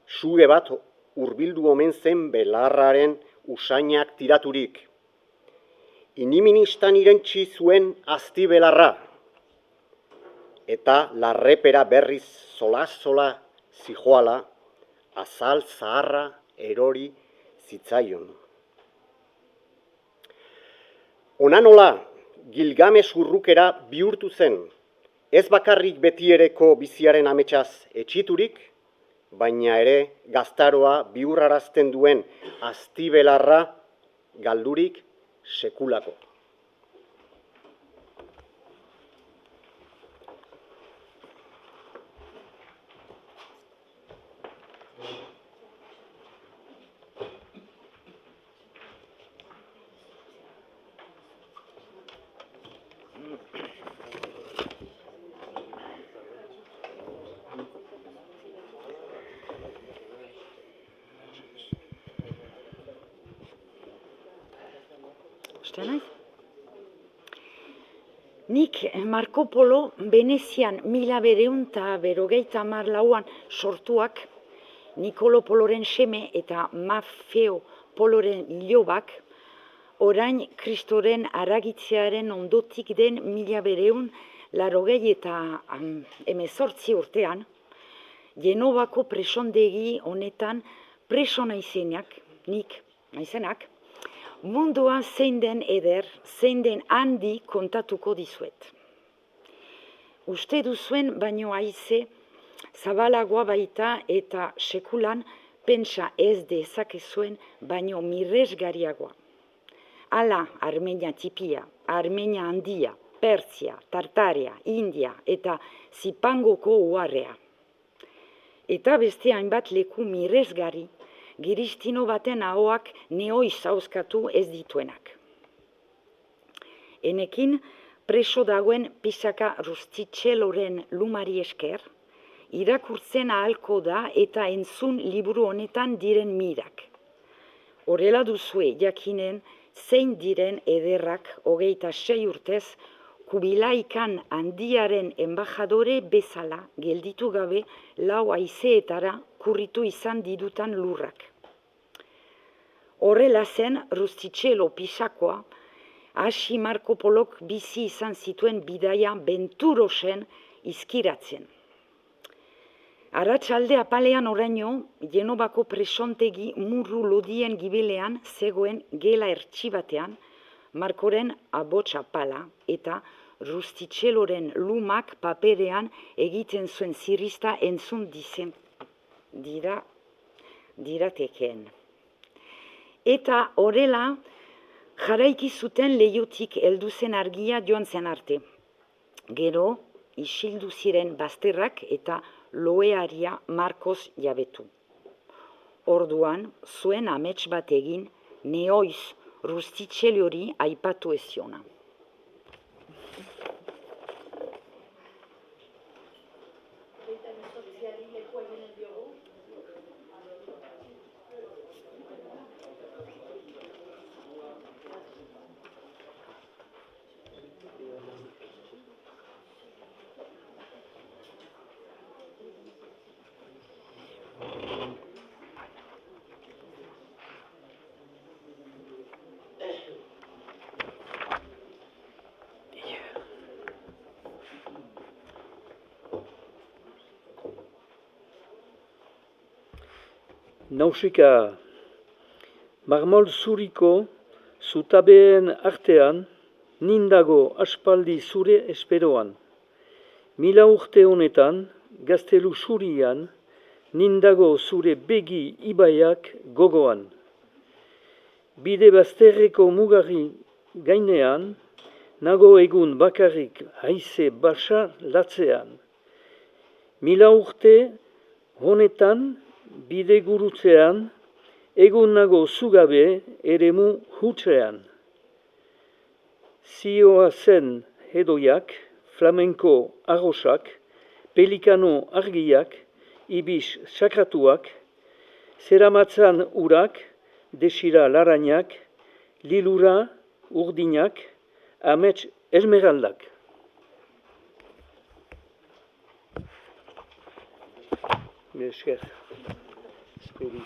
suge bat hurbildu omen zen belarraren usainak tiraturik. Iniministan irentsi zuen azti belarra, eta larrepera berriz zola zijoala, azal zaharra erori zitzaion. Onanola, Gilgames urrukera bihurtu zen, ez bakarrik betiereko biziaren ametsaz etxiturik, baina ere gaztaroa bihurrarazten duen aztibelarra galdurik sekulako. Nik Marco Polo Venezian 1954 sortuak, Nicolo Poloren seme eta Maffeo Poloren ilobak, orain Kristoren aragitzearen ondotik den 1918 urtean, Genovako presondegi honetan preso naizenak, mundua zein den eder, zein den handi kontatuko dizuet. Uste duzuen baino haize, zabalagoa baita eta sekulan pentsa ez dezakezuen baino miresgariagoa. Hala Armenia tipia, Armenia handia, Pertzia, Tartaria, India eta Zipangoko uharrea. Eta beste hainbat leku miresgari, giristino baten ahoak neoiz auskatu ez dituenak. Enekin, preso dagoen Pisaka Rustitxeloren lumari esker, irakurtzen ahalko da eta entzun liburu honetan diren mirak. Horrela duzue jakinen zein diren ederrak 26 urtez Kubilaikan handiaren embajadore bezala gelditu gabe 4 haizeetara kurritu izan didutan lurrak. Horrela zen Rustitxelo Pisakoa hasi Marko Polok bizi izan zituen bidaia benturosen izkiratzen. Arratsalde apalean oraino, Genovako presontegi murru lodien gibilean zegoen gela ertsi batean, Markoren abots apala eta Rustitxeloren lumak paperean egiten zuen zirrista entzun diratekeen. Eta horrela, jarraiki zuten leihotik heldu zen argia joan zen arte. Gero, isildu ziren bazterrak eta loearia Markoz jabetu. Orduan, zuen amets bat egin, neoiz Rustitxelori aipatu eziona. Nausika, marmol zuriko zutabeen artean, nindago aspaldi zure esperoan. 1000 urte honetan, gaztelu zurian, nindago zure begi ibaiak gogoan. Bide bazterreko mugari gainean, nago egun bakarrik haize basa latzean. 1000 urte honetan, bide gurutzean, egun nago zugabe eremu hutsean. Zioa zen hedoiak, flamenko arrosak, pelikano argiak, ibis sakratuak, zeramatzan urak, desira larainak, lilura urdinak, amets esmeraldak. Esker. Esperi.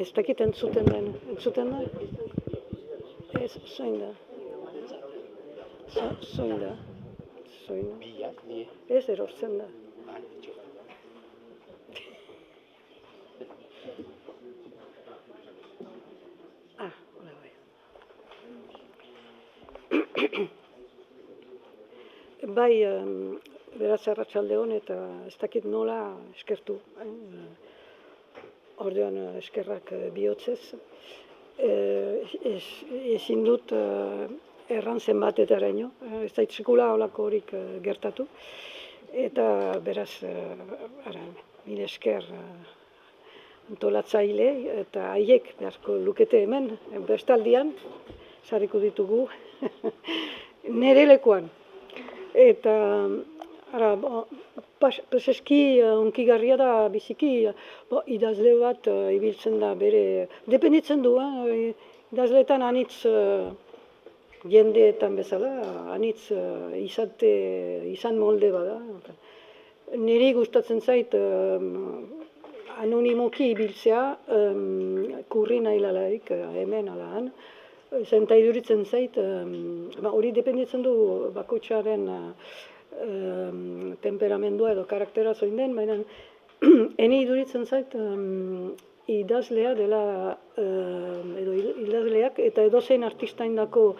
Ez dakit entzuten da? Ez, zoin da. Zoin da. Ez erortzen da. Hola bai. Bai, beraz arratsalde hon eta ez dakit nola eskertu. Ordean eskerrak bihotzez. Ezin dut erran zenbatetaraino, ez zait sekula holako horik gertatu. Eta beraz, mila esker antolatzaile eta haiek beharko lukete hemen, bestaldian, sarriko ditugu nire lekuan. Eta, eski onkigarria da biziki, idazle bat ibiltzen da bere, dependitzen du, idazleetan anitz jendeetan bezala, anitz izan molde bada. Niri gustatzen zait anonimoki ibiltzea, kurri nahi lalaik hemen alaan, zenta iduritzen zait, hori dependitzen du bakoitzaren temperamendua edo karaktera zoin den, baina eni iduritzen zait idazlea dela, edo idazleak, eta edozein artistaindako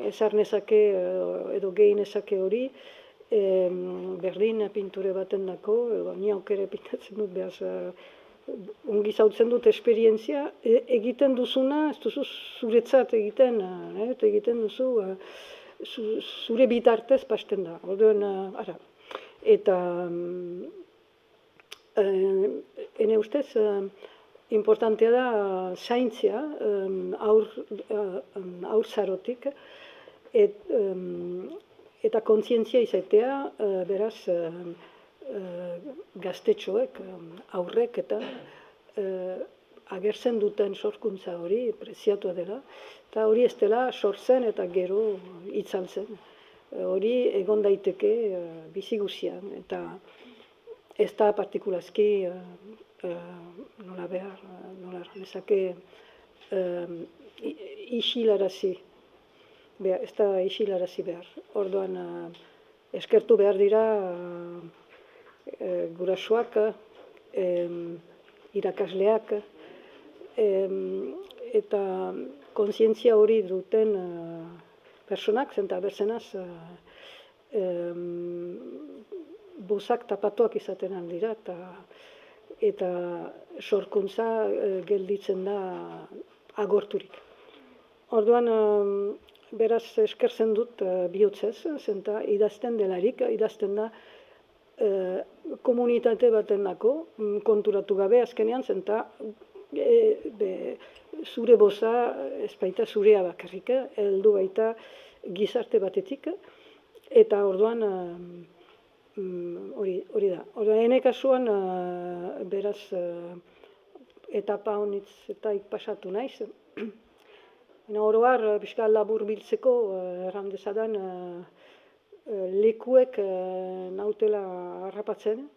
ezarnezake edo gehinezake hori, berdin pinture baten dako, ni aukere pintatzen dut behaz, ongi zautzen dut esperientzia, egiten duzuna, ez duzu zuretzat egiten, egiten duzu, zure bitartez pasten da. Eta ene ustez, importantea da zaintzea haurtzarotik, eta kontzientzia izatea, beraz, gaztetxoek, aurrek eta agertzen duten sorkuntza hori preziatua dela, eta hori ez dela sortzen eta gero itzaltzen. Hori egon daiteke bizi guzian, eta ez da partikulazki nola behar, nezake isilarazi. Ez da isilarazi behar. Orduan, eskertu behar dira gurasoak, irakasleak, eta kontzientzia hori duten personak, zenta berzenaz, bozak tapatuak izaten aldira, eta sorkuntza gelditzen da agorturik. Orduan, beraz eskertzen dut bihotzez, zenta idazten delarik, idazten da komunitate baten dako, konturatu gabe azkenean, zenta zure boza ez baita zurea bakarrik, heldu baita gizarte batetik, eta orduan hori da. Orduan, ene kasuan, beraz, etapa honitzetak pasatu naiz. Oroar, pixka labur biltzeko, erran dezadan, lekuek nautela harrapatzen,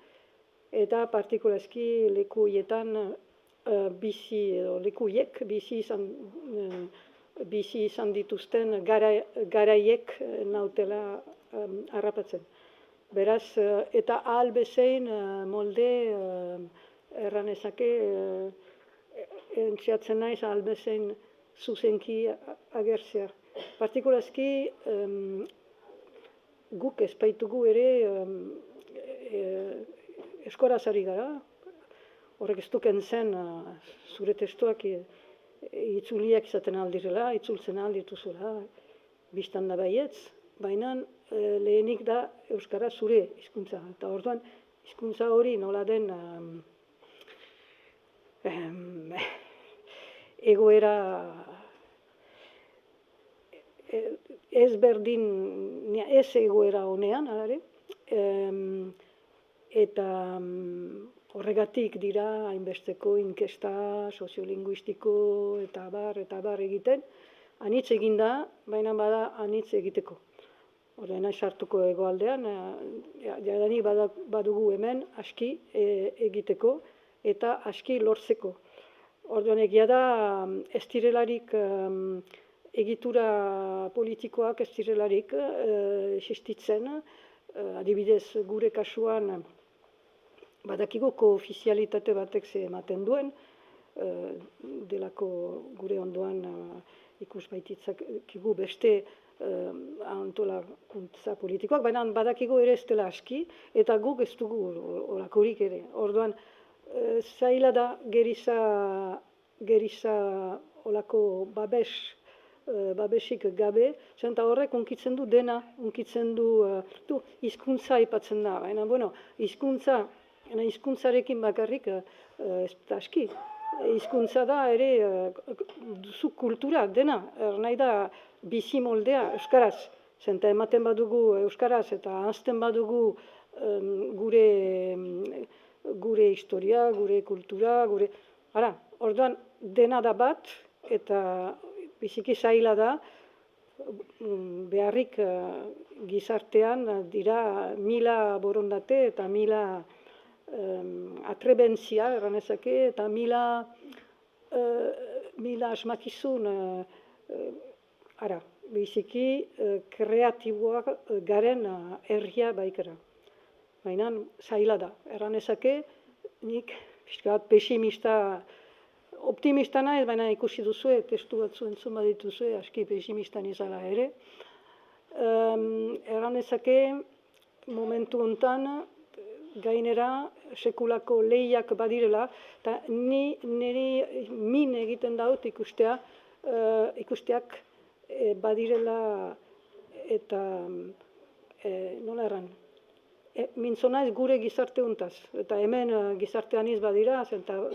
eta partikulazki leku hietan lekuiek bizi izan dituzten garaiek nautela harrapatzen. Beraz, eta ahal bezein molde erranezake entziatzen naiz ahal bezein zuzenki agertzea. Partikulazki guk ezpaitugu ere eskoraz ari gara, horrek ez duken zen zure testuak itzuliak izaten aldirela, itzultzen aldituzula, biztan da baietz, baina lehenik da euskara zure hizkuntza. Eta orduan, hizkuntza hori nola den egoera ez berdin, ez egoera honean, eta horregatik dira hainbesteko inkesta soziolinguistiko eta bar egiten, anitz egin da, baina bada anitz egiteko. Horrena sartuko egoaldean, jadanik badugu hemen aski egiteko eta aski lortzeko. Orduan egia da, ez direlarik egitura politikoak ez direlarik existitzen, adibidez gure kasuan badakigu koofizialitate batek ze ematen duen, delako gure ondoan ikus baititzakigu beste antolakuntza politikoak, baina badakigu ere ez dela aski, eta guk ez dugu olakorik ere. Orduan, zaila da geriza olako babesik gabe, zenta horrek unkitzen du dena, unkitzen du hizkuntza aipatzen da, baina, bueno, hizkuntzarekin bakarrik ez da aski. Hizkuntza da ere duzu kultura dena, nahi da bizi moldea euskaraz, zenta ematen badugu euskaraz eta ahazten badugu gure historia, gure kultura, orduan dena da bat eta biziki zaila da, beharrik gizartean dira 1000 borondate eta 1000 atrebentzia erranezake eta 1000 asmakizun biziki kreatiboak garen herria baikera. Baina zaila da, erranezake nik pesimista, optimista naiz, baina ikusi duzue, testu batzu entzun badituzue, aski pesimista nizala ere. Erranezake momentu hontan gainera sekulako lehiak badirela, eta min egiten daut ikusteak badirela eta nola erran, mintzona ez gure gizarte hontaz, eta hemen gizartean badira, eta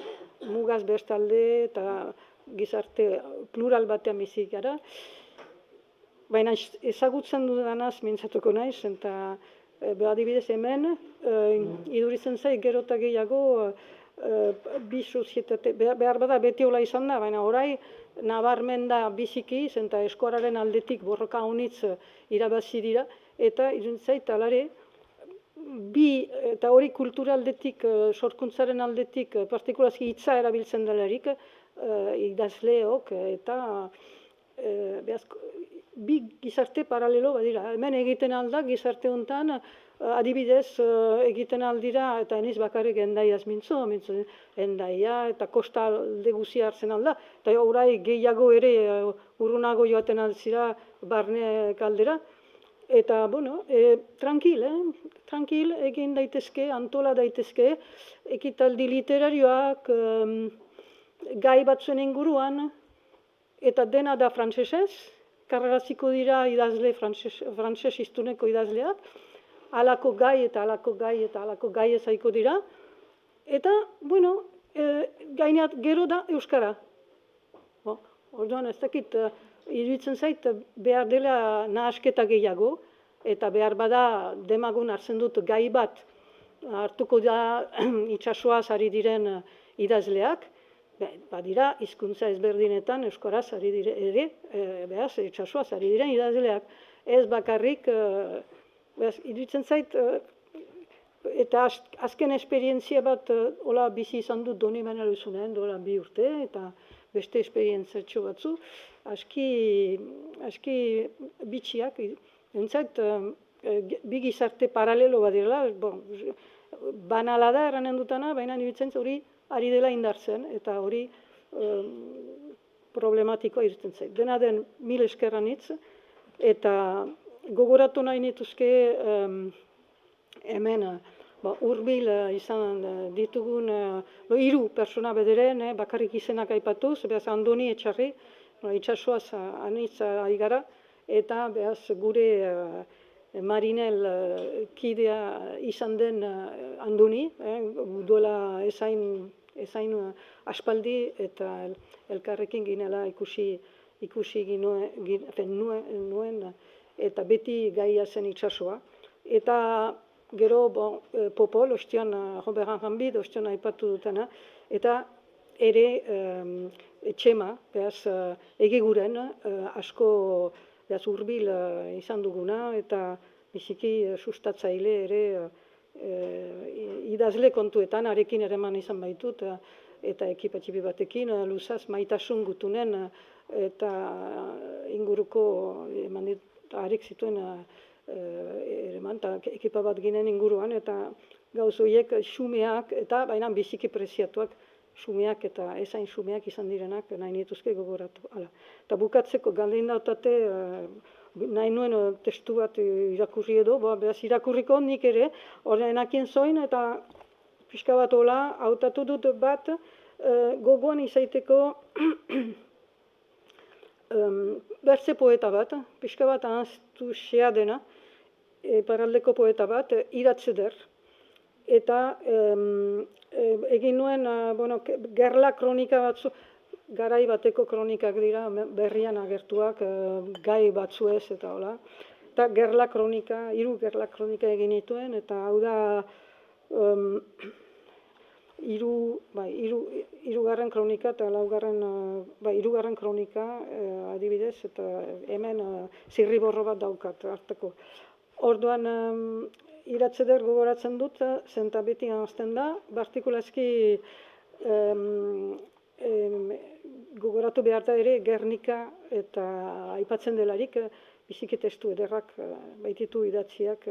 mugaz bestalde eta gizarte plural batean bizik gara, baina ezagutzen dudanaz mintzatuko naiz, eta adibidez hemen, iduritzen zait gero eta gehiago bi sozietate, behar bada beti hola izan da, baina orai nabarmen da biziki, eta eskuararen aldetik borroka honitz irabazi dira, eta iduritzen zait alare, eta hori kulturaldetik, sorkuntzaren aldetik, partikulazki hitza erabiltzen delarik, idazleok, eta bi gizarte paralelo badira. Hemen egiten alda gizarte honetan, adibidez egiten aldira, eta eniz bakarrik endaiaz mintzo, endaia eta kosta alde guzia hartzen alda, eta orai gehiago ere urrunago joaten altzira barne kaldera, eta, bueno, tranquil egin daitezke, antola daitezke, ekitaldi literarioak, gai batzuen inguruan, eta dena da frantsesez, karreraziko dira idazle frantses hiztuneko idazleak, halako gai eta halako gai ezaiko dira, eta, bueno, gaineat gero da euskara. Orduan ez dakit, iruditzen zait behar dela nahasketa gehiago, eta behar bada demagun hartzen dut gai bat, hartuko da itsasoaz ari diren idazleak, badira hizkuntza ezberdinetan euskaraz ari dire ere, behaz itsasoaz ari diren idazleak. Ez bakarrik, iruditzen zait, eta azken esperientzia bat hola bizi izan dut Doni Benaluzunen, dola 2 urte, eta beste esperientziatxo batzu, aski bitxiak, entzat, bi gizarte paralelo badirela, banala da erranen dutana, baina iruditzen hori ari dela indartzen, eta hori problematikoa iruditzen zait. Dena den 1000 esker anitz, eta gogoratu nahi nituzke hemen hurbil izan ditugun 3 pertsona bederen, bakarrik izenak aipatuz, behaz Andoni Etxarri, itsasoaz anitz ari gara, eta behaz gure Marinel kidea izan den Andoni, duela ezain aspaldi, eta elkarrekin ginela ikusi nuen, eta beti gaia zen itsasoa. Eta gero Popol, ostian Robert Rambid, ostian aipatu dutena, eta ere Txema, behaz egiguren, asko behaz hurbil izan duguna, eta biziki sustatzaile ere idazle kontuetan, arekin ereman izan baitut, eta ekipa txipi batekin, luzaz maitasun gutunen eta inguruko harik zituen ereman, eta ekipa bat ginen inguruan, eta gauz horiek xumeak, eta baina biziki preziatuak xumeak eta ezain xumeak izan direnak nahi nituzke gogoratu. Eta bukatzeko galdein dautate, nahi nuen testu bat irakurri edo, beraz irakurriko nik ere, horrenakien zoin, eta pixka bat hola, hautatu dut bat, gogoan izaiteko bertze poeta bat, pixka bat ahaztu xea dena, paraldeko poeta bat, Iratzeder, eta egin nuen, gerla kronika batzu, garai bateko kronikak dira, berrian agertuak, gai batzuez eta hola. Eta gerla kronika, 3 gerla kronika egin nituen, eta hau da hirugarren kronika eta hirugarren kronika adibidez, eta hemen zirriborro bat daukat hartako. Orduan Iratzeder gogoratzen dut, zenta beti ahazten da, partikulazki gogoratu behar da ere Gernika eta aipatzen delarik biziki testu ederrak baititu idatziak.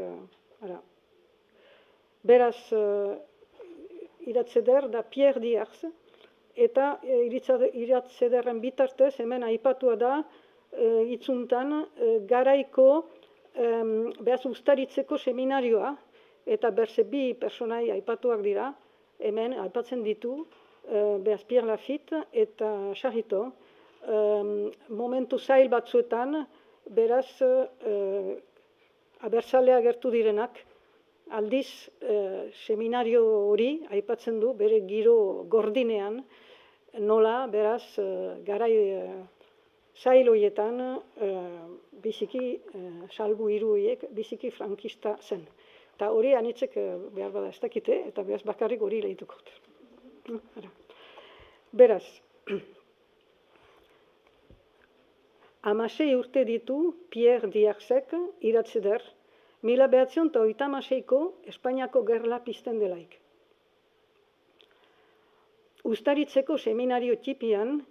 Beraz, Iratzeder da Pierre Diaz, eta Iratzederren bitartez hemen aipatua da itzuntan garaiko behaz ustaritzeko seminarioa, eta berze 2 personai aipatuak dira, hemen aipatzen ditu, behaz Pierre Lafitte eta Charito, momentu zail batzuetan, beraz abertzalea gertu direnak, aldiz seminario hori aipatzen du, bere giro gordinean, nola, beraz, garai zail horietan, biziki, salbu 3 horiek, biziki frankista zen. Eta hori anitzek behar bada ez dakite, eta beraz bakarrik hori lehituko. Beraz, 16 urte ditu Pierre Diazek Iratzeder, 1936ko Espainiako gerla pizten delaik. Ustaritzeko seminario txipian,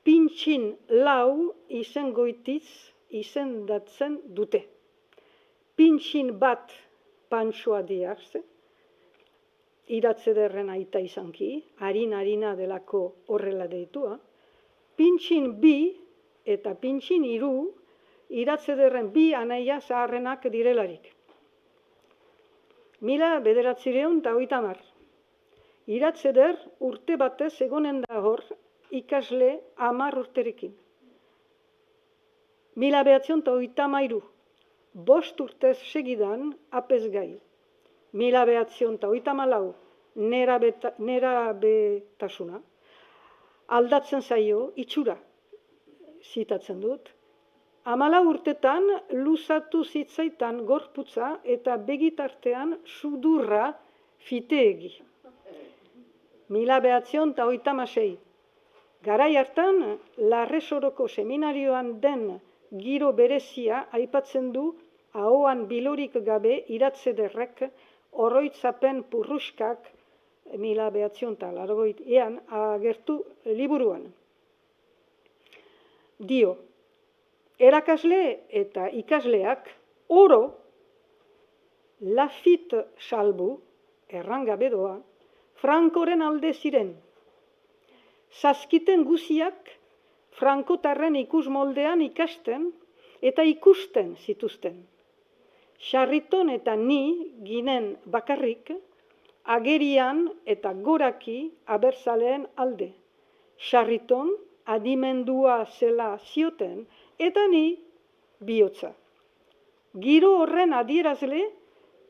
Pintxin 4 izen goitiz izendatzen dute. Pintxin 1 Pantsoa Diaz, Iratzederren aita izanki, harina delako horrela deitua. Pintxin 2 eta Pintxin 3 Iratzederren 2 anaia zaharrenak direlarik. 1930. Iratzeder urte batez egonen da hor, ikasle 10 urterekin. 1933. 5 urtez segidan apezgai. 1934. Nerabetasuna. Aldatzen zaio, itxura, zitatzen dut. 14 urtetan luzatu zitzaitan gorputza eta begitartean sudurra fiteegi. 1936. Garai hartan, Larresoroko seminarioan den giro berezia aipatzen du ahoan bilorik gabe Iratzederrek oroitzapen purruskak 1980ean agertu liburuan. Dio, erakasle eta ikasleak oro Lafitte salbu, errangabe doa, Frankoren alde ziren. Zazkiten guziak frankotarren ikusmoldean ikasten eta ikusten zituzten. Charriton eta ni ginen bakarrik, agerian eta goraki abertzaleen alde. Charriton adimendua zela zioten eta ni bihotza. Giro horren adierazle,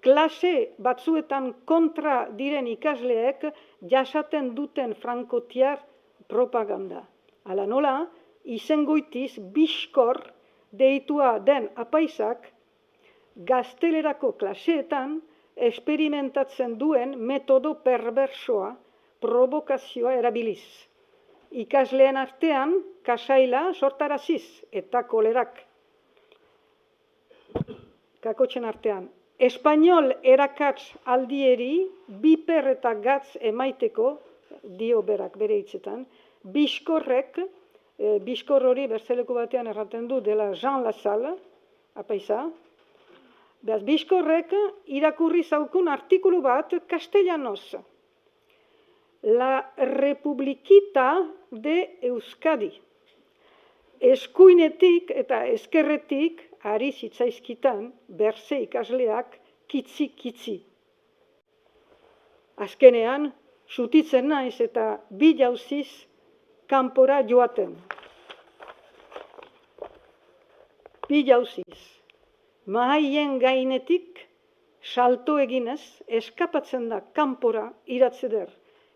klase batzuetan kontra diren ikasleek jasaten duten frankotiar propaganda. Hala nola, izengoitiz biskor deitua den apaisak gaztelerako klaseetan esperimentatzen duen metodo perbersoa, provokazioa erabiliz. Ikasleen artean kasaila sortaraziz eta kolerak. Kakotxen artean. Espainol erakatz aldieri biper eta gatz emaiteko, dio berak bere hitzetan, Bizkorrek, Bizkor hori bertzeleku batean erraten du dela Jean Lassalle, apaisa, beraz, Bizkorrek irakurri zaukun artikulu bat castellanoz. La Republiquita de Euskadi. Eskuinetik eta eskerretik ari zitzaizkitan berze ikasleak kitzi-kitzi. Azkenean, sutitzen naiz eta bi jauziz kanpora joaten. Bi jauziz. Mahaien gainetik salto eginez eskapatzen da kanpora iratzeder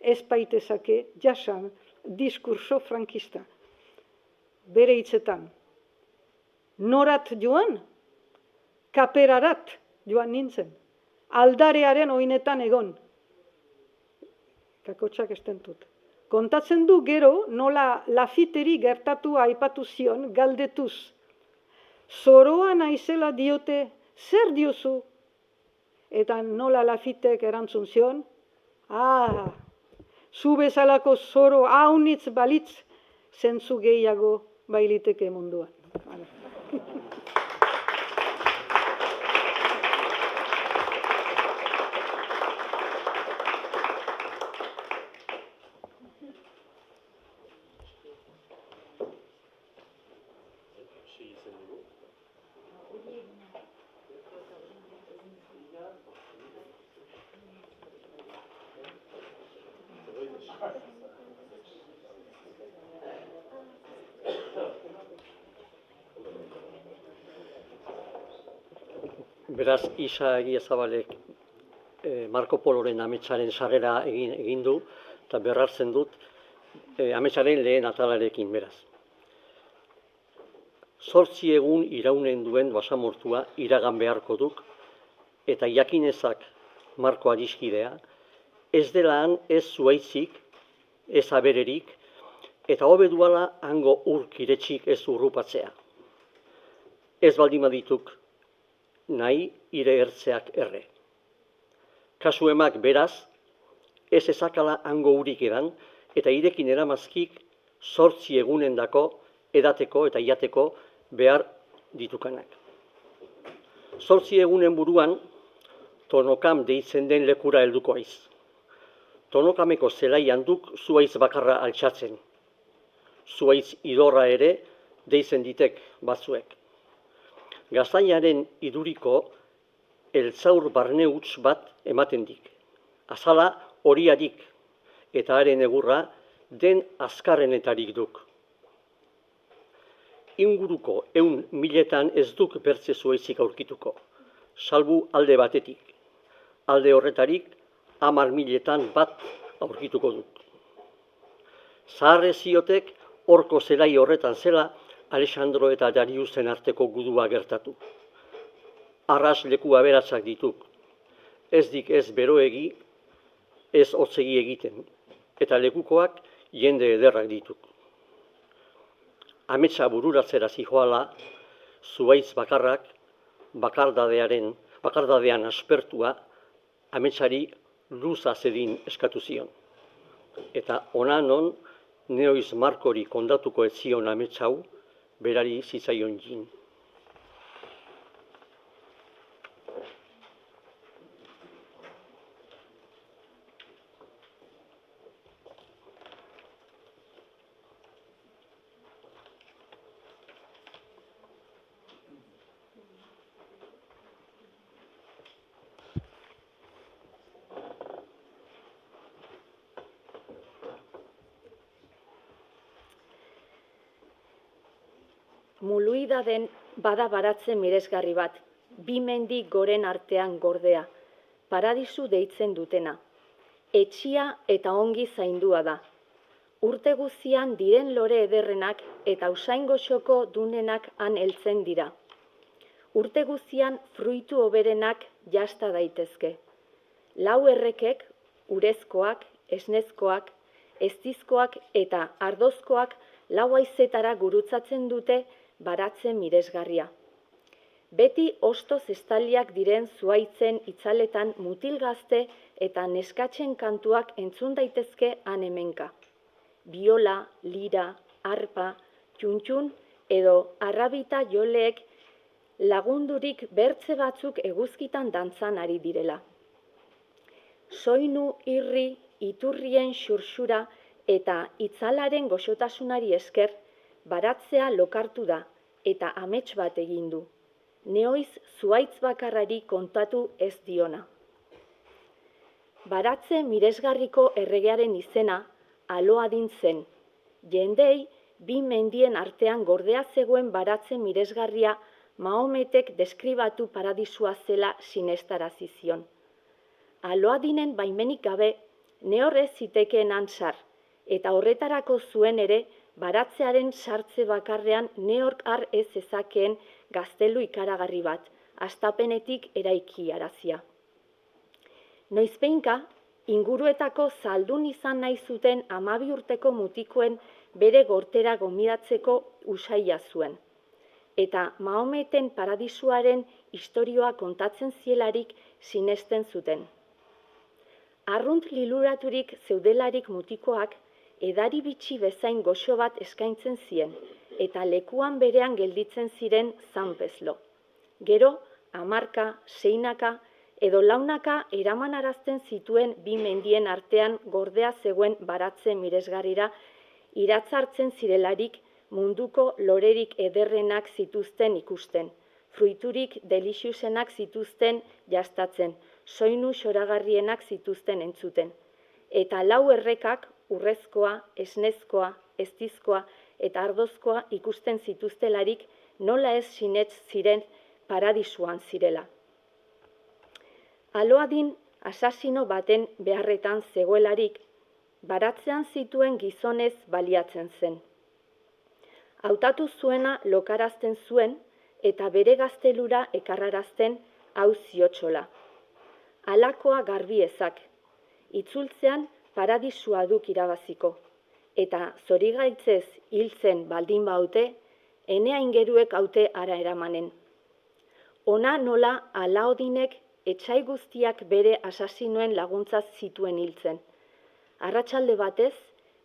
ez baitezake jasan diskurso frankista. Bere hitzetan. Norat joan? Kaperarat joan nintzen. Aldarearen oinetan egon. Kakotxak estentut. Kontatzen du gero nola Lafiteri gertatua aipatu zion galdetuz. Zoroa naizela diote, zer diozu? Eta nola Lafitek erantzun zion? Zu bezalako zoro haunitz balitz, zentzu gehiago bailiteke munduan. Beraz, Isa Egiazabalek Marco Poloren ametsaren sarrera egin du, eta berrartzen dut ametsaren lehen atalarekin, beraz. 8 egun iraunen duen basamortua iragan beharko duk, eta jakinezak Marko adiskidea, ez delaan ez zuaitzik, ez abererik, eta hobe duala hango urkiretxik ez urrupatzea. Ez baldin badituk nahi ire ertzeak erre. Kasu emak beraz, ez ezakala hango urik edan, eta irekin eramazkik 8 egunendako edateko eta jateko behar ditukanak. 8 egunen buruan, Tonokam deitzen den lekura helduko aiz. Tonokameko zelaian duk zuaitz bakarra altxatzen. Zuaitz idorra ere deitzen ditek batzuek. Gaztainaren iduriko eltzaur barne huts bat ematen dik. Azala horiadik eta haren egurra den azkarrenetarik duk. Inguruko 100.000 ez duk bertze zuaitzik aurkituko, salbu alde batetik. Alde horretarik 10.000 bat aurkituko duk. Zaharre ziotek horko zelai horretan zela Alexandro eta Dariusen arteko gudua gertatu. Arras leku aberatsak dituk. Ez dik ez beroegi, ez hotzegi egiten, eta lekukoak jende ederrak dituk. Ametsa bururatzera zijoala, zuaitz bakarrak, bakardadean aspertua, ametsari luza zedin eskatu zion. Eta onanon, neoiz Markori kondatuko ez zion ametsau, berari zitzaion jin. Muluida den bada baratze miresgarri bat, 2 mendi goren artean gordea, paradisu deitzen dutena. Etxia eta ongi zaindua da. Urte guztian diren lore ederrenak eta usaingoxoko dunenak han heltzen dira. Urte guztian fruitu oberenak jasta daitezke. 4 errekek, urezkoak, esnezkoak, eztizkoak eta ardozkoak 4 haizetara gurutzatzen dute baratze miresgarria. Beti ostoz estaliak diren zuaitzen itzaletan mutil gazte eta neskatzen kantuak entzun daitezke han hemenka. Biola, lira, arpa, txuntxun edo arrabita joleek lagundurik bertze batzuk eguzkitan dantzan ari direla. Soinu, irri, iturrien xurxura eta itzalaren goxotasunari esker, baratzea lokartu da eta amets bat egin du. Neoiz zuhaitz bakarrari kontatu ez diona. Baratze miresgarriko erregearen izena Aloadin zen. Jendei bi mendien artean gordea zegoen baratze miresgarria Mahometek deskribatu paradisua zela sinestarazi zion. Aloadinen baimenik gabe neorrez zitekeen sar, eta horretarako zuen ere baratzearen sartze bakarrean neork har ez ezakeen gaztelu ikaragarri bat, astapenetik eraiki arazia. Noizbeinka, inguruetako zaldun izan nahi zuten 12 urteko mutikoen bere gortera gomidatzeko usaia zuen. Eta Mahometen paradisuaren istorioa kontatzen zielarik sinesten zuten. Arrunt liluraturik zeudelarik mutikoak edari bitxi bezain goxo bat eskaintzen zien, eta lekuan berean gelditzen ziren zanpezlo. Gero, 10, 6 edo 4 eramanarazten zituen bi mendien artean gordea zegoen baratze miresgarrira iratzartzen zirelarik munduko lorerik ederrenak zituzten ikusten, fruiturik delixusenak zituzten jastatzen, soinu xoragarrienak zituzten entzuten, eta 4 errekak urrezkoa, esnezkoa, eztizkoa eta ardozkoa ikusten zituztelarik nola ez sinets ziren paradisuan zirela. Aloadin asasino baten beharretan zegoelarik, baratzean zituen gizonez baliatzen zen. Hautatu zuena lokarazten zuen eta bere gaztelura ekarrarazten hau ziotxola. Alakoa garbi ezak, itzultzean paradisua duk irabaziko, eta zorigaitzez hiltzen baldin baute, ene aingeruek haute ara eramanen. Ona nola Alaodinek etxai guztiak bere asasinoen laguntzaz zituen hiltzen. Arratsalde batez,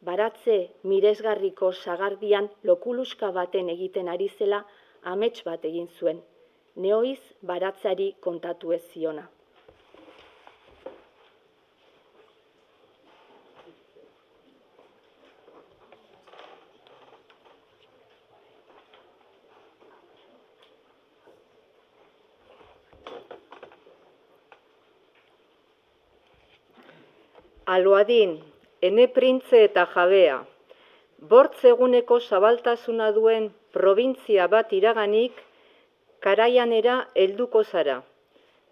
baratze miresgarriko sagardian lokuluska baten egiten ari zela amets bat egin zuen. Neoiz baratzari kontatu ez ziona. Aloadin, ene printze eta jabea, bortz eguneko zabaltasuna duen probintzia bat iraganik, karaianera helduko zara,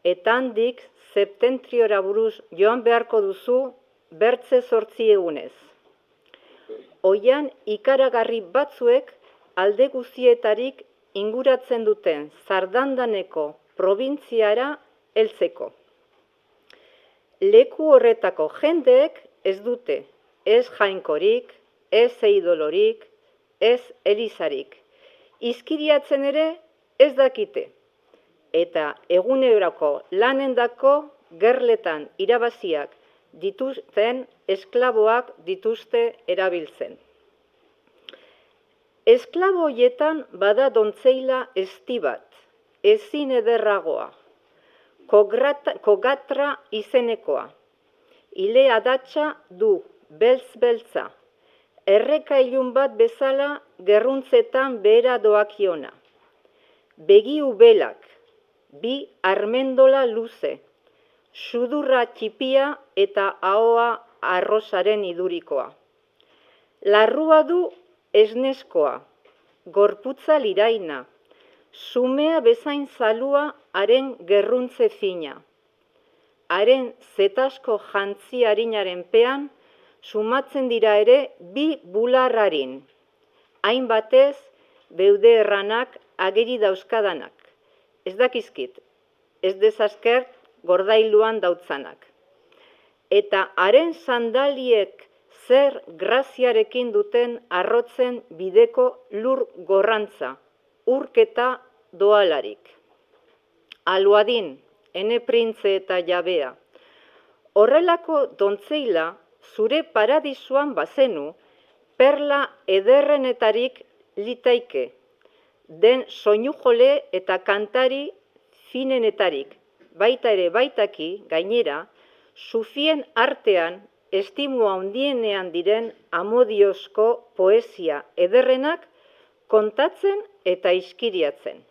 eta handik septentriora buruz joan beharko duzu bertze 8 egunez. Oian ikaragarri batzuek alde guztietarik inguratzen duten Zardandaneko probintziara heltzeko. Leku horretako jendeek ez dute, ez jainkorik, ez eidolorik, ez elizarik. Izkiriatzen ere ez dakite. Eta eguneroko lanendako gerletan irabaziak dituzten esklaboak dituzte erabiltzen. Esklabo hoietan bada dontzeila ezti bat, ezin ederragoa, Kogatra izenekoa. Ile adatsa du, beltz-beltza. Erreka ilun bat bezala gerruntzetan behera doakiona. Begi ubelak, 2 armendola luze, sudurra txipia eta ahoa arrosaren idurikoa. Larrua du esneskoa, gorputza liraina, zumea bezain zalua haren gerruntze fina. Haren zetasko jantzi harinaren pean, sumatzen dira ere 2 bularrarin. Hainbatez, beude erranak ageri dauzkadanak. Ez dakizkit, ez dezazkert gordailuan dautzanak. Eta haren sandaliek zer graziarekin duten arrotzen bideko lur gorrantza, urketa doalarik. Aloadin, ene printze eta jabea, horrelako dontzeila zure paradisuan bazenu, perla ederrenetarik litaike, den soinu jole eta kantari finenetarik, baita ere baitaki, gainera, sufien artean estimu handienean diren amodiozko poesia ederrenak kontatzen eta iskiriatzen.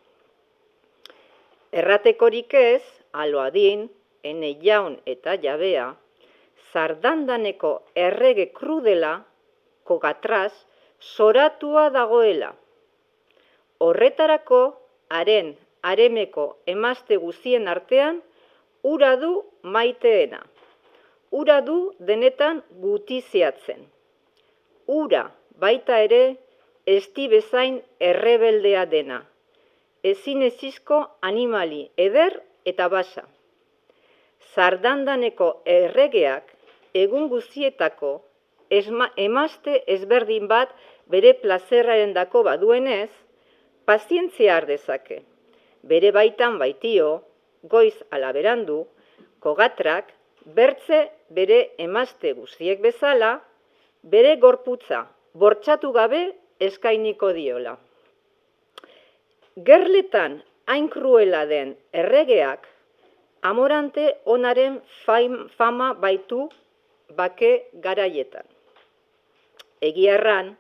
Erratekorik ez, aloadin, ene jaun eta jabea, zardandaneko errege krudela, kogatraz, zoratua dagoela. Horretarako, haren haremeko emazte guzien artean, ura du maiteena. Ura du denetan gutiziatzen. Ura baita ere esti bezain errebeldea dena. Ezin ezizko animali eder eta basa. Zardandaneko erregeak egun guztietako emazte ezberdin bat bere plazerraren dako baduenez, pazientzia har dezake. Bere baitan baitio, goiz alaberandu, kogatrak, bertze bere emazte guztiek bezala, bere gorputza bortxatu gabe eskainiko diola. Gerletan hain kruela den erregeak, amorante onaren fama baitu bake garaietan. Egia erran,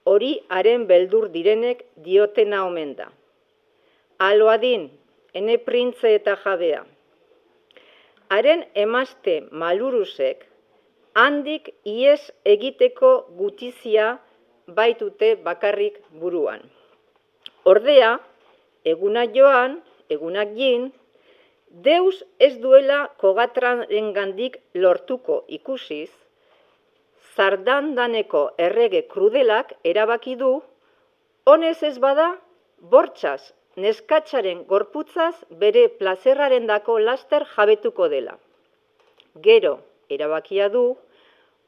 hori haren beldur direnek diotena omen da. Aloadin, ene printze eta jabea. Haren emazte malurusek, handik ies egiteko gutizia baitute bakarrik buruan. Ordea, eguna joan, egunak jin, Deus ez duela kogatrangandik lortuko ikusiz, zardandaneko errege krudelak erabaki du, honez ez bada, bortxaz, neskatzaren gorputzaz bere plazerrarendako laster jabetuko dela. Gero, erabakia du,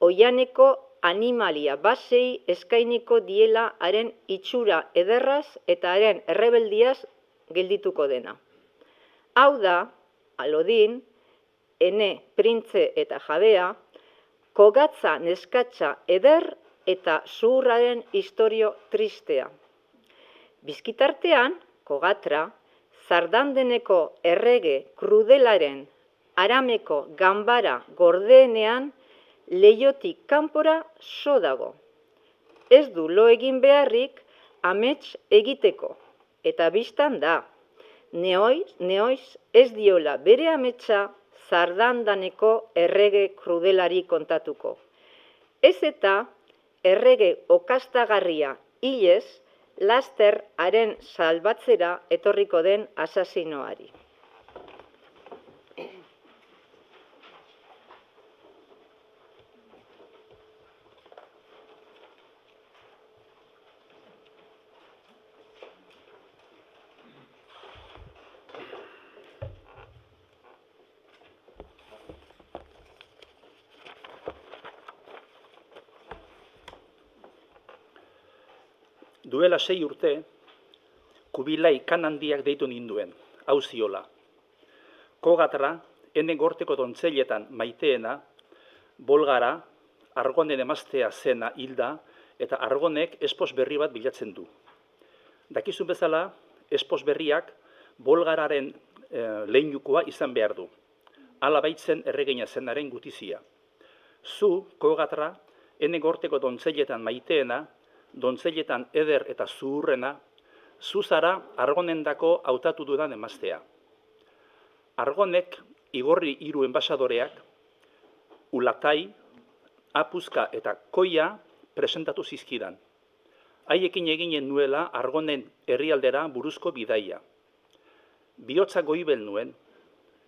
oianeko animalia basei eskainiko diela haren itxura ederraz eta haren errebeldiaz geldituko dena. Hau da, alodin, ene printze eta jabea, kogatza neskatza eder eta zuhurraren historio tristea. Bizkitartean, kogatra, zardandeneko errege krudelaren arameko ganbara gordeenean leiotik kanpora so dago. Ez du lo egin beharrik amets egiteko, eta bistan da, neoiz ez diola bere ametsa zardandaneko errege krudelari kontatuko. Ez eta errege okastagarria hilez, laster haren salbatzera etorriko den asasinoari. Duela 6 urte, Kubilai kan handiak deitu ninduen, hau ziola. Kogatra, ene gorteko dontzeiletan maiteena, Bolgara, Argonen emaztea zena hilda, eta Argonek espos berri bat bilatzen du. Dakizun bezala, espos berriak Bolgararen leinukoa izan behar du. Hala baitzen erregina zenaren gutizia. Zu, Kogatra, ene gorteko dontzeiletan maiteena, dontzeiletan eder eta zuhurrena, zu zara Argonendako hautatu dudan emaztea. Argonek igorri 3 enbasadoreak, Ulatai, Apuzka eta Koia presentatu zizkidan. Haiekin eginen nuela Argonen herrialdera buruzko bidaia. Bihotza goibel nuen,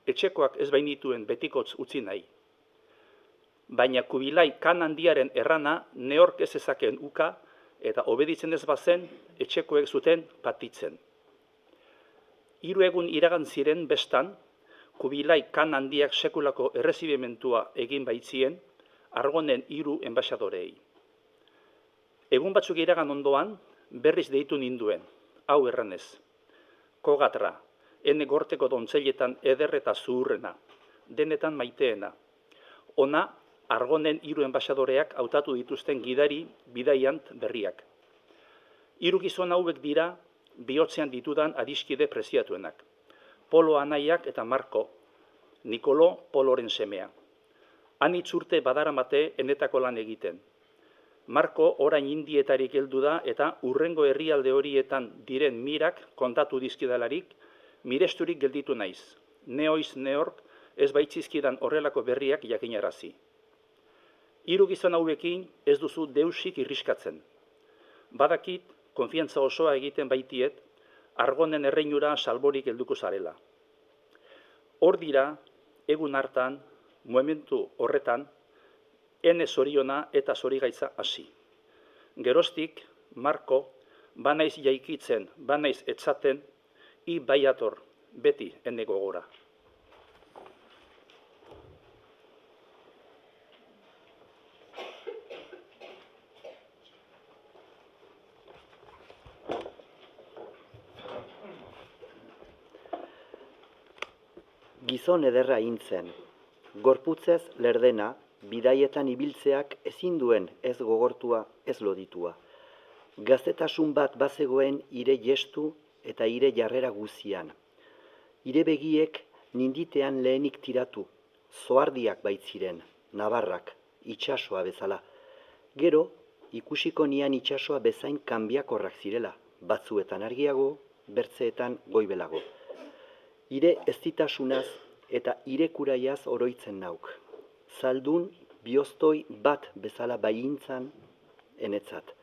etxekoak ez bainituen betikotz utzi nahi. Baina Kubilai kan handiaren errana neork ez ezaken uka, eta obeditzen ez bazen, etxekoek zuten patitzen. 3 egun iragan ziren bestan, Kubilai kan handiak sekulako errezibimentua egin baitzien, Argonen 3 enbaxadorei. Egun batzuk iragan ondoan, berriz deitu ninduen, hau erranez. Kogatra, ene gorteko dontzeiletan eder eta zuhurrena, denetan maiteena, Ona, Argonen 3 enbaxadoreak hautatu dituzten gidari bidaiant berriak. 3 gizon hauek dira bihotzean ditudan adiskide preziatuenak. Polo anaiak eta Marko, Nikolo Poloren semea. Anitz urte badaramate enetako lan egiten. Marko orain Indietarik heldu da eta urrengo herrialde horietan diren mirak kontatu dizkidalarik, miresturik gelditu naiz. Neoiz neork ez baitzizkidan horrelako berriak jakinarazi. 3 gizon hauekin ez duzu deusik irriskatzen. Badakit, konfiantza osoa egiten baitiet, Argonen erreinura salborik helduko zarela. Hor dira, egun hartan, momentu horretan, ene zoriona eta zorigaitza hasi. Geroztik, Marko, banaiz jaikitzen, banaiz etzaten, I baiator, beti ene gogora. Gizon ederra hintzen, gorputzez lerdena, bidaietan ibiltzeak ezin duen ez gogortua, ez loditua. Gaztetasun bat bazegoen ire gestu eta ire jarrera guzian. Ire begiek ninditean lehenik tiratu, zoardiak baitziren, nabarrak, itsasoa bezala. Gero, ikusiko nian itsasoa bezain kanbiakorrak zirela, batzuetan argiago, bertzeetan goibelago. Ire ezitasunaz eta irekuraiaz oroitzen nauk. Zaldun bioztoi bat bezala baiintzan enetzat.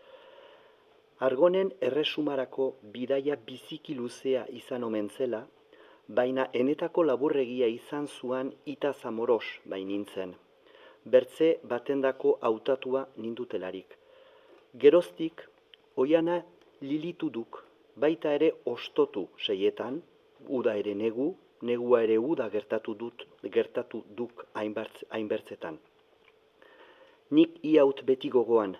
Argonen erresumarako bidaia biziki luzea izan omen zela, baina enetako laburregia izan zuan ita zamoros bainintzen. Bertze batendako hautatua nindutelarik. Geroztik, oiana lilitu duk, baita ere ostotu seietan, uda ere negu, negua ere uda gertatu duk hainbertzetan. Nik iaut beti gogoan,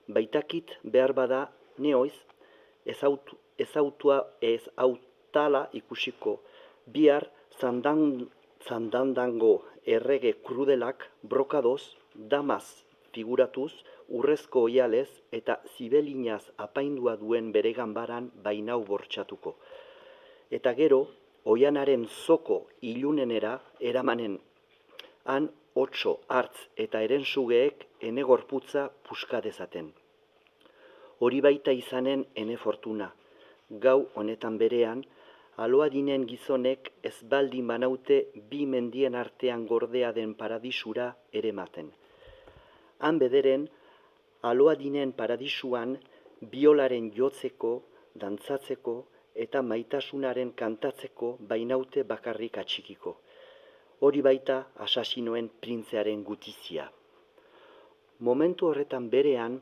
baitakit behar bada neoiz, ez hautala ikusiko, bihar zandandango errege krudelak brokadoz, damaz figuratuz, urrezko oialez eta zibelinaz apaindua duen bere ganbaran bainau bortxatuko. Eta gero, oianaren zoko ilunenera eramanen, han 8 hartz eta erensugeek ene gorputza puska dezaten. Hori baita izanen ene fortuna, gau honetan berean, aloadinen gizonek ez baldin banaute 2 mendien artean gordea den paradisura ere maten. Han bederen, aloadinen paradisuan biolaren jotzeko, dantzatzeko, eta maitasunaren kantatzeko bainaute bakarrik atxikiko. Hori baita asasinoen printzearen gutizia. Momentu horretan berean,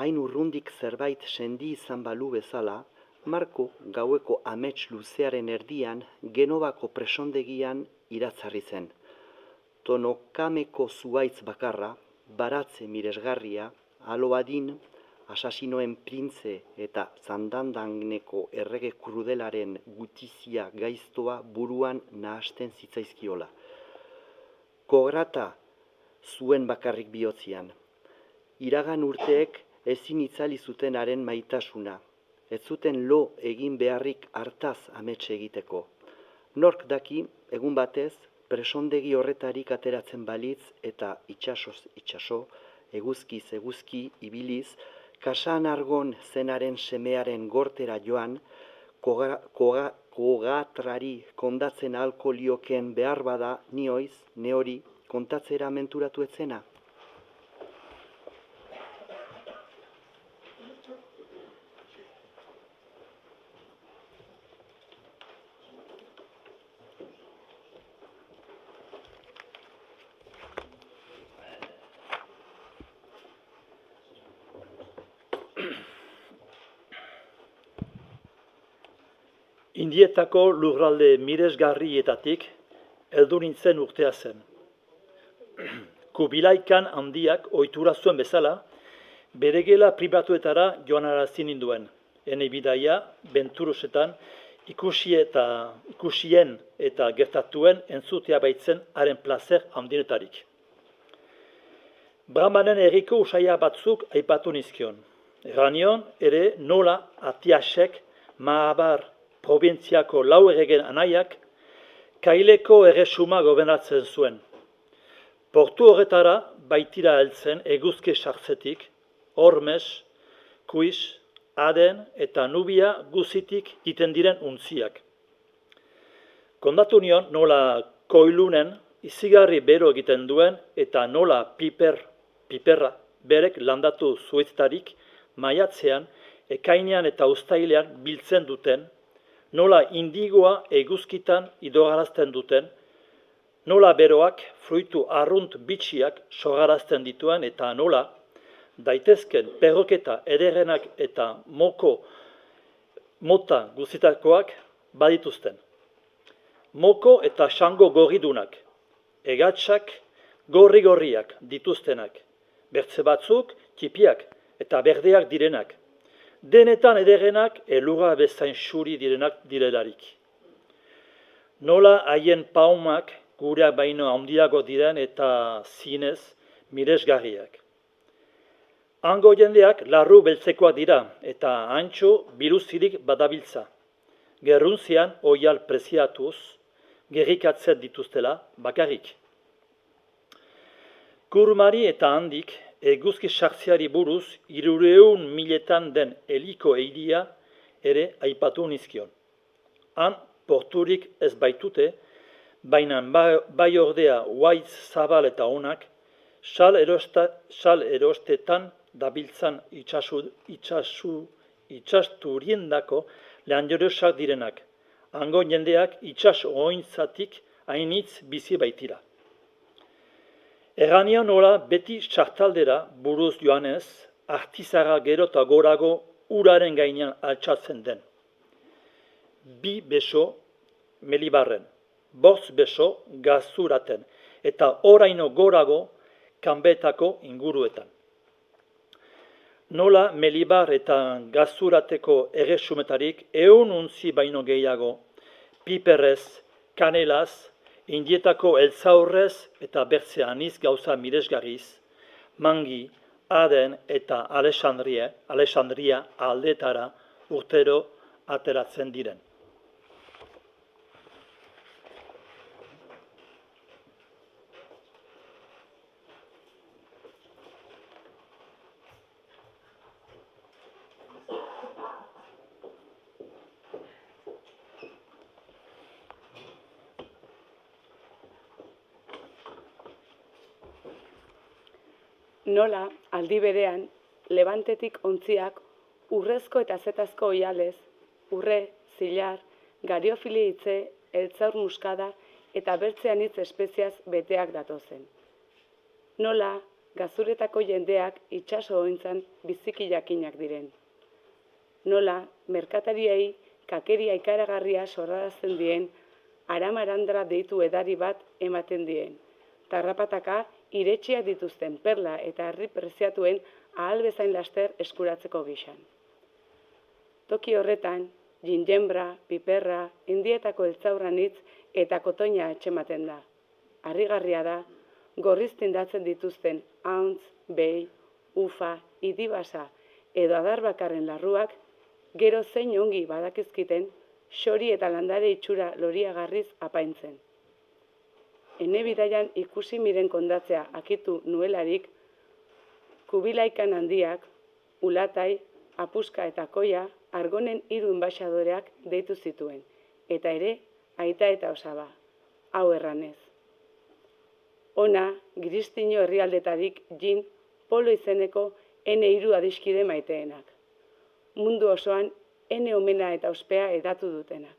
hain urrundik zerbait sendi izan balu bezala, Marko gaueko amets luzearen erdian Genovako presondegian iratzarri zen. Tonokameko zuaitz bakarra, baratze miresgarria, aloadin, asasinoen printze eta zandandangneko errege krudelaren gutizia gaiztoa buruan nahasten zitzaizkiola. Kograta zuen bakarrik bihotzian. Iragan urteek ezin itzali zutenaren maitasuna. Ez zuten lo egin beharrik hartaz amets egiteko. Nork daki, egun batez, presondegi horretarik ateratzen balitz eta itsasoz itsaso, eguzkiz eguzki ibiliz, Kasan Argon zenaren semearen gortera joan, kogatrari kondatzen ahalko lioken behar bada nioiz, neori, kontatzera menturatu etzena. Indietako lurralde miresgarrietatik heldu nintzen urtea zen. Kubilaikan handiak ohitura zuen bezala, bere gela pribatuetara joanarazi ninduen. Ene bidaia, benturosetan, ikusien eta gertatuen entzutea baitzen haren plazer handinetarik. Brahmanen herriko usaia batzuk aipatu nizkion. Erranion ere nola Atiasek Mahabar probintziako lau erregen anaiak Kaileko erresuma gobernatzen zuen. Portu horretara baitira heltzen eguzki sartzetik, Hormes, Kuis, Aden eta Nubia guzitik diten diren untziak. Kontatu nion nola koilunen izigarri bero egiten duen eta nola piperra berek landatu zueztarik maiatzean, ekainean eta uztailean biltzen duten, nola indigoa eguzkitan idogarazten duten, nola beroak fruitu arrunt bitxiak sogarazten dituen eta nola daitezken perroketa ederrenak eta mota guzitakoak badituzten. Moko eta xango gorridunak, egatsak gorri-gorriak dituztenak, bertze batzuk txipiak eta berdeak direnak, denetan ederrenak elurra bezain xuri direnak direlarik. Nola haien paumak gureak baino handiago diren eta zinez miresgarriak. Hango jendeak larru beltzekoak dira eta antxo biluzirik badabiltza. Gerruntzian oial preziatuz, gerrikatzen dituztela bakarrik. Kurmari eta handik eguzki sartzeari buruz 300.000 den eliko eiria ere aipatu nizkion. Han porturik ez baitute, baina bai ordea huaitz zabal eta onak, sal erostetan dabiltzan itxasturiendako lehanjorosak direnak. Hango jendeak itxas ointzatik hainitz bizi baitira. Erranion nola beti sartaldera buruz joanez, artizara gero eta gorago uraren gainean altxatzen den. 2 beso Melibarren, 5 beso Gazuraten eta oraino gorago Kanbetako inguruetan. Nola Melibar eta Gazurateko erresumetarik 100 untzi baino gehiago, piperrez, kanelaz, indietako eltzaurrez eta bertze aniz gauza miresgarriz, Mangi, Aden eta Alexandria aldetara urtero ateratzen diren. Nola, aldi berean, Lebantetik ontziak urrezko eta zetazko oialez, urre, zilar, gariofili hitze, eltzaur muskada eta bertzean hitz espeziaz beteak datozen. Nola, Gazuretako jendeak itsaso ointzan biziki jakinak diren. Nola, merkatariei kakeria ikaragarria sorrarazten dien, aramarandra deitu edari bat ematen dien. Tarrapataka, iretxiak dituzten perla eta harri preziatuen ahal bezain laster eskuratzeko gixan. Toki horretan, ginjembra, piperra, indietako eltzauranitz eta kotoina etxematen da. Harrigarria da, gorriz tindatzen dituzten hauntz, behi, ufa, idibasa edo adarbakarren larruak, gero zein ongi badakizkiten, xori eta landare itxura loriagarriz apaintzen. Ene bidaian ikusi miren kondatzea akitu nuelarik, kubilaikan handiak, ulatai, apuska eta koia, argonen 3 enbaxadoreak deitu zituen, eta ere, aita eta osaba, hau erranez. Ona, Giristino herrialdetarik jin Polo izeneko N3 adiskide maiteenak. Mundu osoan N omena eta ospea edatu dutenak.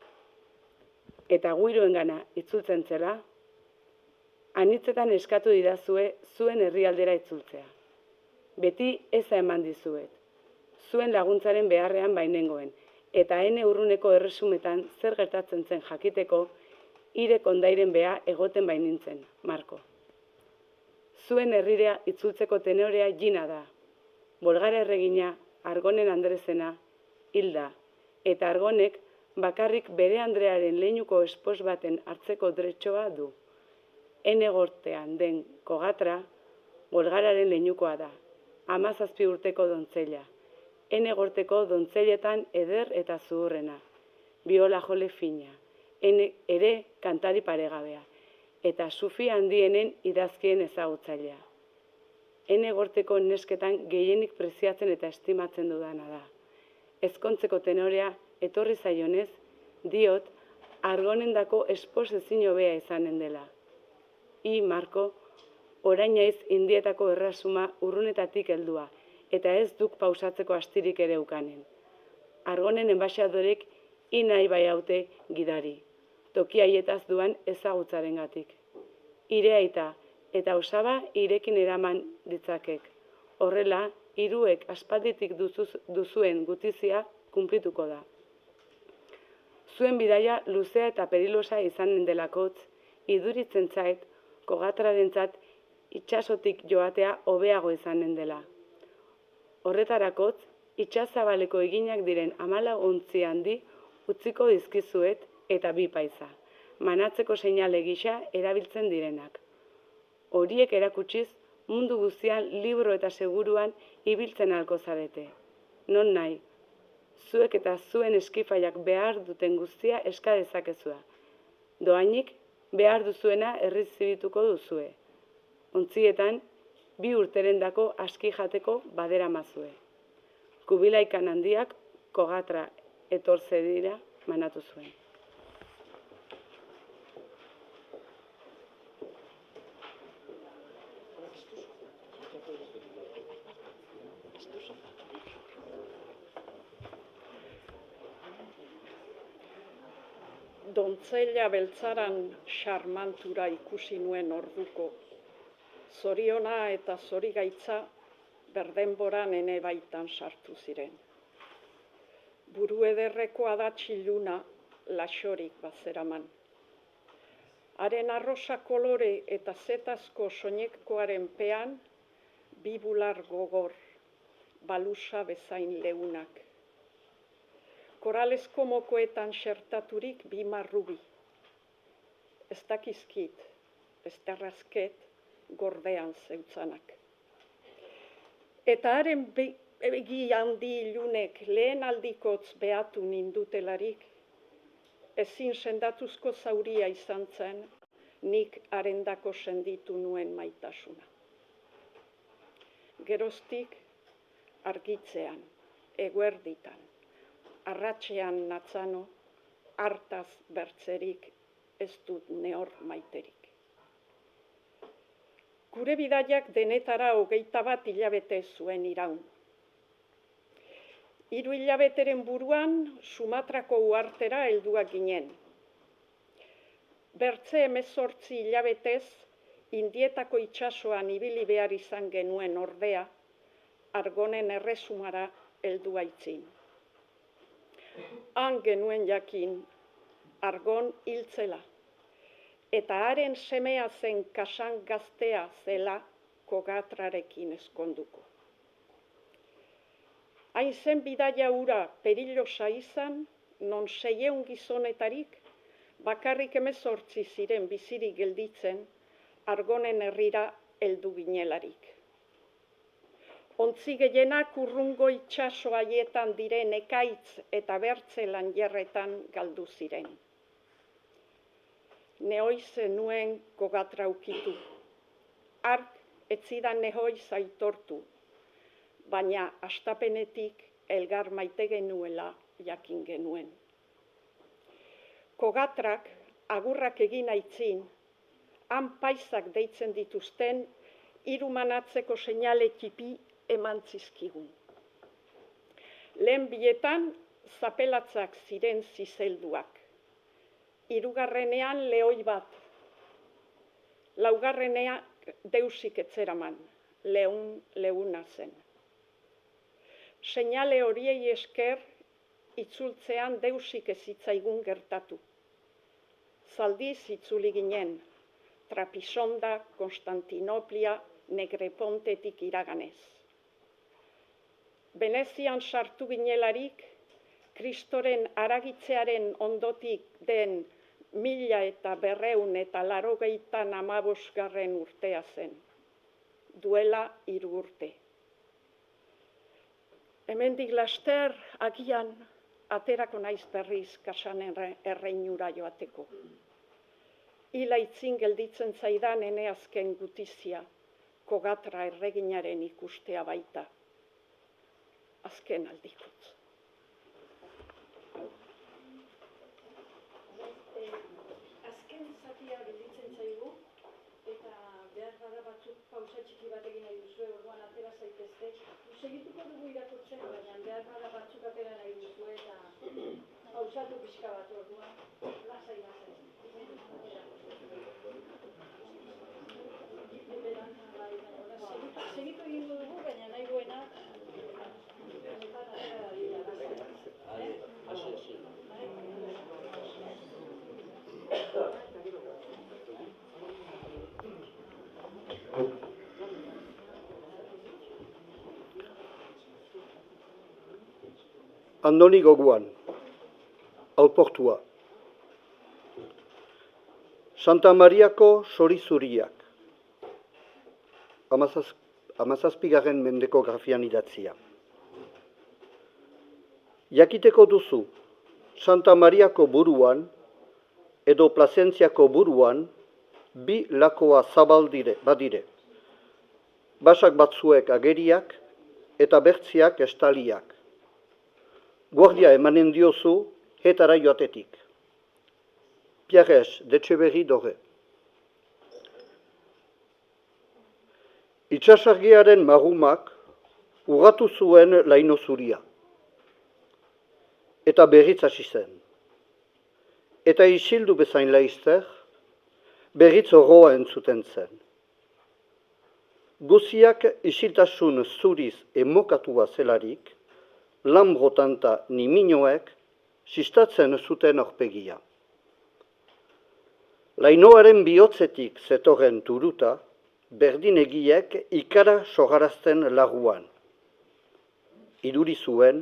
Eta guiroengana itzultzen zela, anitzetan eskatu didazue zuen herrialdera itzultzea. Beti eza eman dizuet, zuen laguntzaren beharrean bainengoen, eta N urruneko erresumetan zer gertatzen zen jakiteko, hire kondairen beha egoten bainintzen, Marko. Zuen herrira itzultzeko tenorea jina da, Bolgara erregina, Argonen Andrezena, hilda, eta Argonek bakarrik bere Andrearen leinuko espos baten hartzeko dretxoa du. Ene gortean den Kogatra, Golgararen leinukoa da. 17 urteko dontzela. Ene gorteko dontzeletan eder eta zuhurrena. Biola jole fina. Ene ere kantari paregabea. Eta sufi handienen idazkien ezagutzailea. Ene gorteko nesketan gehienik preziatzen eta estimatzen dudana da. Ezkontzeko tenorea etorri zaionez, diot, argonendako espos ezin hobea izanen dela. Marko, orain naiz indietako erresuma urrunetatik heldua, eta ez duk pausatzeko astirik ere ukanen. Argonen enbaxadorek nahi bai haute gidari, toki haietaz duan ezagutzarengatik. Ire aita eta osaba irekin eraman ditzakek. Horrela, hiruek aspalditik duzuen gutizia kunplituko da. Zuen bidaia luzea eta perilosa izanen delakotz, iduritzen zait, Kogatrarentzat itsasotik joatea hobeago izanen dela. Horretarakotz, itsazabaleko eginak diren 14 ontzi handi utziko dizkizuet eta 2 paiza, manatzeko seinale gisa erabiltzen direnak. Horiek erakutsiz, mundu guztian libro eta seguruan ibiltzen ahalko zarete. Non nahi, zuek eta zuen eskifaiak behar duten guztia eska dezakezua. Doainik, behar duzuena errezibituko duzue. Ontzietan, 2 urterendako aski jateko badera mazue. Kubilaikan handiak Kogatra etortze dira manatu zuen. Dontzella beltzaran xarmantura ikusi nuen orduko, zoriona eta zorigaitza berdenboran ene baitan sartu ziren. Buru ederreko adatxiluna laxorik bazeraman. Haren arrosa kolore eta zetazko soinekoaren pean, 2 bular gogor, balusa bezain leunak. Koralesko mokoetan xertaturik 2 marrubi. Ez dakizkit, ez terrazket, gordean zeutzanak. Eta haren begi handi ilunek lehen aldikotz behatu nindutelarik, ezin sendatuzko zauria izan zen, nik harendako senditu nuen maitasuna. Geroztik, argitzean, eguerditan, arratsean natzano, hartaz bertzerik ez dut nehor maiterik. Gure bidaiak denetara 21 hilabete zuen iraun. 3 hilabeteren buruan Sumatrako uhartera helduak ginen. Bertze 18 hilabetez Indietako itsasoan ibili behar izan genuen ordea, Argonen erresumara heldu aitzin. Han genuen jakin, Argon hiltzela, eta haren semea zen Kasan gaztea zela Kogatrarekin ezkonduko. Hain zen bidaia hura perilosa izan, non 600 gizonetarik, bakarrik 18 ziren bizirik gelditzen, Argonen herrira heldu ginelarik. Ontzi gehienak urrungo itsaso haietan diren ekaitz eta bertze lanjerretan galdu ziren. Nehoiz zenuen Kogatra ukitu. Hark etzidan nehoiz aitortu, baina hastapenetik elgar maite genuela jakin genuen. Kogatrak agurrak egin aitzin, han paisak deitzen dituzten, 3 manatzeko seinale txipi eman zizkigun. Lehen bietan zapelatzak ziren zizelduak. 3. lehoi bat. 4. deusik etzeraman, leuna zen. Seinale horiei esker, itzultzean deusik ez zitzaigun gertatu. Zaldiz itzuli ginen, Trapisonda, Konstantinoplia, Negrepontetik iraganez. Venezian sartu ginelarik, Kristoren aragitzearen ondotik den 1285 urtea zen. duela 3 urte. Hemendik laster agian aterako naiz berriz Kasanen erreinura joateko. Hila itzin gelditzen zaidan ene azken gutizia, Kogatra erreginaren ikustea baita. Azken aldikutz. Azken zatia gelditzen zaigu, eta behar bada batzuk pausa txiki bat egin nahi duzue, orduan atera zaitezte. Segituko dugu irakurtzen, baina behar bada batzuk atera nahi duzue, eta pausatu pixka bat orduan, lasai. Segitu egingo dugu, baina nahi goena, Andoni goguan, Alportua. Santa Mariako Sorizuriak. 17. mendeko grafian idatzia. Jakiteko duzu, Santa Mariako buruan edo Plazentziako buruan bi lakoa zabal badire. Basak batzuek ageriak eta bertziak estaliak. Guardia emanen diozu hetara joatetik. Pierres d'Etxeberri Dore. Itxasargiaren marumak urratu zuen laino zuria. Eta berriz hasi zen. Eta isildu bezain laizter, berriz horroa entzuten zen. Guziak isiltasun zuriz emokatua zelarik, Lambrotanta niminoek sistatzen zuten aurpegia. Lainoaren bihotzetik zetorren turuta, berdinegiek ikara sogarazten laguan. Iduri zuen,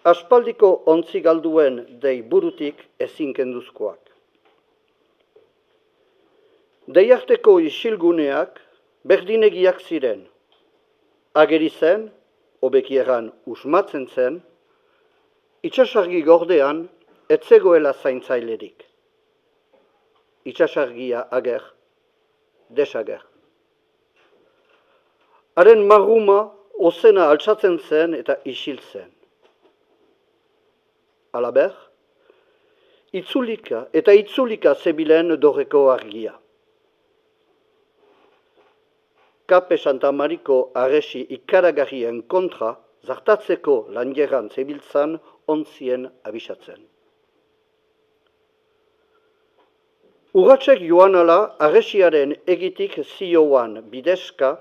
aspaldiko ontzi galduen dei burutik ezin kenduzkoak. Deiarteko isilguneak berdinegiak ziren. Ageri zen, hobekieran usmatzen zen, itxasargi gordean etzegoela zaintzailerik. Itxasargia ager, desager. Haren marruma ozena altsatzen zen eta isiltzen. Alaber, itzulika zebilen dorreko argia. Kape Santa Mariko arresi ikaragarrien kontra zartatzeko lanjeran zebiltzan ontzien abisatzen. Urratsek joan ala arresiaren egitik zioan bideska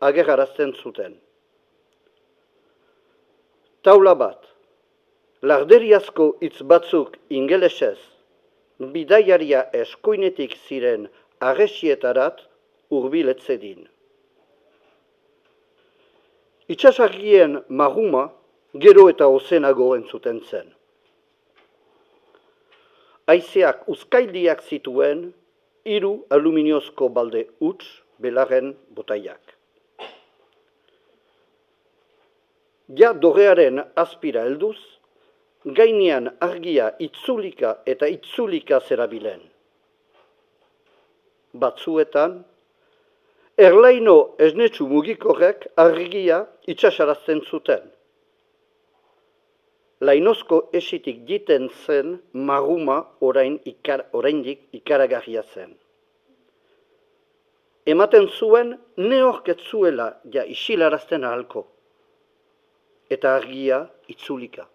agerrarazten zuten. Taula bat, larderiazko hitz batzuk ingelesez, bidaiaria eskuinetik ziren arresietarat hurbiletzedin. Itxasargien marruma gero eta ozenago entzuten zen. Haizeak uzkaildiak zituen 3 aluminiozko balde huts belarren botaiak. Ja dorrearen azpira helduz, gainean argia itzulika eta itzulika zerabilen. Batzuetan, erlaino esnetsu mugikorrek argia itxasarazten zuten. Lainozko esitik jiten zen marruma oraindik ikaragarria zen. Ematen zuen neork zuela ja isilarazten ahalko. Eta argia itzulika.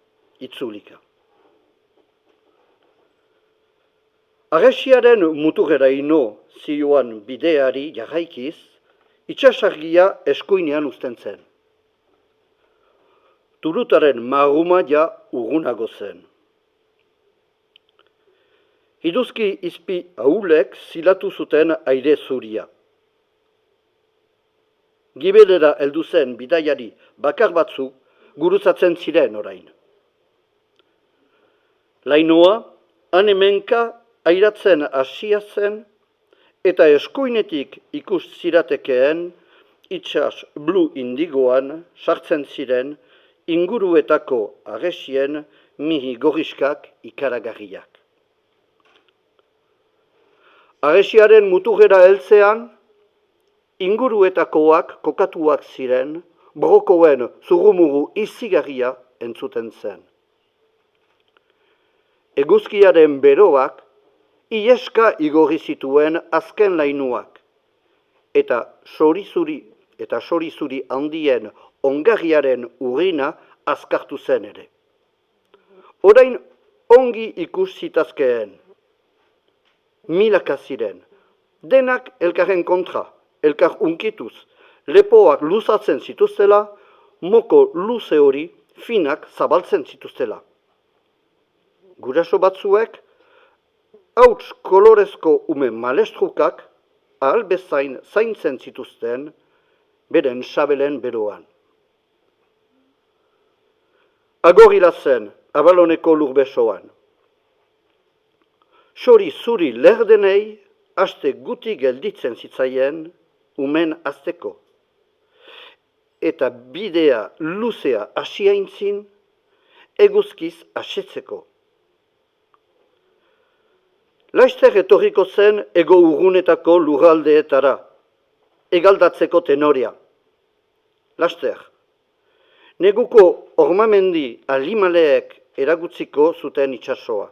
Arresiaren muturreraino zioan bideari jarraikiz, itxasargia eskuinean uzten zen. Turutaren marruma ja urgunago zen. Iduzki izpi ahulek zilatu zuten aire zuria. Gibelera heldu zen bidaiari bakar batzuk gurutzatzen ziren orain. Lainoa, han-hemenka airatzen hasia zen eta eskuinetik ikus ziratekeen itsas blu indigoan sartzen ziren inguruetako agesien mihi gorriskak ikaragarriak. Agesiaren muturrera heltzean, inguruetakoak kokatuak ziren, brokoen zurrumuru izigarria entzuten zen. Eguzkiaren beroak ieska igorri zituen azken lainuak, eta sorizuri handien ongarriaren urrina azkartu zen ere. Orain ongi ikus zitazkeen, milaka ziren, denak elkarren kontra, elkar unkituz, lepoak luzatzen zituztela, moko luze hori finak zabaltzen zituztela. Guraso batzuek, hauts kolorezko ume malestrukak ahal bezain zaintzen zituzten beren sabelen beroan. Agorila zen Abaloneko lurbesoan. Sori zuri lerdenei aste guti gelditzen zitzaien umen azteko. Eta bidea luzea asiaintzin eguzkiz asetzeko. Laster etorriko zen ego urrunetako lurraldeetara, egaldatzeko tenoria. Laster, neguko ormamendi alimaleek eragutziko zuten itsasoa.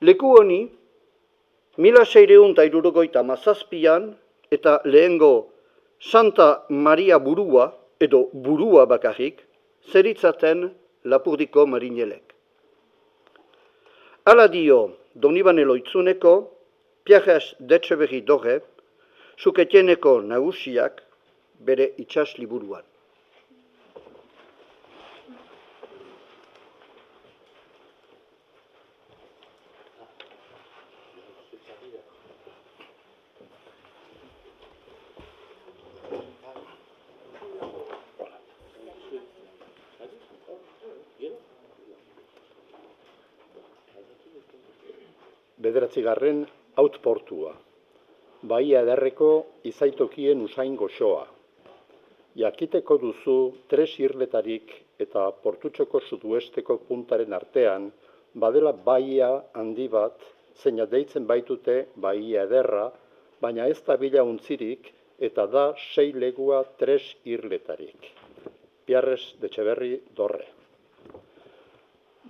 Leku honi, 1667an eta lehengo Santa Maria burua edo burua bakarrik zeritzaten Lapurdiko marinelek. Hala dio Donibane Loitzuneko, Pierres d'Etxeberri Dorre, Suketieneko nagusiak bere itsas liburuan. Bederatzigarren outportua. Bahia ederreko izaitokien usain goxoa. Jakiteko duzu tres irletarik eta Portutxoko suduesteko puntaren artean badela bahia handi bat, zeina deitzen baitute bahia ederra, baina ez da bila untzirik eta da 6 legua tres irletarik. Pierres d'Etxeberri Dorre.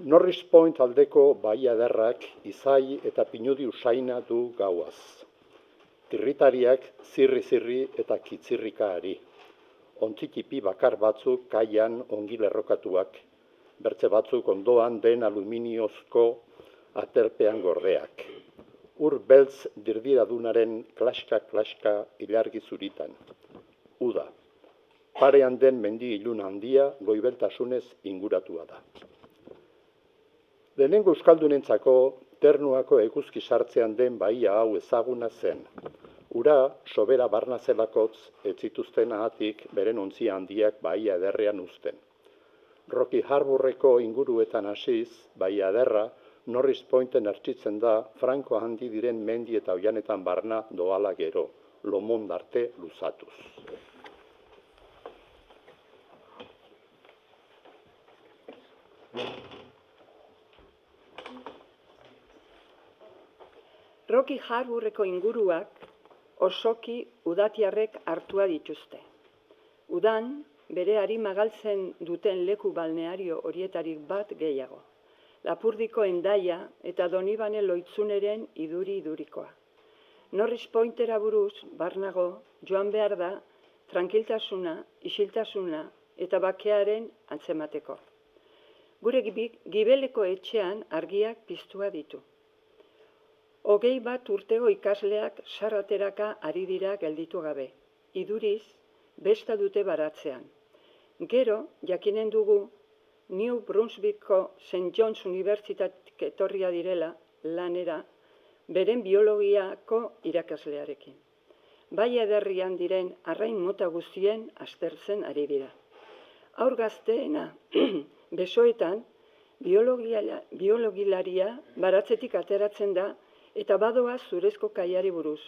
Norris Point aldeko bahia ederrak izai eta pinudi usaina du gauaz. Tirritariak zirri-zirri eta kitzirrikaari. Ontzikipi bakar batzuk kaian ongi lerrokatuak, bertze batzuk ondoan den aluminiozko aterpean gordeak. Ur beltz dirdiradunaren klaska-klaska ilargi zuritan. Uda, parean den mendi ilun handia goibeltasunez inguratua da. Lehenengo euskaldunentzako Ternuako eguzki sartzean den bahia hau ezaguna zen. Ura sobera barna zelakotz ez zituzten ahatik beren ontzia handiak bahia ederrean uzten. Rocky Harbourreko inguruetan hasiz, bahia ederra, Norris Pointen ertzitzen da franko handi diren mendi eta oianetan barna doala gero, lomond arte luzatuz. Rocky Harbourreko inguruak osoki udatiarrek hartua dituzte. Udan, bere arima galtzen duten leku balneario horietarik bat gehiago. Lapurdiko Hendaia eta Donibane Loitzuneren idurikoa. Norris Pointera buruz, barnago, joan behar da, trankiltasuna, isiltasuna eta bakearen antzemateko. Gure gibeleko etxean argiak piztua ditu. 21 urtego ikasleak sarrateraka ari dira gelditu gabe. Iduriz, besta dute baratzean. Gero, jakinen dugu, New Brunswickko St. John's Universitatetik etorria direla lanera, beren biologiako irakaslearekin. Bai ederrian diren arrain mota guztien aztertzen ari dira. Haur gazteena, besoetan, biologilaria baratzetik ateratzen da Eta badoa zurezko kaiari buruz.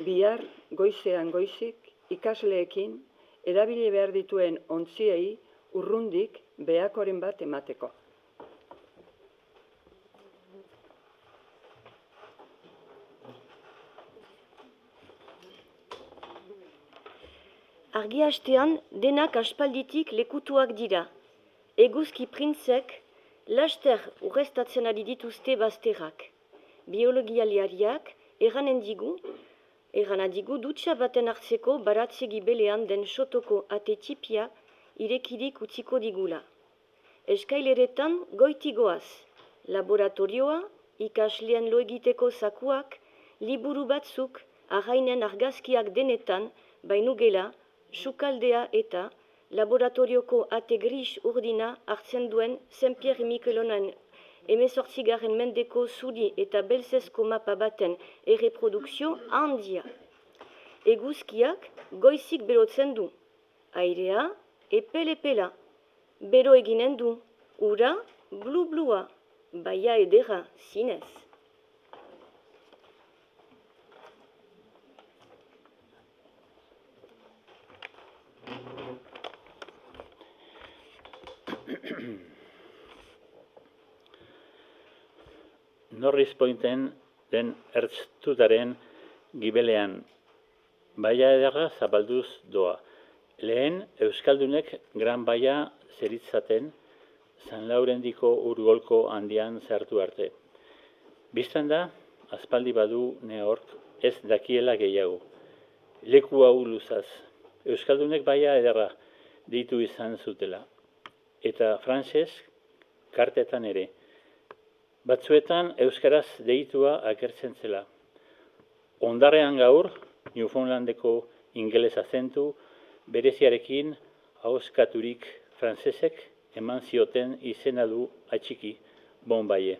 Bihar, goizean goizik, ikasleekin, erabili behar dituen ontziei urrundik behakoren bat emateko. Argiastean denak aspalditik lekutuak dira. Eguzki printzek laster urreztatzen ari dituzte bazterrak. Biologialiariak erran adigu dutxa baten hartzeko baratze gibelean den sotoko ate txipia irekirik utziko digula. Eskaileretan goiti goaz, laboratorioa, ikasleen lo egiteko zakuak, liburu batzuk, arrainen argazkiak denetan, bainugela, sukaldea eta laboratorioko ate gris urdina hartzen duen Saint-Pierre Miquelonen 18. mendeko zuri eta belzezko mapa baten erreprodukzio handia. Eguzkiak goizik berotzen du. Airea epel-epela. Bero eginen du. Ura blu-blua. Baia edera zinez. Norris Pointen den ertztutaren gibelean, baia ederra zabalduz doa. Lehen, Euskaldunek Gran Baia zeritzaten, San Laurendiko urgolko handian zartu arte. Bistan da, aspaldi badu neork ez dakiela gehiago. Leku hau luzaz, Euskaldunek baia ederra ditu izan zutela. Eta frantsez, kartetan ere. Batzuetan euskaraz deitua agertzen zela. Ondarrean gaur, Newfoundlandeko ingeles azentu, bereziarekin ahoskaturik frantsesek eman zioten izena du atxiki Bonbaie.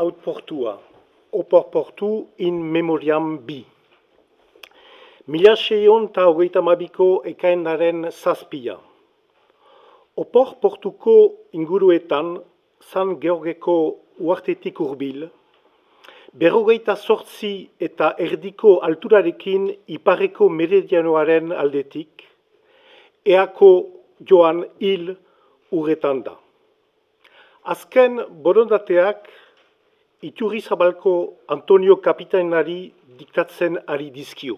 Outportua, oporportu in memoriam bi. 1632ko ekainaren zazpia. Oporportuko inguruetan, San Georgeko uartetik hurbil, 48 eta erdiko alturarekin ipareko meridianoaren aldetik, eako joan hil urretan da. Azken borondateak Iturrizabalko Antonio Kapitainari diktatzen ari dizkio.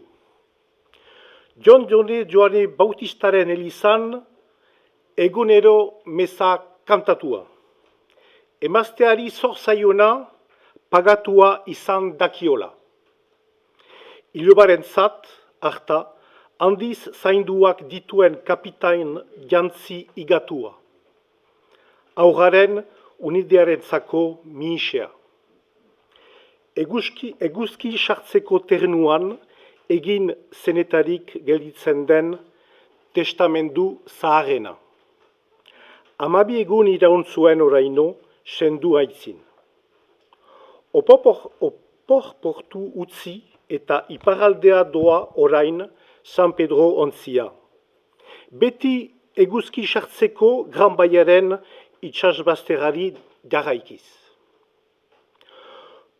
John Joane Bautistaren elizan egunero meza kantatua. Emazteari zor zaiona pagatua izan dakiola. Ilobarentzat harta handiz zainduak dituen kapitain jantzi igatua. Aurraren unidearentzako mihisea. Eguzki sartzeko ternuan egin zenetarik gelditzen den testamendu zaharrena. 12 egun iraun zuen oraino sendu aitzin. Oporportu utzi eta iparaldea doa orain San Pedro ontzia. Beti eguzki sartzeko Gran Baiaren itsasbazterari jarraikiz.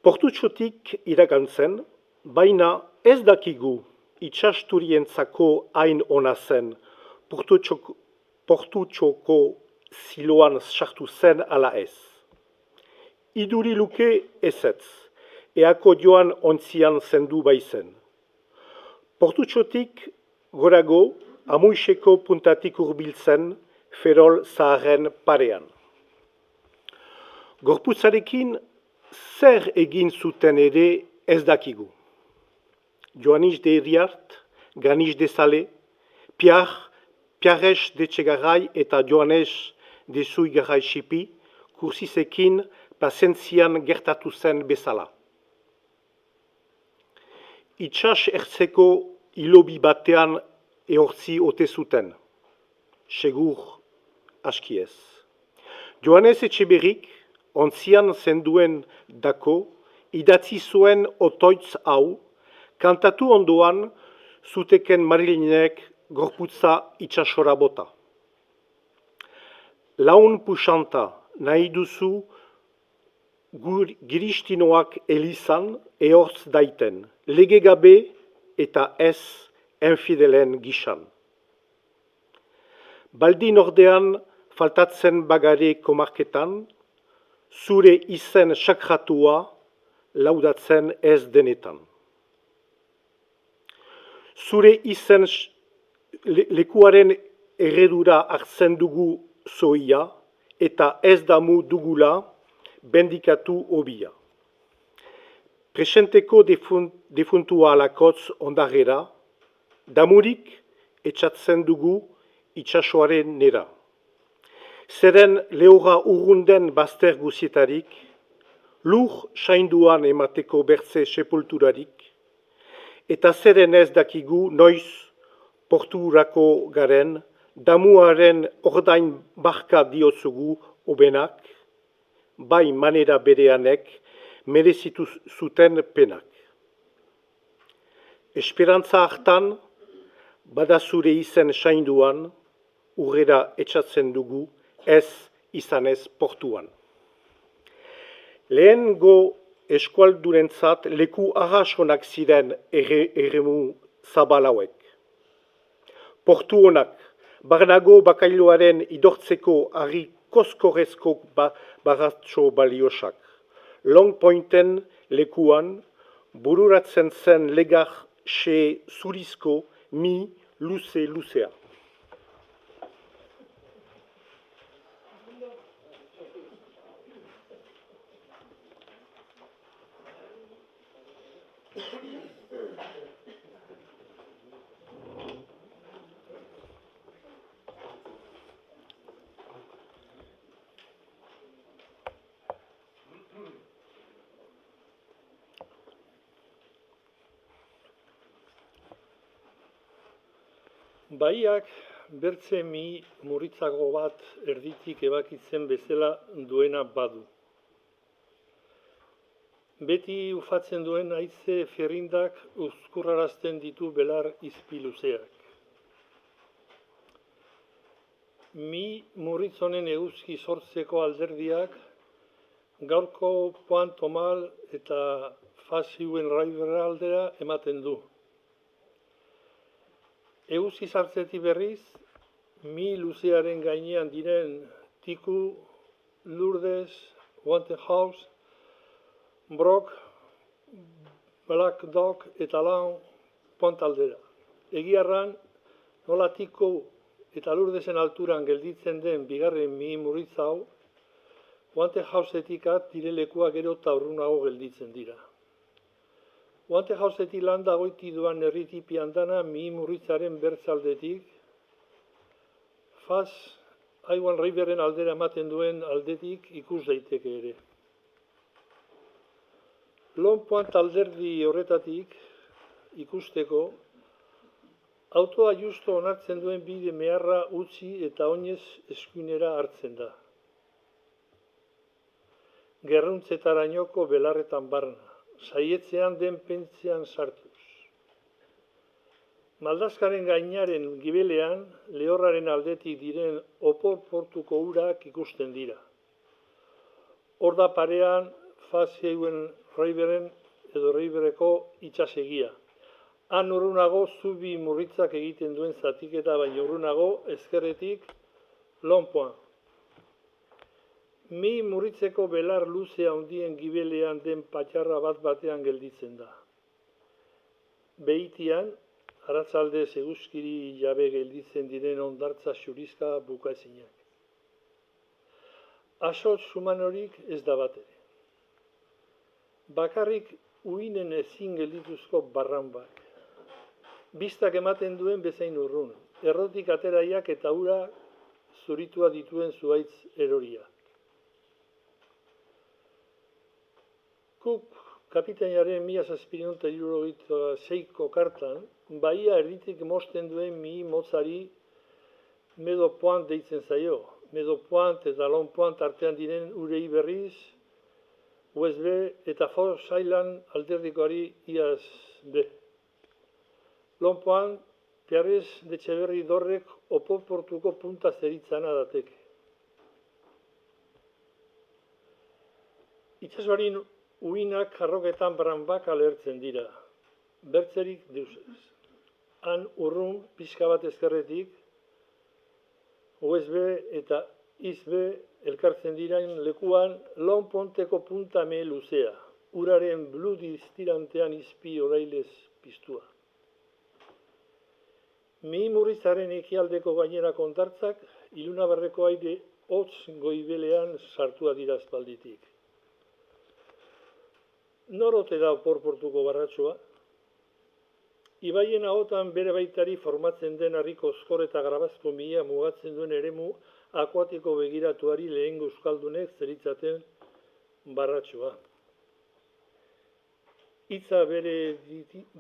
Portutxotik iragantzen, baina ez dakigu itsasturientzako hain ona zen Portutxoko ziloan sartu zen ala ez. Iduri luke ezetz, eako joan ontzian zendu baizen. Portutxotik gorago Amuixeko puntatik hurbiltzen Ferrol zaharren parean. Gorputzarekin zer egin zuten ere ez dakigu. Joanis de Iriart, Ganis de Sale, Piares de Txegarai eta Joanes de Zuigarai Xipi kursizekin pasentzian gertatu zen bezala. Itsas ertzeko ilobi batean ehortzi ote zuten. Segur askiez. Joanes Etxeberrik, ontzian zenduen dako, idatzi zuen otoitz hau, kantatu ondoan zuteken Marilinek gorputza itxasora bota. Laun puxanta nahi duzu giristinoak elizan ehortz daiten, lege gabe eta ez enfidelen gisan. Baldin ordean faltatzen bagare komarketan, zure izen sakratua laudatzen ez denetan. Zure izen lekuaren erredura hartzen dugu zoia eta ez damu dugula bendikatu hobia. Presenteko defuntua alakotz ondarrera, damurik etxatzen dugu itxasoaren nera. Zeren lehora urrunden bazter guzietarik, lur sainduan emateko bertze sepulturarik, eta zeren ez dakigu noiz porturako garen, damuaren ordain barka diotzugu obenak, bai manera bereanek merezitu zuten penak. Esperantza hartan, bada zure izen sainduan, urrera etxatzen dugu, ez izanez portuan. Lehengo eskualdurentzat leku arrasonak ziren eremu zabalauek. Portu honak, barnago bakailoaren idortzeko ari koskorezko baratxo baliosak. Long Pointen lekuan, bururatzen zen legar xe zurizko mi luze-luzea. Baiak bertze mi murritzago bat erditik ebakitzen bezala duena badu. Beti ufatzen duen haize ferrindak uzkurrarazten ditu belar izpiluzeak. Mi murritzonen eguzki sortzeko alderdiak gaurko Poan Tomal eta Fasiuen Raibera aldera ematen du. Eguzki sartzetik berriz, mi luzearen gainean diren Tiku, Lourdes, Wantenhouse, Brock, Black Dog eta Laun Pontaldera. Egiarran, nola Tiku eta Lourdesen alturan gelditzen den bigarren mi murritza hau, Wantehausetik at direlekua gero eta urrunago gelditzen dira. Wantehausetik landa goiti duan herritipi handana mi murritzaren bertzaldetik, Faz Aiwan Riberen aldera ematen duen aldetik ikus daiteke ere. Long Point alderdi horretatik ikusteko, autoa justo onartzen duen bide meharra utzi eta oinez eskuinera hartzen da. Gerruntzetarainoko belarretan barna, saietzean den pentzean sartuz. Maldazkaren gainaren gibelean, lehorraren aldetik diren opor portuko urak ikusten dira. Hor da parean, Fazieuen Reiberen edo Reibereko itxasegia. Han urrunago zubi murritzak egiten duen zatiketa baino urrunago ezkerretik Long Point. Mi murritzeko belar luzea handien gibelean den patxarra bat batean gelditzen da. Behitian, arratzalde eguzkiri jabe gelditzen diren ondartza xurizka bukaezinak. Asotz humanorik ez da bat ere. Bakarrik uinen ezin geldituzko barranbak. Bistak ematen duen bezain urrun, errotik ateraiak eta ura zuritua dituen zuaitz eroria. Cook kapitainaren 1776ko kartan, bahia erditik mosten duen mi motzari Medo Point deitzen zaio, Medopoint eta Lonpoint artean diren urei berriz, USB eta Fox Island alderdikoari iaz be. Lonpoint, Pierrez de Etxeberri dorrek opor-portuko punta zeritzana dateke. Itxasoaren uinak jarroketan branbaka lehertzen dira, bertzerik deusez. Han urrun pixka bat ezkerretik, USB eta ISB elkartzen diren lekuan Lonpointeko punta me luzea, uraren blu diztirantean izpi orailez piztua. Mihi Murrizaren ekialdeko gainera kontartzak, ilunabarreko aire hotz goibelean sartua dira aspalditik. Nor ote da opor-portuko barratxoa? Ibaien ahotan bere baitari formatzen den harriko ozkor eta grabazko mila mugatzen duen eremu akuatiko begiratuari lehengo euskaldunek zeritzaten barratxoa. Hitza bere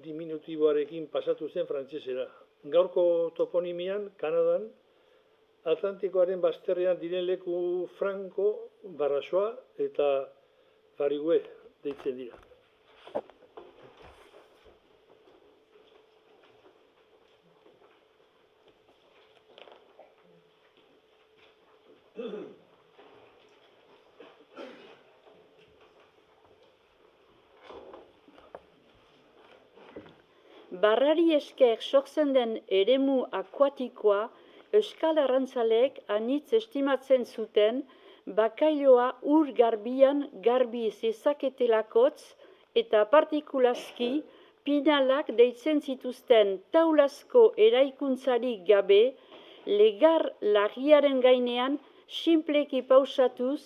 diminutiboarekin pasatu zen frantsesera. Gaurko toponimian, Kanadan, Atlantikoaren bazterrean diren leku franko, barratxoa eta Farigue deitzen dira. Barrari esker sortzen den eremu akuatikoa euskal arrantzaleek anitz estimatzen zuten bakailoa ur garbian garbi zezaketelakotz eta partikulazki pinalak deitzen zituzten taulazko eraikuntzarik gabe legar larriaren gainean sinpleki pausatuz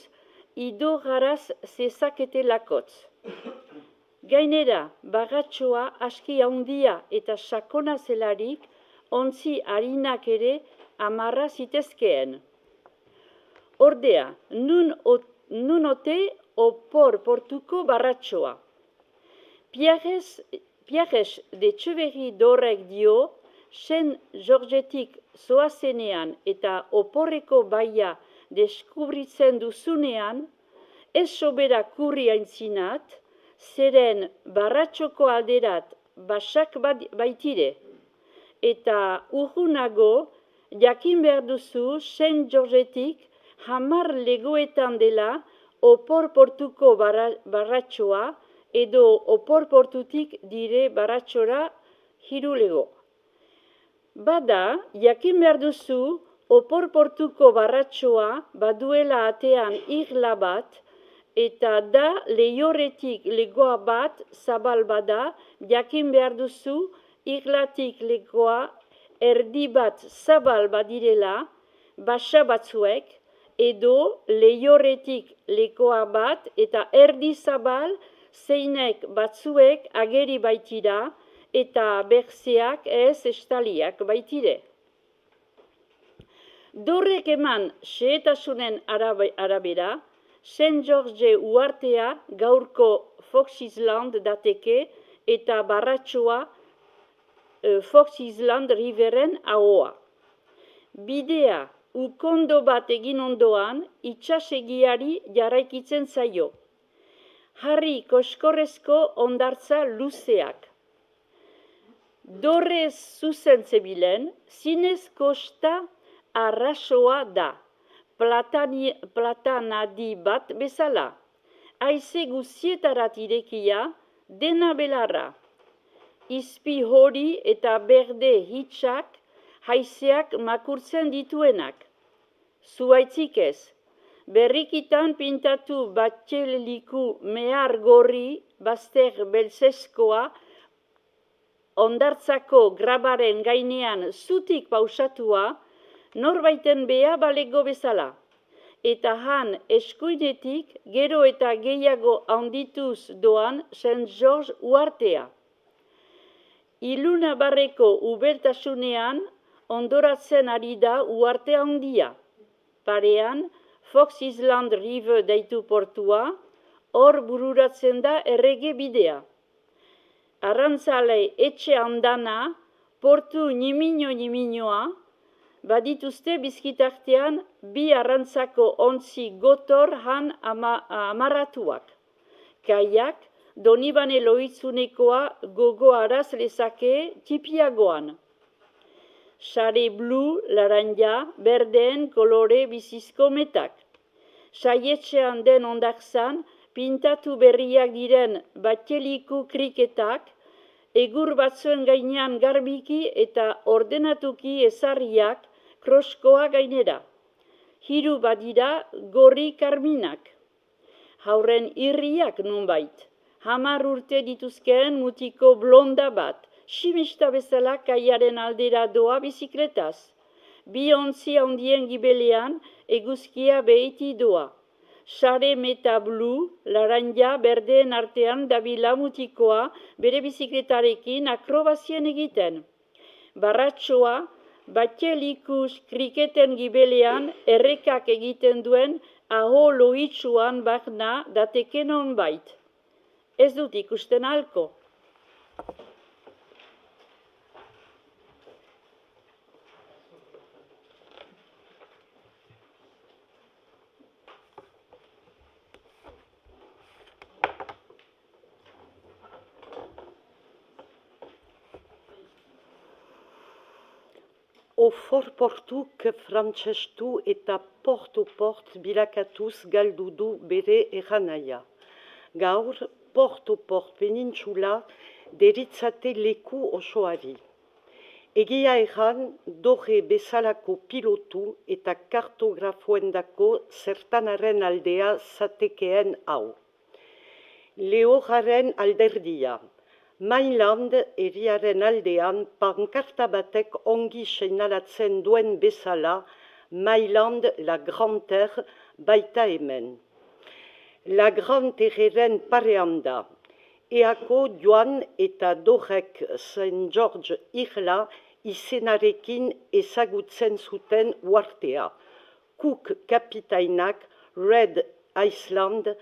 idogaraz zezaketelakotz. Gainera, barratxoa aski handia eta sakona zelarik ontzi harinak ere amarra zitezkeen. Ordea, nun ote opor-portuko barratxoa. Pierrez de Etxeberri dorrek dio, Saint Georgetik zoazenean eta oporreko baia deskubritzen duzunean, ez sobera kurri aintzinat, zeren barratxoko alderat basak baitire, eta urrunago jakin behar duzu Saint Georgetik 10 legoetan dela opor-portuko barratxoa edo opor-portutik dire barratxora 3 lego. Bada, jakin behar duzu opor-portuko barratxoa baduela atean irla bat, eta da lehioretik legoa bat zabal bada, jakin behar duzu irlatik legoa erdi bat zabal badirela, basa batzuek, edo lehioretik legoa bat eta erdi zabal zeinek batzuek ageri baitira eta berzeak ez estaliak baitire. Dorrek eman xehetasunen arabera, Saint George uartea gaurko Fox Island dateke eta barratxoa Fox Island Riveren ahoa. Bidea ukondo bat egin ondoan itxasegiari jarraikitzen zaio. Harri koskorrezko ondartza luzeak. Dorrez zuzen zebilen, zinez kosta arrasoa da. Platanadi bat bezala. Haize guzietarat irekia, dena belarra. Izpi hori eta berde hitxak haizeak makurtzen dituenak. Zuaitzik ez, berrikitan pintatu batxeliku mehar gorri bazter beltzeskoa ondartzako grabaren gainean zutik pausatua, norbaiten beha balego bezala, eta han eskuinetik gero eta gehiago handituz doan Saint George uartea. Ilunabarreko ubeltasunean ondoratzen ari da uarte handia. Parean, Fox Island River deitu portua, hor bururatzen da errege bidea. Arrantzale etxe handana, portu niminoa, badituzte bizkitartean 2 arrantzako ontzi gotor han amarratuak. Kaiak Donibane Loitzunekoa gogoaraz lezake tipiagoan. Sare blu, laranja, berdeen kolore bizizko metak. Saietxean den ondakzan, pintatu berriak diren bateliku kriketak, egur batzuen gainean garbiki eta ordenatuki ezarriak kroskoa gainera. 3 badira gorri karminak. Haurren irriak nunbait. 10 urte dituzkeen mutiko blonda bat, simista bezala kaiaren aldera doa bizikletaz. 2 ontzi handien gibelean eguzkia behiti doa. Sare meta blu, laranja, berdeen artean dabila mutikoa bere bizikletarekin akrobazien egiten. Barratxoa, batelikus kriketen gibelean errekak egiten duen aho loitsuan barna dateken honbait. Ez dut ikusten halko. Ofor portuk frantsestu eta port bilakatuz galdu du bere erranaia. Gaur, port penintsula deritzate leku osoari. Egia erran, doge bezalako pilotu eta kartografoendako zertanaren aldea zatekeen hau. Lehorraren alderdia. Mainland eriaren aldean pankarta batek ongi seinalatzen duen bezala Mainland la Grande Terre baita hemen. La Grande Terreren parean da. Eako Joan eta Dorek St. George Irla izenarekin ezagutzen zuten uartea. Cook kapitainak Red Island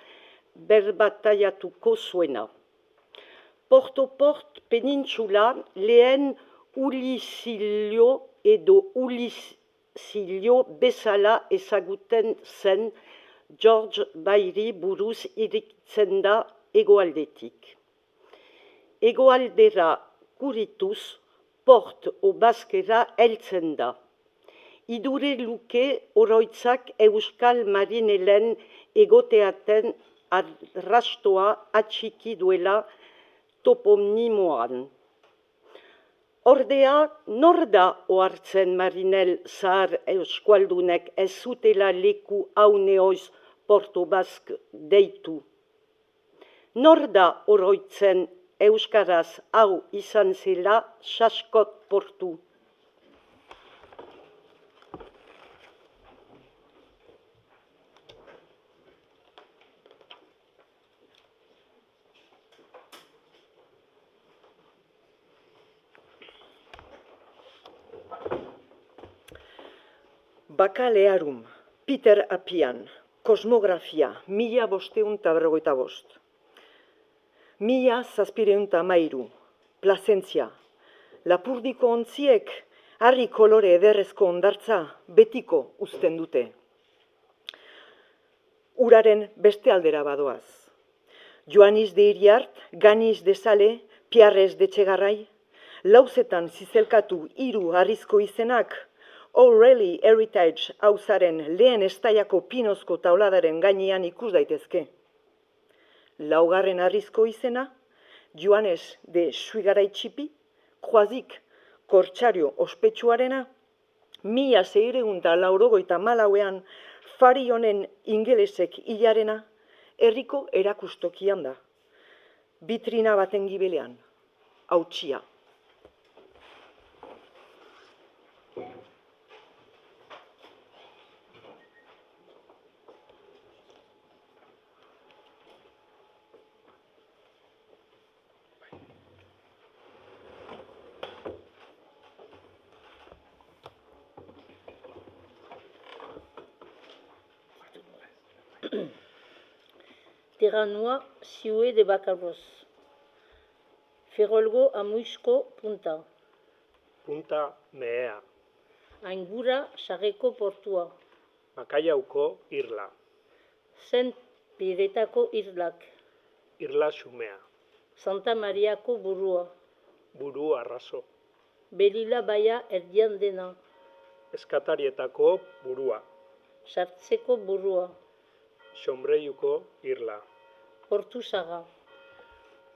berbataiatuko zuena. Port penintsula lehen Ulisilio edo Ulisilio bezala ezaguten zen George Bairi buruz irikitzen da hegoaldetik. Hegoaldera kurituz, port obazkera heltzen da. Idure luke oroitzak Euskal Marinelen egoteaten arrastoa atxiki duela toponimoan. Ordea, nor da ohartzen Marinel zahar euskaldunek ez zutela leku hau neoiz Porto Bask deitu? Nor da oroitzen euskaraz hau izan zela Saskot portu? Bakalearum, Peter Apian, Kosmografia, 1555. 1713, Plazentzia. Lapurdiko ontziek, harri kolore ederrezko ondartza betiko uzten dute. Uraren beste aldera badoaz. Joaniz de Iriart, Ganiz de Sale, Piarrez de Txegarrai, lauzetan zizelkatu 3 harrizko izenak, O'Reilly Heritage hauzaren lehen estaiako pinozko tauladaren gainean ikus daitezke. Laugarren harrizko izena, Joanes de Suigaraitxipi, Joazik Kortsario ospetsuarena, 1694ean fari honen ingelesek hilarena, herriko erakustokian da. Bitrina baten gibelean, hautsia. Terranua Siue de Bacarros. Ferolgo Amuixko Punta. Punta Mea. Aingura Sageko portua. Makaiauko irla. Zen Piretako irlak. Irla xumea. Santa Mariako burua. Buru arraso. Belila baia erdian dena. Eskatarietako burua. Sartzeko burua. Xonbreiuko irla. Portu Saga.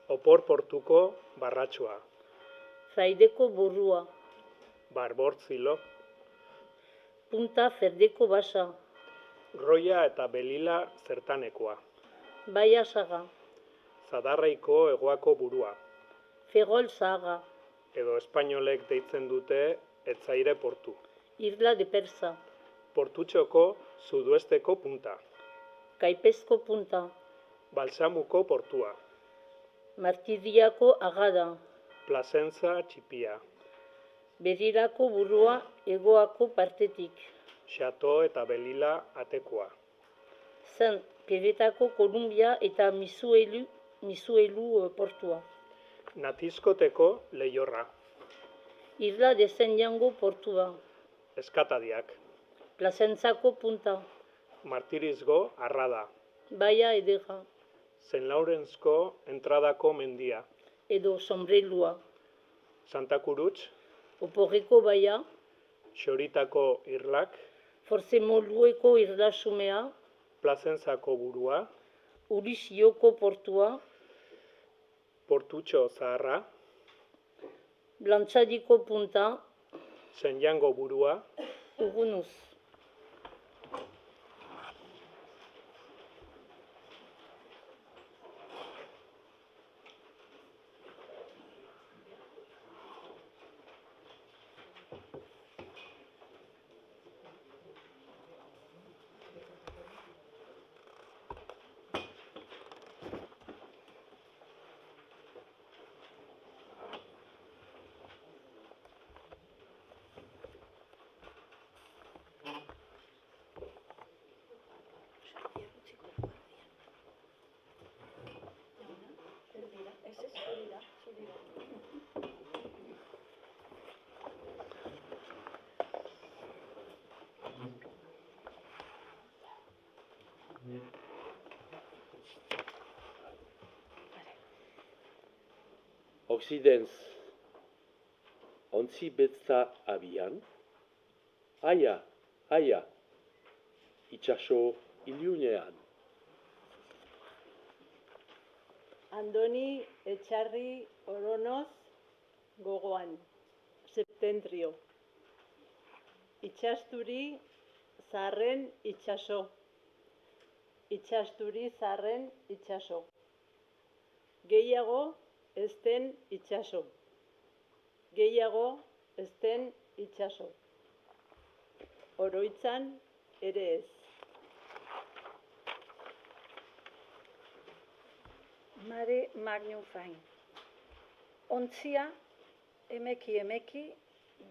Opor portuko barratxoa. Fraideko burua. Barbortzilo. Punta Ferdeko basa. Roia eta Belila zertanekoa. Baia Saga. Zadarraiko hegoako burua. Ferrol Saga. Edo espainolek deitzen dute Etzaire portu. Irla de Persa. Portutxoko sudoesteko punta. Kaipezko punta. Balsamuko portua. Martiriako agada. Plazentza txipia. Berirako burua hegoako partetik. Xato eta Belila atekoa. Zen Piretako Kolumbia eta Misuelu portua. Natizkoteko lehiorra. Irla de Zenjango portua. Eskatadiak. Plazentzako punta. Martirizgo arrada. Baia edera. Zen Laurenzko entradako mendia. Edo sombrelua. Santa Kurutz. Oporreko baia. Xoritako irlak. Forzemolueko irla xumea. Plazentzako burua. Urizioko portua. Portutxo zaharra. Blantzadiko punta. Zenjango burua. Urgunuz. Occidens, ontzi betza abian, aia, itxaso ilunean. Andoni Etxarri Oronoz gogoan, septentrio. Itxasturi zarren itxaso. Itxasturi zarren itxaso. Gehiago ezten itxaso. Gehiago ezten itxaso. Oroitzan ere ez. Mare magnum fain. Ontzia, emeki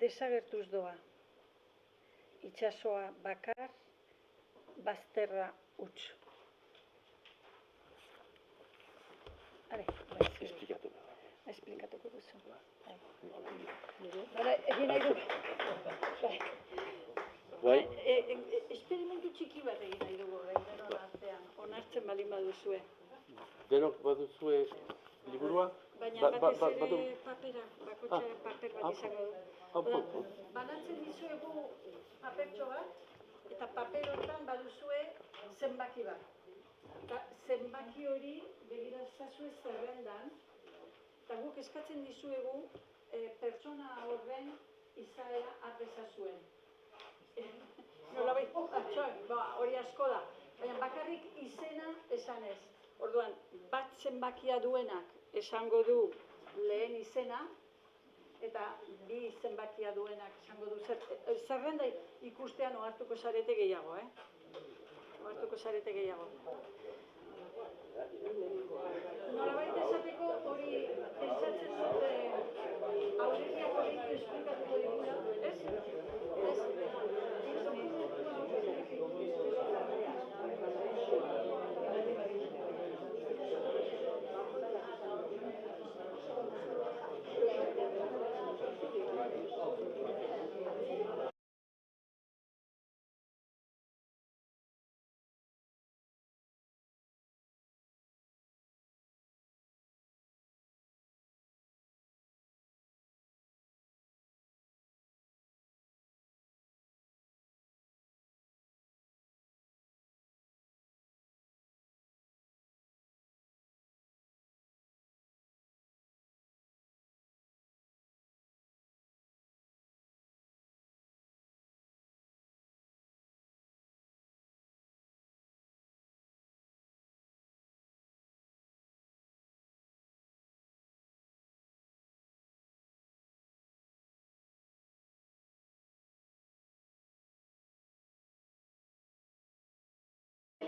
desagertuz doa. Itxasoa bakar, bazterra huts. Esplikatuko duzu. Egin nahi du. Esperimentu txiki bat egin nahi dugu denon artean. Onartzen balin baduzue. Denok baduzue liburua? Baina batez ere papera, bakotxa paper bat izango du. Banatzen dizuegu papertxo bat, eta paper hortan baduzue zenbaki bat. Zenbaki hori begiratzazue zerrendan, eta guk eskatzen dizuegu pertsona horren izaera apezazuen. Hori asko da, baina bakarrik izena esan ez. Orduan, bat zenbakia duenak esango du lehen izena, eta bi zenbakia duenak esango du zerrenda ikustean ohartuko zarete gehiago, Ohartuko zarete gehiago. Nolabait esateko hori pentsatzen dut Aureliak hori esplikatuko digula, ez?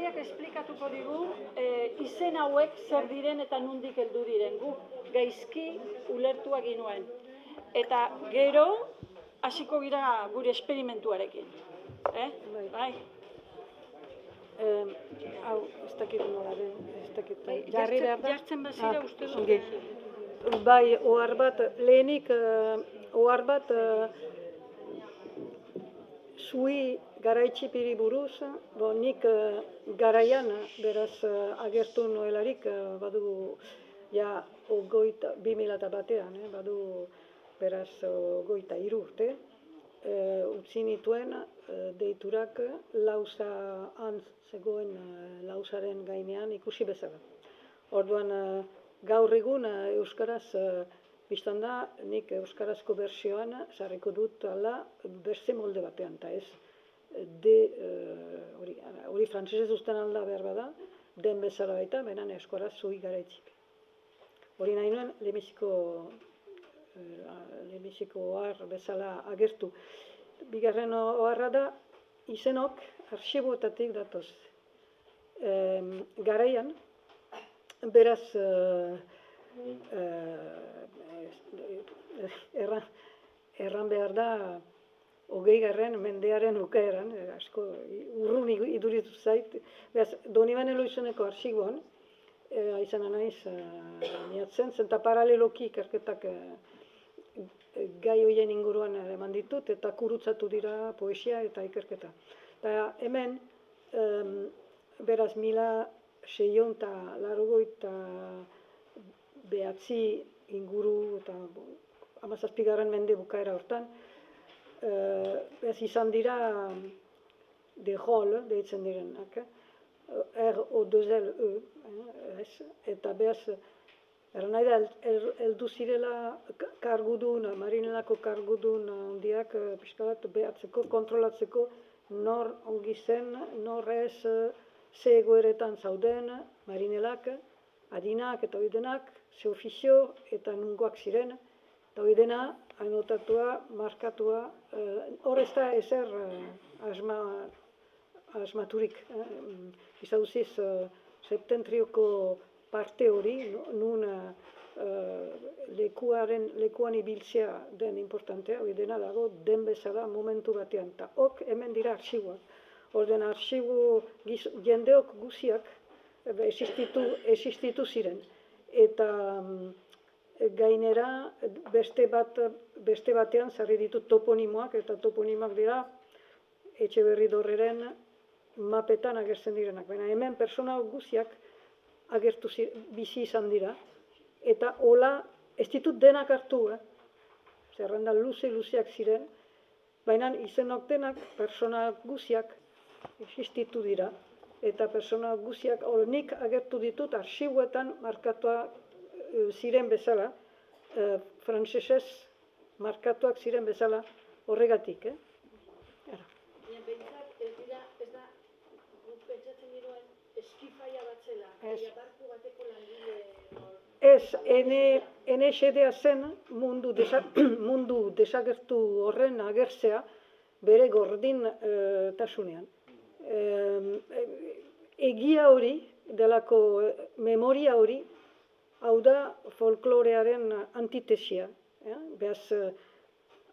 Mariak esplikatuko digu izen hauek zer diren eta nondik heldu diren. Guk gaizki ulertua ginuen. Eta gero hasiko gira gure esperimentuarekin. Bai. Hau, ez dakit nola den, ez dakit. Jarri behar da? Jartzen bazira uste dut. Ongi. Bai, ohar bat, lehenik ohar bat zui garaitxipiri buruz, nik garaian, beraz agertu noelarik, badu, ja, 2001, badu, beraz, 23 urte, utzi nituen deiturak lausa antz zegoen lausaren gainean ikusi bezala. Orduan, gaur egun euskaraz biztan da, nik euskarazko bertsioan sarriko dut ala beste molde batean, eta ez hori frantsesez uzten alda behar bada, den bezala baita, benan euskaraz zui garaitzik. Hori nahi nuen, lehenbiziko ohar bezala agertu. Bigarren oharra da, izenok arxiboetatik datoz. Garaian, beraz, erran behar da, 20. mendearen bukaeran, asko urrun iduritu zait, beraz, Donibane Loizoneko arxiboan, izan naiz miatzen, zenta paraleloki ikerketak gai horien inguruan eman ditut, eta kurutzatu dira poesia eta ikerketa. Eta hemen, beraz, 1689 inguru eta 17. mende bukaera hortan, beraz, izan dira de Gaulle, deitzen direnak, R-O-2-L-E, eta beraz, erran nahi da, heldu zirela kargudun, marinelako kargudun handiak, pixka bat behatzeko, kontrolatzeko, nor ongi zen, nor ez, ze egoeretan zauden, marinelak, adinak eta oidenak, ze ofizio eta nungoak ziren, eta oidena, anotatua, markatua, hor ez da ezer asmaturik. Izauziz, septentrioko parte hori, nun lekuan ibiltzea den importantea, hori dena dago den bezala momentu batean. Eta hok hemen dira arxiboak. Orden arxibo jendeok guziak existitu ziren. Eta gainera beste batean zarri ditut toponimoak, eta toponimoak dira Etxeberri Dorreren mapetan agertzen direnak. Baina hemen persona guziak agertu bizi izan dira, eta hola, ez ditut denak hartu, zerrenda luzeak ziren, baina izenok denak persona guziak existitu dira, eta persona guziak, nik agertu ditut arxiboetan markatua ziren bezala, frantsesez markatuak ziren bezala horregatik. Ez, ene xedea zen mundu desagertu horren agertzea bere gordin tasunean. Egia hori, delako memoria hori, hau da folklorearen antitesia. Beaz,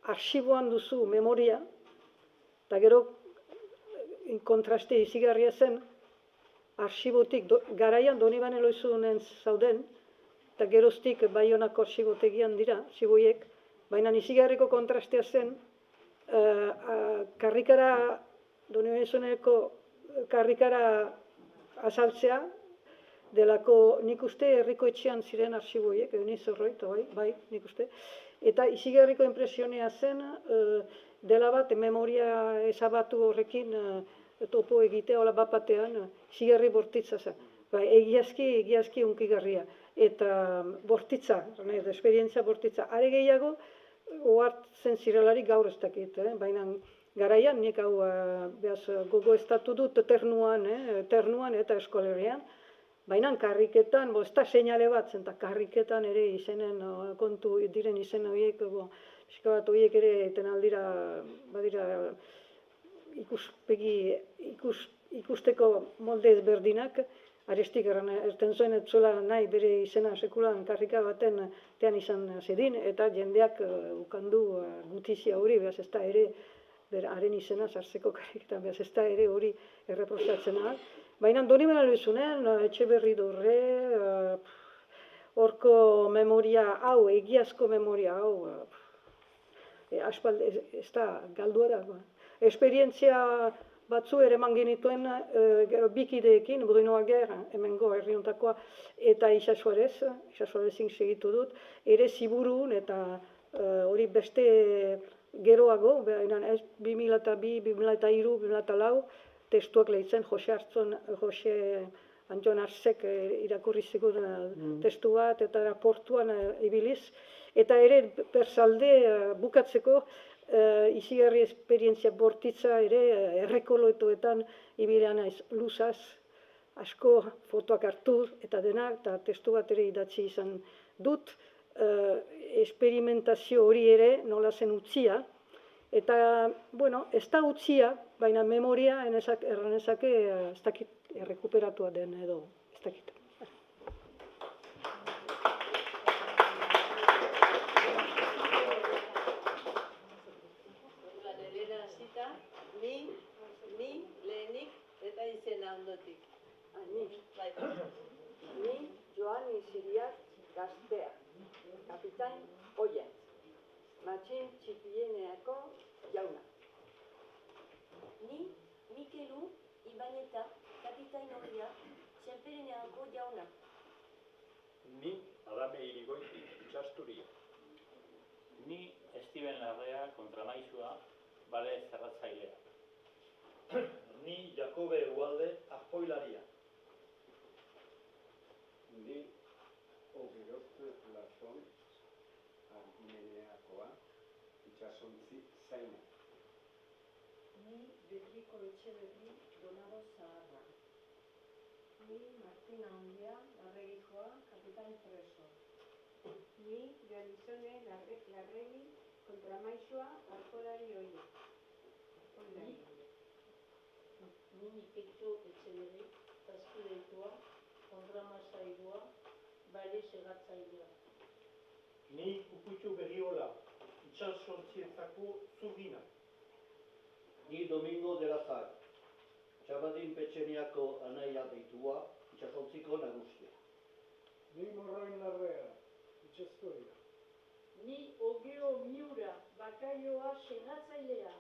arxiboan duzu memoria, eta gero kontraste izigarria zen, arxibotik, garaian Donibane Loizonen zauden, eta geroztik Baionako arxibotegian dira, arxiboiek, baina izigarriko kontrastea zen, karrikara, Donibane Loizoneko karrikara azaltzea, delako nik uste herriko etxean ziren arxiboiek, euniz horroit, bai, nik uste, eta izigarriko impresionea zen, dela bat, memoria ezabatu horrekin, topo egitea, hola bat batean, izigarri bortitza zen. Egiazki unkigarria. Eta bortitza, esperientzia bortitza. Are gehiago, ohartzen zirelarik gaur ez dakit, baina garaian, nik hau gogo estatu dut ternuan eta eskolerian, baina karriketan, ez da seinale bat, zenta karriketan ere izenen kontu diren izen horiek, pixka bat horiek ere eten aldira, badira ikusteko molde ezberdinak, Arestik erten zuen ez zuela nahi bere izena sekulan karrika baten tean izan zedin, eta jendeak ukandu gutizia hori, behaz ez da ere haren izena sartzeko karriketan, behaz ez da ere hori erreprosatzen ahal. Baina doni bera lezunen, Etxeberri Dorre, horko memoria hau, egiazko memoria hau, aspaldi ez da galdua da. Esperientzia batzu ere eman genituen bikideekin, Bruno Ager, hemengo herriontakoa, eta Isa Suarezin segitu dut, ere ziburun eta hori beste geroago, 2002, 2003, 2004, testuak lehitzen, Jose Anton Arzek irakurri zigun testu bat, eta portuan ibiliz, eta ere persalde bukatzeko, izigarri esperientzia bortitza ere errekoloetoetan ibilean naiz luzaz, asko fotoak hartu eta dena, eta testu bat ere idatzi izan dut, esperimentazio hori ere nola zen utzia, eta, bueno, ez da utzia, baina memoria erranezake ez dakit errekuperatua den edo, ez dakit. Ni lehenik eta izena ondotik. Ni Joan Isiriak Gaztea, kapitain Oien, matxin txikieneako jauna. Ni Mikelu Ibañeta, kapitain Oia, Senpereneako jauna. Ni Adame Irigoiti itxasturia. Ni Estiben Larrea kontramaizua, bale zerratzailea. Ni Jakobe Ugalde azpoilaria. Ni Ogerot Lason Argimeneakoa itxasontzi zaina. Ni Bedriko Etxeberri Donado Zaharra. Ni Martina Ondia Larregikoa kapitain preso. Ni Galizone Larregi kontramaizua arkolari oia. Ni Ipetxo Etxeberri Azpideitua kontramazailua, bale segatzailea. Ni Ukutxu Berriola, itxasontzietako zurgina. Ni Domingo de la Zar, Txabadin Petxeniako anaia deitua, itxasontziko nagusia. Ni Morroin Larrea, itxastoria. Ni Ogeo Miura, bakaioa segatzailea.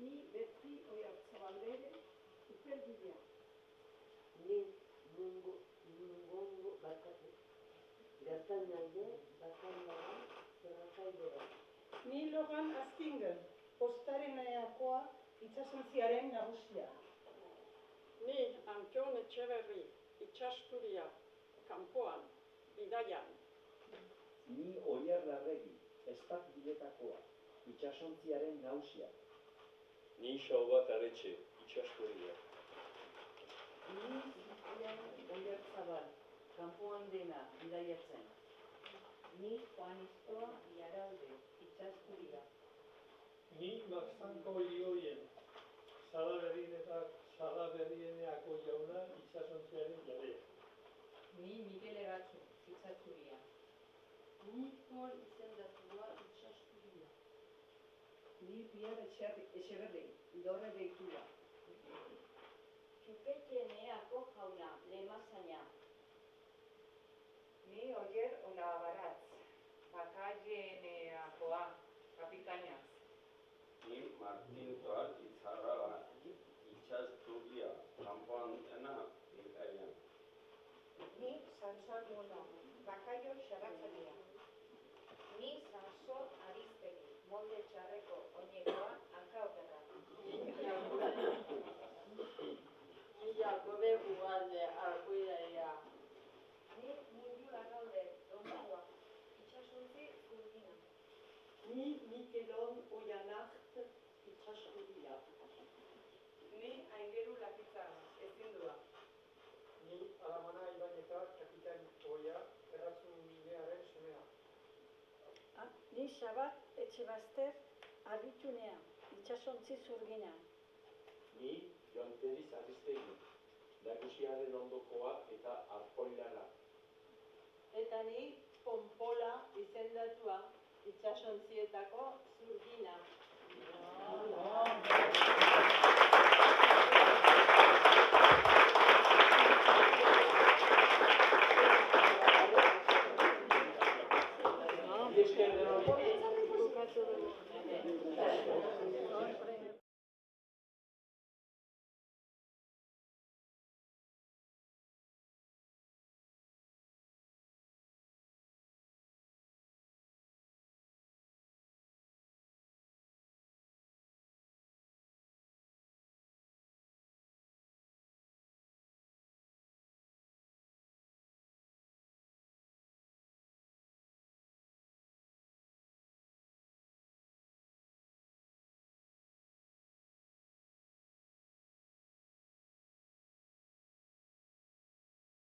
Ni Betzi Oiartzabaldere, iperbidea. Ni Nungongo Bakatu, Gaztainalde, Bakainara, Zerratzailera. Ni Logan Aztingen, postareneakoa itxasontziaren nagusia. Ni Antion Etxeberri, itxasturia, kanpoan, bidaian. Ni Oier Larregi, estak biletakoa, itxasontziaren nausia. Ni Xaubat Aretxe, itxasturia. Ni Oiartzabal, kanpoan dena, bidaiatzen. Ni Juanistoa Iaralde, itxasturia. Ni Maxanko Ioien, Salaberrin eta Salaberrieneako jauna itxasontziaren jabea. Ni Miguel Egatxo, itxasturia. Ni Pol izendatua itxasturia. Ni Pierre Etxeberri, Dorre deitua. Txupetxeneako jauna, lemazaina. Ni Oier Olabaratz, bakaileneakoa, kapitainaz. Ni Martin Toal Izarraga, itxasturia, kanpoan dena, bidaian. Ni Sanson Muno, bakaio xaratzailea. Ni Sanson Aristegi, molde txarreko oinekoa, hankaoterra. Ni Jakobe Ugalde arkuidaria. Ni Mundu Larralde, Domingoa, itxasontzi zurgina. Ni Mikelon Oianacht, itxasturia. Ni Aingeru Lapitzan, ezindua. Ni Alamana Ibañeta, kapitain Oia, erratzunearen semea. Ni Xabat Etxebazter, arbitxunea, itxasontzi zurgina. Ni Joan Pediz Aristegi, nagusiaren ondokoa eta arpoilara. Eta ni Ponpola izendatua itsasontzietako zurgina.